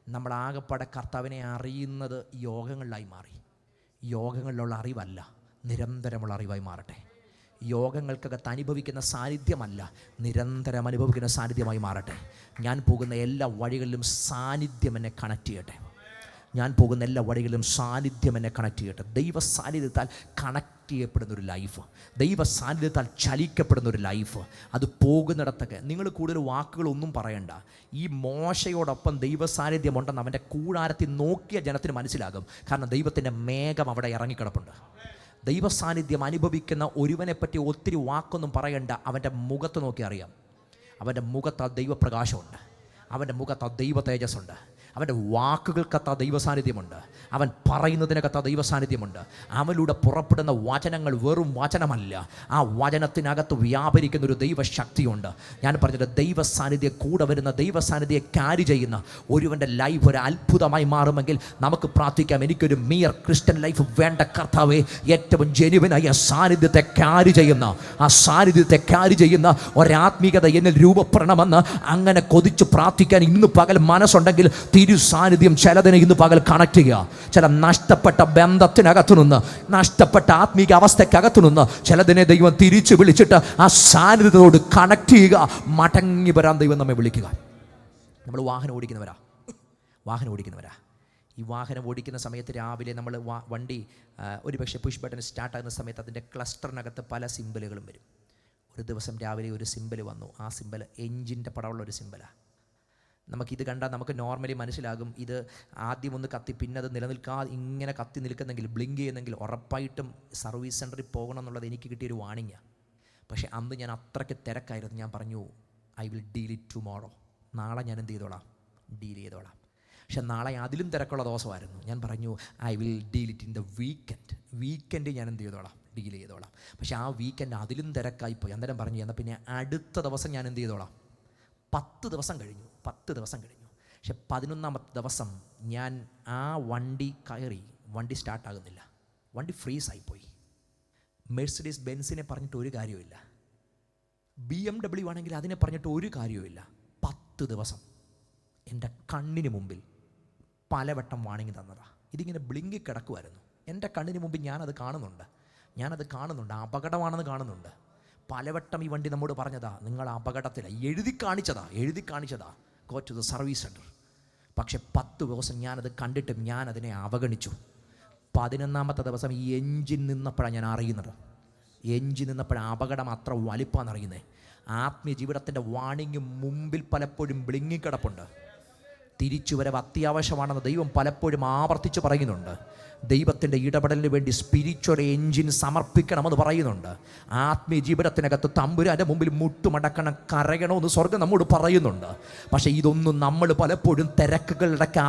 നമ്മളാകെപ്പാടെ കർത്താവിനെ അറിയുന്നത് യോഗങ്ങളിലായി മാറി. യോഗങ്ങളിലുള്ള അറിവല്ല, നിരന്തരമുള്ള അറിവായി മാറട്ടെ. യോഗങ്ങൾക്കകത്ത് അനുഭവിക്കുന്ന സാന്നിധ്യമല്ല, നിരന്തരം അനുഭവിക്കുന്ന സാന്നിധ്യമായി മാറട്ടെ. ഞാൻ പോകുന്ന എല്ലാ വഴികളിലും സാന്നിധ്യം എന്നെ കണക്ട് ചെയ്യട്ടെ. ദൈവ സാന്നിധ്യത്താൽ കണക്ട് ചെയ്യപ്പെടുന്നൊരു ലൈഫ്, ദൈവ സാന്നിധ്യത്താൽ ചലിക്കപ്പെടുന്നൊരു ലൈഫ്. അത് പോകുന്നിടത്തൊക്കെ നിങ്ങൾ കൂടുതൽ വാക്കുകളൊന്നും പറയണ്ട. ഈ മോശയോടൊപ്പം ദൈവ സാന്നിധ്യമുണ്ടെന്ന് അവൻ്റെ കൂടാരത്തിൽ നോക്കിയ ജനത്തിന് മനസ്സിലാകും. കാരണം ദൈവത്തിൻ്റെ മേഘം അവിടെ ഇറങ്ങിക്കിടപ്പുണ്ട്. ദൈവ സാന്നിധ്യം അനുഭവിക്കുന്ന ഒരുവനെപ്പറ്റി ഒത്തിരി വാക്കൊന്നും പറയണ്ട, അവൻ്റെ മുഖത്ത് നോക്കി അറിയാം. അവൻ്റെ മുഖത്ത് ആ ദൈവപ്രകാശമുണ്ട്. അവൻ്റെ മുഖത്ത് ആ ദൈവ തേജസ്സുണ്ട്. അവൻ്റെ വാക്കുകൾക്കത്ത ദൈവ സാന്നിധ്യമുണ്ട്. അവൻ പറയുന്നതിനകത്ത ദൈവ സാന്നിധ്യമുണ്ട്. അവനിലൂടെ പുറപ്പെടുന്ന വചനങ്ങൾ വെറും വചനമല്ല, ആ വചനത്തിനകത്ത് വ്യാപരിക്കുന്ന ഒരു ദൈവശക്തിയുണ്ട്. ഞാൻ പറഞ്ഞത് ദൈവ സാന്നിധ്യം കൂടെ വരുന്ന, ദൈവ സാന്നിധ്യം ക്യാരി ചെയ്യുന്ന ഒരുവൻ്റെ ലൈഫ് ഒരു അത്ഭുതമായി മാറുമെങ്കിൽ നമുക്ക് പ്രാർത്ഥിക്കാം, എനിക്കൊരു മിയർ ക്രിസ്ത്യൻ ലൈഫ് വേണ്ട കർത്താവേ, ഏറ്റവും ജെനുവിനായി ആ സാന്നിധ്യത്തെ ക്യാരി ചെയ്യുന്ന ഒരാത്മീകത എന്നിൽ രൂപപ്പെടണമെന്ന് അങ്ങനെ കൊതിച്ച് പ്രാർത്ഥിക്കാൻ ഇന്ന് പകൽ മനസ്സുണ്ടെങ്കിൽ തിരു സാന്നിധ്യം ചിലതിനെ ഇന്ന് പകൽ കണക്ട് ചെയ്യുക. ചില നഷ്ടപ്പെട്ട ബന്ധത്തിനകത്തു നിന്ന്, നഷ്ടപ്പെട്ട ആത്മീക അവസ്ഥക്കകത്തു നിന്ന് ചിലതിനെ ദൈവം തിരിച്ചു വിളിച്ചിട്ട് ആ സാന്നിധ്യത്തോട് കണക്ട് ചെയ്യുക. മടങ്ങി വരാൻ ദൈവം നമ്മെ വിളിക്കുക. നമ്മൾ വാഹനം ഓടിക്കുന്നവരാ. ഈ വാഹനം ഓടിക്കുന്ന സമയത്ത് രാവിലെ നമ്മൾ വണ്ടി ഒരുപക്ഷെ പുഷ് ബട്ടൺ സ്റ്റാർട്ടാകുന്ന സമയത്ത് അതിൻ്റെ ക്ലസ്റ്ററിനകത്ത് പല സിമ്പലുകളും വരും. ഒരു ദിവസം രാവിലെ ഒരു സിമ്പൽ വന്നു. ആ സിമ്പൽ എൻജിൻ്റെ പടമുള്ള ഒരു സിമ്പലാണ്. നമുക്കിത് കണ്ടാൽ നമുക്ക് നോർമലി മനസ്സിലാകും, ഇത് ആദ്യം ഒന്ന് കത്തി പിന്നെ അത് നിലനിൽക്കാതെ ഇങ്ങനെ കത്തി നിൽക്കുന്നെങ്കിൽ, ബ്ലിങ്ക് ചെയ്യുന്നെങ്കിൽ ഉറപ്പായിട്ടും സർവീസ് സെൻറ്ററിൽ പോകണം എന്നുള്ളത് എനിക്ക് കിട്ടിയൊരു വാണിങ്ങാണ്. പക്ഷേ അന്ന് ഞാൻ അത്രയ്ക്ക് തിരക്കായിരുന്നു. ഞാൻ പറഞ്ഞു, I will deal it tomorrow. നാളെ ഞാൻ എന്ത് ചെയ്തോളാം, ഡീൽ ചെയ്തോളാം. പക്ഷെ നാളെ അതിലും തിരക്കുള്ള ദിവസമായിരുന്നു. ഞാൻ പറഞ്ഞു, I will deal it in the weekend ഞാൻ എന്ത് ചെയ്തോളാം, ഡീൽ ചെയ്തോളാം. പക്ഷേ ആ വീക്കെൻഡ് അതിലും തിരക്കായിപ്പോയി. അന്നേരം പറഞ്ഞു, എന്നാൽ പിന്നെ അടുത്ത ദിവസം ഞാൻ എന്ത് ചെയ്തോളാം. 10 ദിവസം കഴിഞ്ഞു. പക്ഷെ 11ാമത്തെ ദിവസം ഞാൻ ആ വണ്ടി കയറി. വണ്ടി സ്റ്റാർട്ടാകുന്നില്ല. വണ്ടി ഫ്രീസായിപ്പോയി. മെഴ്സിഡീസ് ബെൻസിനെ പറഞ്ഞിട്ട് ഒരു കാര്യമില്ല, BMW ആണെങ്കിൽ അതിനെ പറഞ്ഞിട്ട് ഒരു കാര്യവുമില്ല. 10 ദിവസം എൻ്റെ കണ്ണിന് മുമ്പിൽ പലവട്ടം വാണിംഗ് തന്നതാ. ഇതിങ്ങനെ ബ്ലിങ്കി കിടക്കുമായിരുന്നു എൻ്റെ കണ്ണിന് മുമ്പിൽ. ഞാനത് കാണുന്നുണ്ട്. അപകടമാണെന്ന് കാണുന്നുണ്ട്. പലവട്ടം ഈ വണ്ടി നമ്മോട് പറഞ്ഞതാ, നിങ്ങൾ അപകടത്തിലാണ്. എഴുതി കാണിച്ചതാ go to the service centre. പക്ഷെ 10 ദിവസം ഞാനത് കണ്ടിട്ടും ഞാനതിനെ അവഗണിച്ചു. 11ാമത്തെ ദിവസം ഈ എൻജിൻ നിന്നപ്പോഴാണ് ഞാൻ അറിയുന്നത്. അപകടം അത്ര വലിപ്പമെന്നറിയുന്നത്. ആത്മീയ ജീവിതത്തിൻ്റെ വാണിംഗ് മുമ്പിൽ പലപ്പോഴും ബ്ലിങ്ങിക്കിടപ്പുണ്ട്. തിരിച്ചുവരവ് അത്യാവശ്യമാണെന്ന് ദൈവം പലപ്പോഴും ആവർത്തിച്ച് പറയുന്നുണ്ട്. ദൈവത്തിൻ്റെ ഇടപെടലിന് വേണ്ടി സ്പിരിച്വൽ എൻജിൻ സമർപ്പിക്കണമെന്ന് പറയുന്നുണ്ട്. ആത്മീയ ജീവിതത്തിനകത്ത് തമ്പുരാൻ്റെ മുമ്പിൽ മുട്ടുമടക്കണം, കരയണമെന്ന് സ്വർഗ്ഗം നമ്മോട് പറയുന്നുണ്ട്. പക്ഷേ ഇതൊന്നും നമ്മൾ പലപ്പോഴും തിരക്കുകളിടയ്ക്ക്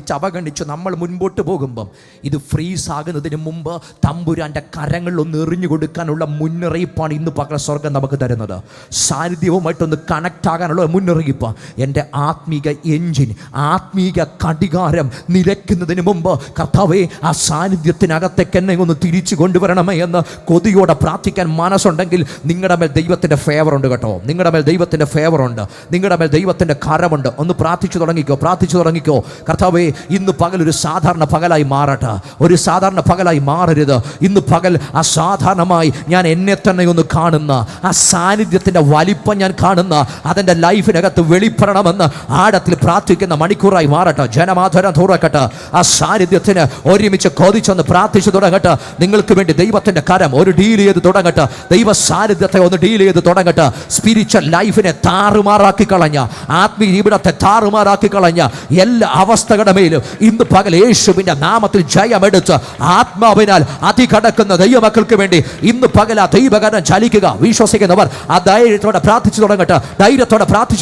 അവഗണിച്ച് നമ്മൾ മുൻപോട്ട് പോകുമ്പം ഇത് ഫ്രീസാകുന്നതിന് മുമ്പ് തമ്പുരാൻ്റെ കരങ്ങളിലൊന്ന് എറിഞ്ഞു കൊടുക്കാനുള്ള മുന്നറിയിപ്പാണ് ഇന്ന് പകൽ സ്വർഗ്ഗം നമുക്ക് തരുന്നത്. സാന്നിധ്യവുമായിട്ടൊന്ന് കണക്റ്റ് ആകാനുള്ള മുന്നറിയിപ്പ്. എൻ്റെ ആത്മീക എൻജിൻ, ആത്മീക കടികാരം നിലയ്ക്കുന്നതിന് മുമ്പ് കർത്താവ് ആ സാന്നിധ്യത്തിനകത്തേക്ക് എന്നെ ഒന്ന് തിരിച്ചു കൊണ്ടുവരണമേ എന്ന് കൊതിയോടെ പ്രാർത്ഥിക്കാൻ മനസ്സുണ്ടെങ്കിൽ നിങ്ങളുടെ മേൽ ദൈവത്തിൻ്റെ ഫേവറുണ്ട് കേട്ടോ. നിങ്ങളുടെ മേൽ ദൈവത്തിൻ്റെ ഫേവറുണ്ട്. നിങ്ങളുടെ മേൽ ദൈവത്തിൻ്റെ കരമുണ്ട്. ഒന്ന് പ്രാർത്ഥിച്ചു തുടങ്ങിക്കോ. കർത്താവേ, ഇന്ന് പകൽ ഒരു സാധാരണ പകലായി മാറട്ടെ. ഒരു സാധാരണ പകലായി മാറരുത്. ഇന്ന് പകൽ അസാധാരണമായി ഞാൻ എന്നെ തന്നെ ഒന്ന് കാണുന്ന, ആ സാന്നിധ്യത്തിൻ്റെ വലിപ്പം ഞാൻ കാണുന്ന, അതെൻ്റെ ലൈഫിനകത്ത് വെളിപ്പെടണമെന്ന് ആഴത്തിൽ പ്രാർത്ഥിക്കുന്ന മണിക്കൂറായി മാറട്ടെ. ജനമാധരം തുറക്കട്ടെ. ആ സാന്നിധ്യത്തിന് ഒരുമിച്ച് കൊതിച്ചൊന്ന് പ്രാർത്ഥിച്ചു തുടങ്ങട്ടെ. നിങ്ങൾക്ക് വേണ്ടി ദൈവത്തിൻ്റെ കരം ഒരു ഡീൽ ചെയ്ത് തുടങ്ങട്ടെ. ദൈവ സാന്നിധ്യത്തെ ഒന്ന് ഡീൽ ചെയ്ത് തുടങ്ങട്ടെ. സ്പിരിച്വൽ ലൈഫിനെ താറുമാറാക്കി കളഞ്ഞ, ആത്മീയ ജീവിതത്തെ താറുമാറാക്കി കളഞ്ഞ എല്ലാ അവസ്ഥകളുടെ മേലും ഇന്ന് പകൽ യേശുവിൻ്റെ നാമത്തിൽ ജയമെടുത്ത് ആത്മാവിനാൽ അതികടക്കുന്ന ദൈവമക്കൾക്ക് വേണ്ടി ഇന്ന് പകൽ ആ ദൈവകരം ചലിക്കുക. വിശ്വസിക്കുന്നവർ ആ ധൈര്യത്തോടെ പ്രാർത്ഥിച്ചു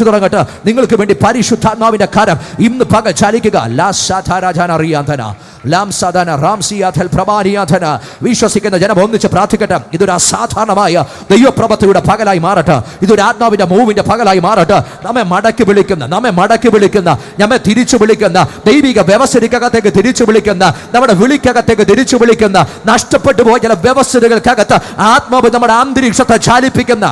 തുടങ്ങട്ടെ. നിങ്ങൾക്ക് വേണ്ടി പരിശുദ്ധാത്മാവിൻ്റെ കരം ഇന്ന് പകൽ ചലിക്കുക. വിശ്വസിക്കുന്ന ജനം ഒന്നിച്ച് പ്രാർത്ഥിക്കട്ടെ. ഇതൊരു അസാധാരണമായ ദൈവപ്രവൃത്തിയുടെ പകലായി മാറട്ടെ. ഇതൊരു ആത്മാവിന്റെ മൂവിന്റെ പകലായി മാറട്ടെ. നമ്മെ മടക്കി വിളിക്കുന്ന, നമ്മെ തിരിച്ചു വിളിക്കുന്ന, ദൈവിക വ്യവസ്ഥയ്ക്കകത്തേക്ക് തിരിച്ചു വിളിക്കുന്ന, നമ്മുടെ വിളിക്കകത്തേക്ക് തിരിച്ചു വിളിക്കുന്ന, നഷ്ടപ്പെട്ടു പോയ ചില വ്യവസ്ഥകൾക്കകത്ത് ആത്മാവ് നമ്മുടെ അന്തരീക്ഷത്തെ ചാലിപ്പിക്കുന്ന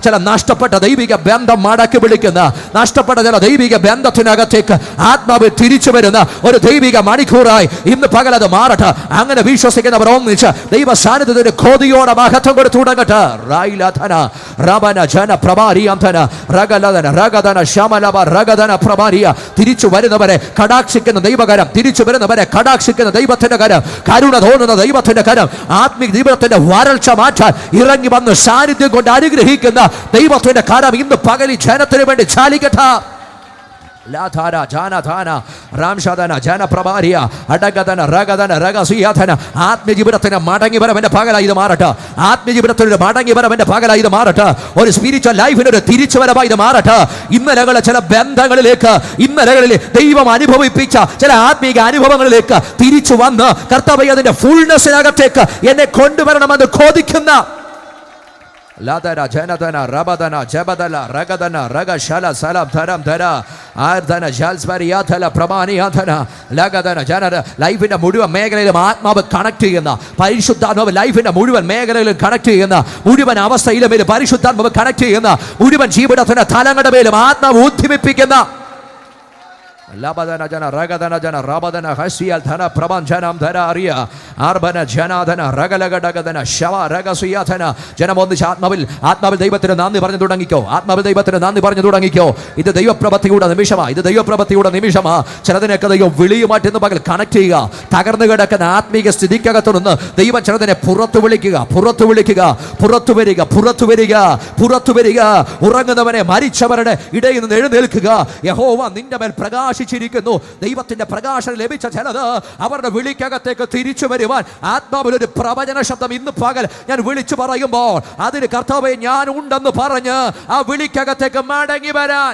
ചില നഷ്ടപ്പെട്ട ദൈവിക ബന്ധം മടക്കി വിളിക്കുന്ന, നഷ്ടപ്പെട്ട ചില ദൈവിക ബന്ധത്തിനകത്തേക്ക് ആത്മാവ് തിരിച്ചു വരുന്ന ഒരു ദൈവിക മണിക്കൂറായി ഇന്ന് പകൽ അത് മാറട്ടെ. അങ്ങനെ വിശ്വസിക്കുന്നവർ ഒന്നിച്ച് ദൈവ സാന്നിധ്യത്തിന്റെ കൊതിയോടെ മഹത്വം കൊടുത്തു തുടങ്ങട്ടെ. തിരിച്ചു വരുന്നവരെ കടാക്ഷിക്കുന്ന ദൈവകരം, തിരിച്ചു വരുന്നവരെ കടാക്ഷിക്കുന്ന ദൈവത്തിന്റെ കരം, കരുണ തോന്നുന്ന ദൈവത്തിന്റെ കരം, ആത്മീയ ജീവിതത്തിന്റെ വരൾച്ച മാറ്റാൻ ഇറങ്ങി വന്ന് സാന്നിധ്യം കൊണ്ട് അനുഗ്രഹിക്കുന്ന ദൈവത്തിന്റെ കരം ഇന്ന് പകൽ ജനത്തിന് വേണ്ടി ചാലിക്കട്ടെ. ലാധാര ജാനധാന രാംശാദന ജനപ്രഭാരിയ അടഗതന രഗതന രഗസിയാധന ആത്മജീവിതത്തിന് മടങ്ങി വരവന്റെ പകലായി ഇത് മാറട്ടെ. ആത്മജീവിതത്തിനൊരു മടങ്ങി വരവന്റെ പകലായി ഇത് മാറട്ടെ. ഒരു സ്പിരിച്വൽ ലൈഫിനൊരു തിരിച്ചുവരവായി ഇത് മാറട്ടെ. ഇന്നലകളെ ചില ബന്ധങ്ങളിലേക്ക്, ഇന്നലകളിൽ ദൈവം അനുഭവിപ്പിച്ച ചില ആത്മീക അനുഭവങ്ങളിലേക്ക് തിരിച്ചു വന്ന് കർത്താവേ അതിന്റെ ഫുൾനെസ്സിനകത്തേക്ക് എന്നെ കൊണ്ടുവരണമെന്ന് കൊതിക്കുന്ന ലാദന ജനദന റബദന ജബദല രഗദന രഗശല സലം ധരം ധര ആർധന ജാൽസ്വരിയാധല പ്രമാണിയാധന ലഗദന ജനര ലൈഫിന്റെ മുഴുവൻ മേഖലയിലും ആത്മാവ് കണക്ട് ചെയ്യുന്ന പരിശുദ്ധാത്മാവ്, ലൈഫിന്റെ മുഴുവൻ മേഖലയിലും കണക്ട് ചെയ്യുന്ന, മുഴുവൻ അവസ്ഥയിലും പരിശുദ്ധാത്മാവ് കണക്ട് ചെയ്യുന്ന, മുഴുവൻ ജീവിതത്തിന്റെ തലങ്ങളുടെ മേലും ആത്മാവ് ഉദ്യമിപ്പിക്കുന്ന ലബദന ജന രഗദന ജന റബദന ഹസിയൽ ധന പ്രപഞ്ചനം ധര അറിയ ആർബന ജനാധന രഗലഗടഗദന ശവ രഗസിയാധന. ജനം ഒന്നിച്ച് ആത്മാവിൽ ദൈവത്തിന് നന്ദി പറഞ്ഞു തുടങ്ങിക്കോ. ആത്മാവിൽ ദൈവത്തിന് നന്ദി പറഞ്ഞു തുടങ്ങിക്കോ. ഇത് ദൈവപ്രവൃത്തിയുടെ നിമിഷമാ, ഇത് ദൈവപ്രവൃത്തിയുടെ നിമിഷമാ. ചിലതിനൊക്കെ ദൈവം വിളിയുമായിട്ട് ഇന്ന് പകൽ കണക്ട് ചെയ്യുക. തകർന്നു കിടക്കുന്ന ആത്മീക സ്ഥിതിക്കകത്തു നിന്ന് ദൈവം ചിലതിനെ പുറത്തു വിളിക്കുക, പുറത്തു വിളിക്കുക. പുറത്തു വരിക, പുറത്തു വരിക, പുറത്തു വരിക. ഉറങ്ങുന്നവനെ മരിച്ചവരുടെ ഇടയിൽ നിന്ന് എഴുന്നേൽക്കുക. യഹോവ നിന്റെ മേൽ പ്രകാശിച്ചിരിക്കുന്നു. ദൈവത്തിന്റെ പ്രകാശം ലഭിച്ച ചിലത് അവരുടെ വിളിക്കകത്തേക്ക് തിരിച്ചു വരുവാൻ ആത്മാവിലൊരു പ്രവചന ശബ്ദം ഇന്ന് പകൽ ഞാൻ വിളിച്ചു പറയുമ്പോൾ അതിന് കർത്താവേ ഞാൻ ഉണ്ടെന്ന് പറഞ്ഞ് ആ വിളിക്കകത്തേക്ക് മടങ്ങി വരാൻ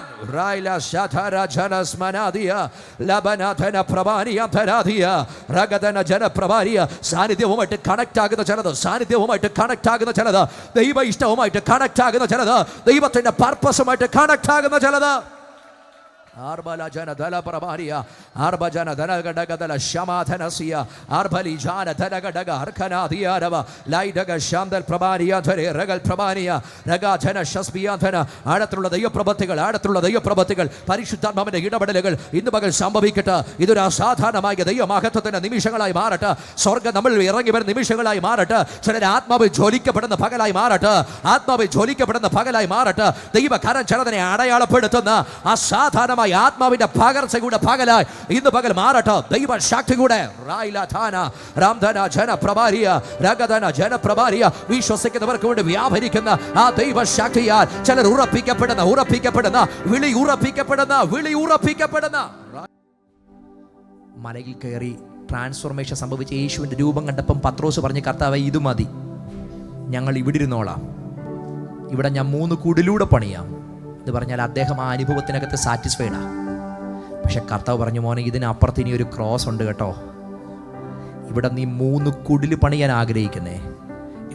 സാന്നിധ്യവുമായിട്ട് കണക്ട് ആകുന്ന ചിലത്, സാന്നിധ്യവുമായിട്ട് കണക്ട് ആകുന്ന ചിലത്, ദൈവ ഇഷ്ടവുമായിട്ട് കണക്ട് ആകുന്ന ചിലത്, ദൈവത്തിന്റെ പർപ്പസുമായിട്ട് കണക്ട് ആകുന്ന ചിലത്. ആർബല ജന ദല പ്രഭാരിയ ആർബജന ധനഘടകദല ശമാധനസിയ ആർബലി ജാന ധനഘടക അർഖനാദിയാരവ ലൈഡക ശാന്തൽ പ്രഭാരിയാധരെ രഗൽ പ്രഭാരിയ രഗാധന ശസ്ബിയാധന. ആഴത്തിലുള്ള ദൈവപ്രവൃത്തികൾ, ആഴത്തിലുള്ള ദൈവപ്രവൃത്തികൾ, പരിശുദ്ധാത്മാവിന്റെ ഇടപെടലുകൾ ഇന്ന് പകൽ സംഭവിക്കട്ടെ. ഇതൊരു അസാധാരണമായ ദൈവമഹത്വത്തിന്റെ നിമിഷങ്ങളായി മാറട്ടെ. സ്വർഗ്ഗം നമ്മൾ ഇറങ്ങി വരുന്ന നിമിഷങ്ങളായി മാറട്ടെ. ചിലർ ആത്മാവ് ജ്വലിക്കപ്പെടുന്ന പകലായി മാറട്ടെ. ആത്മാവ് ജ്വലിക്കപ്പെടുന്ന പകലായി മാറട്ടെ. ദൈവകരം ചിലതിനെ അടയാളപ്പെടുത്തുന്ന അസാധാരണമായ ആത്മാവിന്റെ പകർച്ച കൂടെ പകലായി ഇന്ന് പകൽ മാറട്ടെ. ദൈവ ശക്തി കൂടെ രാംധന ജനപ്രഭാരിയ രഗധന ജനപ്രഭാരിയ വിശ്വസിക്കുന്നവർക്ക് വേണ്ടി വ്യാപരിക്കുന്ന ആ ദൈവ ശക്തിയാൽ ചിലർ ഉറപ്പിക്കപ്പെടുന്ന വിളി ഉറപ്പിക്കപ്പെടുന്ന മലയിൽ കയറി ട്രാൻസ്ഫോർമേഷൻ സംഭവിച്ച യേശുവിന്റെ രൂപം കണ്ടപ്പം പത്രോസ് പറഞ്ഞ് കർത്താവേ ഇത് മതി, ഞങ്ങൾ ഇവിടെ ഇരുന്നോളാം, ഇവിടെ ഞാൻ 3 കുടിലൂടെ പണിയാം എന്ന് പറഞ്ഞാൽ അദ്ദേഹം ആ അനുഭവത്തിനകത്ത് സാറ്റിസ്ഫൈഡാ. പക്ഷെ കർത്താവ് പറഞ്ഞു മോനെ ഇതിനപ്പുറത്ത് ഇനി ഒരു ക്രോസ് ഉണ്ട് കേട്ടോ. ഇവിടെ നീ 3 കുടിൽ പണിയാൻ ആഗ്രഹിക്കുന്നേ,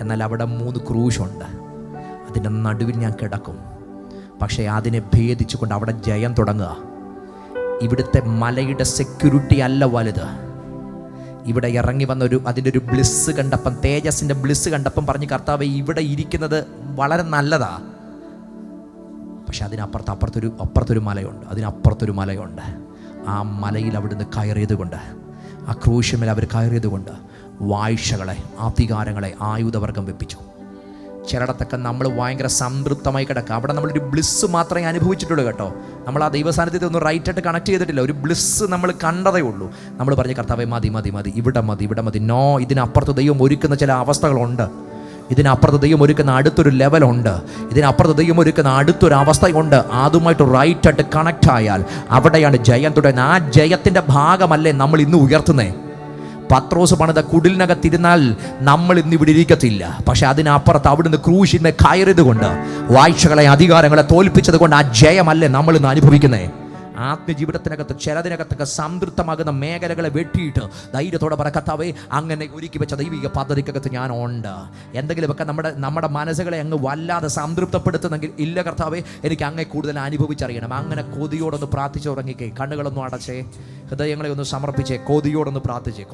എന്നാൽ അവിടെ 3 ക്രൂശുണ്ട്. അതിൻ്റെ നടുവിൽ ഞാൻ കിടക്കും. പക്ഷേ അതിനെ ഭേദിച്ചുകൊണ്ട് അവിടെ ജയം തുടങ്ങുക. ഇവിടുത്തെ മലയുടെ സെക്യൂരിറ്റി അല്ല വലുത്. ഇവിടെ ഇറങ്ങി വന്നൊരു അതിൻ്റെ ഒരു ബ്ലിസ് കണ്ടപ്പം, തേജസ്സിൻ്റെ ബ്ലിസ് കണ്ടപ്പം പറഞ്ഞ് കർത്താവ് ഇവിടെ ഇരിക്കുന്നത് വളരെ നല്ലതാ. പക്ഷെ അപ്പുറത്തൊരു മലയുണ്ട്, അതിനപ്പുറത്തൊരു മലയുണ്ട്. ആ മലയിൽ അവിടുന്ന് കയറിയത് കൊണ്ട്, ആ ക്രൂശിന്മേൽ അവർ കയറിയത് കൊണ്ട് വാഴ്ചകളെ, അധികാരങ്ങളെ ആയുധവർഗം വെപ്പിച്ചു. ചിലയിടത്തൊക്കെ നമ്മൾ ഭയങ്കര സംതൃപ്തമായി കിടക്കുക. അവിടെ നമ്മളൊരു ബ്ലിസ് മാത്രമേ അനുഭവിച്ചിട്ടുള്ളൂ കേട്ടോ. നമ്മൾ ആ ദൈവസാന്നിധ്യത്തെ ഒന്നും റൈറ്റായിട്ട് കണക്ട് ചെയ്തിട്ടില്ല. ഒരു ബ്ലിസ് നമ്മൾ കണ്ടതേ ഉള്ളൂ. നമ്മൾ പറഞ്ഞ കർത്താവേ മതി, ഇവിടെ മതി. നോ, ഇതിനപ്പുറത്ത് ദൈവം ഒരുക്കുന്ന ചില അവസ്ഥകളുണ്ട്. ഇതിനപ്പുറത്ത് ദൈവം ഒരുക്കുന്ന അടുത്തൊരു ലെവലുണ്ട്. ഇതിനപ്പുറത്ത് ദൈവം ഒരുക്കുന്ന അടുത്തൊരു അവസ്ഥയുണ്ട്. അതുമായിട്ട് റൈറ്റായിട്ട് കണക്ട് ആയാൽ അവിടെയാണ് ജയം തുടങ്ങുന്നത്. ആ ജയത്തിൻ്റെ ഭാഗമല്ലേ നമ്മൾ ഇന്ന് ഉയർത്തുന്നേ. പത്രോസ് പണിത കുടിലിനകത്തിരുന്നാൽ നമ്മൾ ഇന്ന് ഇവിടെ ഇരിക്കത്തില്ല. പക്ഷെ അതിനപ്പുറത്ത് അവിടുന്ന് ക്രൂശിന്മേൽ കയറിയത് കൊണ്ട്, വാഴ്ചകളെ, അധികാരങ്ങളെ തോൽപ്പിച്ചത് കൊണ്ട് ആ ജയമല്ലേ നമ്മൾ ഇന്ന് അനുഭവിക്കുന്നേ. ആത്മജീവിതത്തിനകത്ത് ചിലതിനകത്തൊക്കെ സംതൃപ്തമാകുന്ന മേഖലകളെ വെട്ടിയിട്ട് ധൈര്യത്തോടെ പറ കർത്താവേ അങ്ങനെ ഒരുക്കി വെച്ച ദൈവിക പദ്ധതിക്കകത്ത് ഞാൻ ഉണ്ട്. എന്തെങ്കിലുമൊക്കെ നമ്മുടെ മനസ്സുകളെ അങ്ങ് വല്ലാതെ സംതൃപ്തപ്പെടുത്തുന്നെങ്കിൽ ഇല്ല കർത്താവേ എനിക്ക് അങ്ങേ കൂടുതൽ അനുഭവിച്ചറിയണം. അങ്ങനെ കൊതിയോടൊന്ന് പ്രാർത്ഥിച്ച് ഉറങ്ങിക്കേ. കണ്ണുകളൊന്നും അടച്ചേ, ഹൃദയങ്ങളെ ഒന്ന് സമർപ്പിച്ചേ, കൊതിയോടൊന്ന് പ്രാർത്ഥിച്ചേ.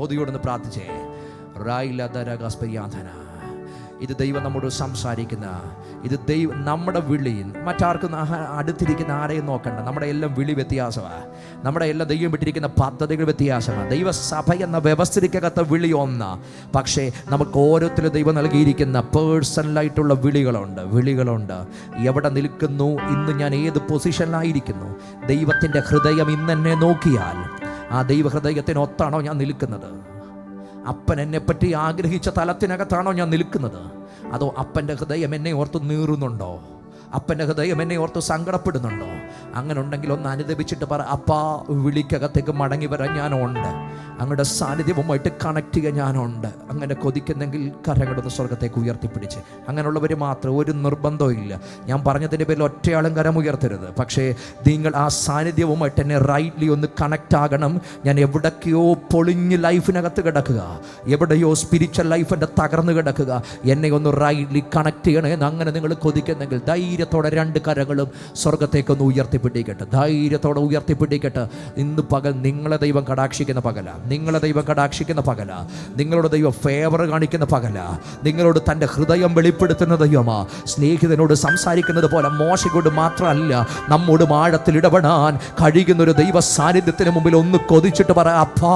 ഇത് ദൈവം നമ്മോട് സംസാരിക്കുന്ന, ഇത് ദൈവം നമ്മുടെ വിളി. മറ്റാർക്കും അടുത്തിരിക്കുന്ന ആരെയും നോക്കണ്ട. നമ്മുടെ എല്ലാം വിളി വ്യത്യാസമാണ്. നമ്മുടെ എല്ലാം ദൈവം വിട്ടിരിക്കുന്ന പദ്ധതികൾ വ്യത്യാസമാണ്. ദൈവസഭ എന്ന വ്യവസ്ഥിതിക്കകത്ത് വിളി ഒന്ന്. പക്ഷേ നമുക്ക് ഓരോരുത്തരും ദൈവം നൽകിയിരിക്കുന്ന പേഴ്സണലായിട്ടുള്ള വിളികളുണ്ട്. എവിടെ നിൽക്കുന്നു, ഇന്ന് ഞാൻ ഏത് പൊസിഷനിലായിരിക്കുന്നു, ദൈവത്തിൻ്റെ ഹൃദയം ഇന്നെന്നെ നോക്കിയാൽ ആ ദൈവഹൃദയത്തിനൊത്താണോ ഞാൻ നിൽക്കുന്നത്? അപ്പൻ എന്നെപ്പറ്റി ആഗ്രഹിച്ച തലത്തിനകത്താണോ ഞാൻ നിൽക്കുന്നത്? അതോ അപ്പൻ്റെ ഹൃദയം എന്നെ ഓർത്ത് നീറുന്നുണ്ടോ? അപ്പൻ്റെ ഹൃദയം എന്നെ ഓർത്ത് സങ്കടപ്പെടുന്നുണ്ടോ? അങ്ങനെ ഉണ്ടെങ്കിൽ ഒന്ന് അനുദപിച്ചിട്ട് പറ, അപ്പാ വിളിക്കകത്തേക്ക് മടങ്ങി വരാൻ ഞാനുണ്ട്, അങ്ങയുടെ സാന്നിധ്യവുമായിട്ട് കണക്ട് ചെയ്യാൻ ഞാനുണ്ട്. അങ്ങനെ കൊതിക്കുന്നെങ്കിൽ കരങ്ങളൊന്ന് സ്വർഗത്തേക്ക് ഉയർത്തിപ്പിടിച്ച്. അങ്ങനെയുള്ളവർ മാത്രം, ഒരു നിർബന്ധവും ഇല്ല. ഞാൻ പറഞ്ഞതിൻ്റെ പേരിൽ ഒറ്റയാളും കരം ഉയർത്തരുത്. പക്ഷേ നിങ്ങൾ ആ സാന്നിധ്യവുമായിട്ട് എന്നെ റൈറ്റ്ലി ഒന്ന് കണക്റ്റ് ആകണം. ഞാൻ എവിടൊക്കെയോ പൊളിഞ്ഞ് ലൈഫിനകത്ത് കിടക്കുക, എവിടെയോ സ്പിരിച്വൽ ലൈഫ് എൻ്റെ തകർന്ന് കിടക്കുക, എന്നെ ഒന്ന് റൈറ്റ്ലി കണക്ട് ചെയ്യണമെന്ന് അങ്ങനെ നിങ്ങൾ കൊതിക്കുന്നെങ്കിൽ ധൈര്യത്തോടെ രണ്ട് കരങ്ങളും സ്വർഗത്തേക്കൊന്ന് ഉയർത്തിപ്പിടിക്കട്ടെ. ധൈര്യത്തോടെ ഉയർത്തിപ്പിടിക്കട്ടെ. ഇന്ന് പകൽ നിങ്ങളെ ദൈവം കടാക്ഷിക്കുന്ന പകല, നിങ്ങളെ ദൈവം കടാക്ഷിക്കുന്ന പകല, നിങ്ങളോട് ദൈവം ഫേവർ കാണിക്കുന്ന പകല, നിങ്ങളോട് തൻ്റെ ഹൃദയം വെളിപ്പെടുത്തുന്ന ദൈവമാ. സ്നേഹിതനോട് സംസാരിക്കുന്നത് പോലെ മോശയോട് മാത്രമല്ല, നമ്മോടും ആഴത്തിൽ ഇടപെടാൻ കഴിയുന്നൊരു ദൈവ സാന്നിധ്യത്തിന് മുമ്പിൽ ഒന്ന് കൊതിച്ചിട്ട് പറ, അപ്പാ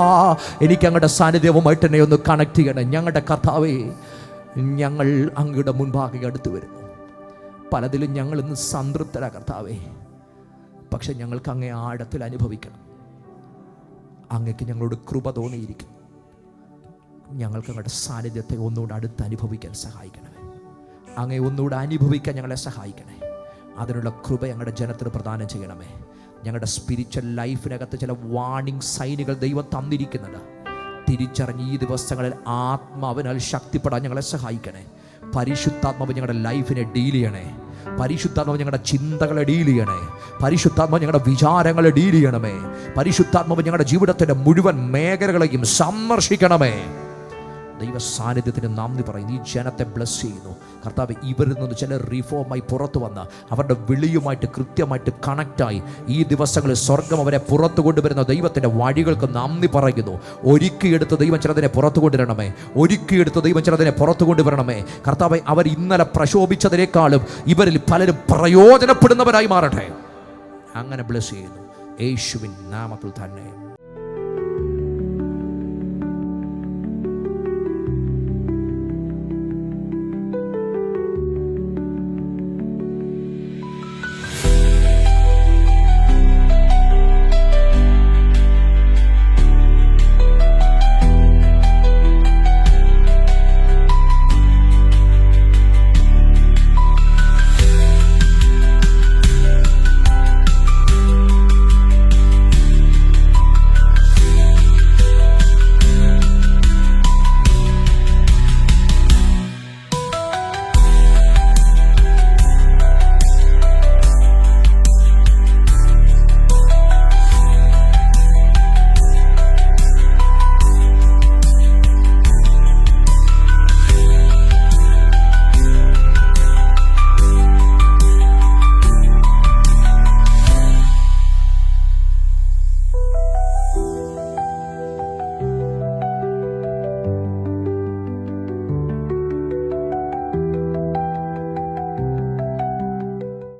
എനിക്ക് അങ്ങയുടെ സാന്നിധ്യവുമായിട്ട് എന്നെ ഒന്ന് കണക്ട് ചെയ്യണം. ഞങ്ങളുടെ കർത്താവേ, ഞങ്ങൾ അങ്ങയുടെ മുൻപാകെ അടുത്ത് വരുന്നു. പലതിലും ഞങ്ങൾ ഇന്ന് സംതൃപ്തരാ കർത്താവേ. പക്ഷെ ഞങ്ങൾക്ക് അങ്ങേ ആഴത്തിൽ അനുഭവിക്കണം. അങ്ങക്ക് ഞങ്ങളോട് കൃപ തോന്നിയിരിക്കും. ഞങ്ങൾക്ക് അങ്ങയുടെ സാന്നിധ്യത്തെ ഒന്നുകൂടെ അടുത്ത് അനുഭവിക്കാൻ സഹായിക്കണമേ. അങ്ങേ ഒന്നുകൂടെ അനുഭവിക്കാൻ ഞങ്ങളെ സഹായിക്കണേ. അതിനുള്ള കൃപ ഞങ്ങളുടെ ജനത്തിന് പ്രദാനം ചെയ്യണമേ. ഞങ്ങളുടെ സ്പിരിച്വൽ ലൈഫിനകത്ത് ചില വാണിംഗ് സൈനുകൾ ദൈവം തന്നിരിക്കുന്നുണ്ട്. തിരിച്ചറിഞ്ഞ് ഈ ദിവസങ്ങളിൽ ആത്മാവിനാൽ ശക്തിപ്പെടാൻ ഞങ്ങളെ സഹായിക്കണേ. പരിശുദ്ധാത്മാവ് ഞങ്ങളുടെ ലൈഫിനെ ഡീൽ ചെയ്യണേ. പരിശുദ്ധാത്മാവ് ഞങ്ങളുടെ ചിന്തകളെ ഡീൽ ചെയ്യണേ. പരിശുദ്ധാത്മാവ് ഞങ്ങളുടെ വിചാരങ്ങളെ ഡീൽ ചെയ്യണമേ. പരിശുദ്ധാത്മാവ് ഞങ്ങളുടെ ജീവിതത്തിൻ്റെ മുഴുവൻ മേഖലകളെയും സന്ദർശിക്കണമേ. ദൈവ സാന്നിധ്യത്തിന് നന്ദി പറയുന്നു. ഈ ജനത്തെ ബ്ലസ് ചെയ്യുന്നു കർത്താവ്. ഇവരിൽ നിന്ന് ചില റിഫോമായി പുറത്തു വന്ന് അവരുടെ വിളിയുമായിട്ട് കൃത്യമായിട്ട് കണക്റ്റായി ഈ ദിവസങ്ങളിൽ സ്വർഗം അവരെ പുറത്തു കൊണ്ടുവരുന്ന ദൈവത്തിൻ്റെ വഴികൾക്ക് നന്ദി പറയുന്നു. ഒരുക്കിയെടുത്ത് ദൈവം ചിലതിനെ പുറത്തു കൊണ്ടുവരണമേ. ഒരുക്കിയെടുത്ത് ദൈവം ചിലതിനെ പുറത്തു കൊണ്ടുവരണമേ കർത്താവ്. അവർ ഇന്നലെ പ്രശോഭിച്ചതിനേക്കാളും ഇവരിൽ പലരും പ്രയോജനപ്പെടുന്നവരായി മാറട്ടെ. അങ്ങനെ ബ്ലസ് ചെയ്യുന്നു യേശുവിൻ നാമത്തിൽ തന്നെ.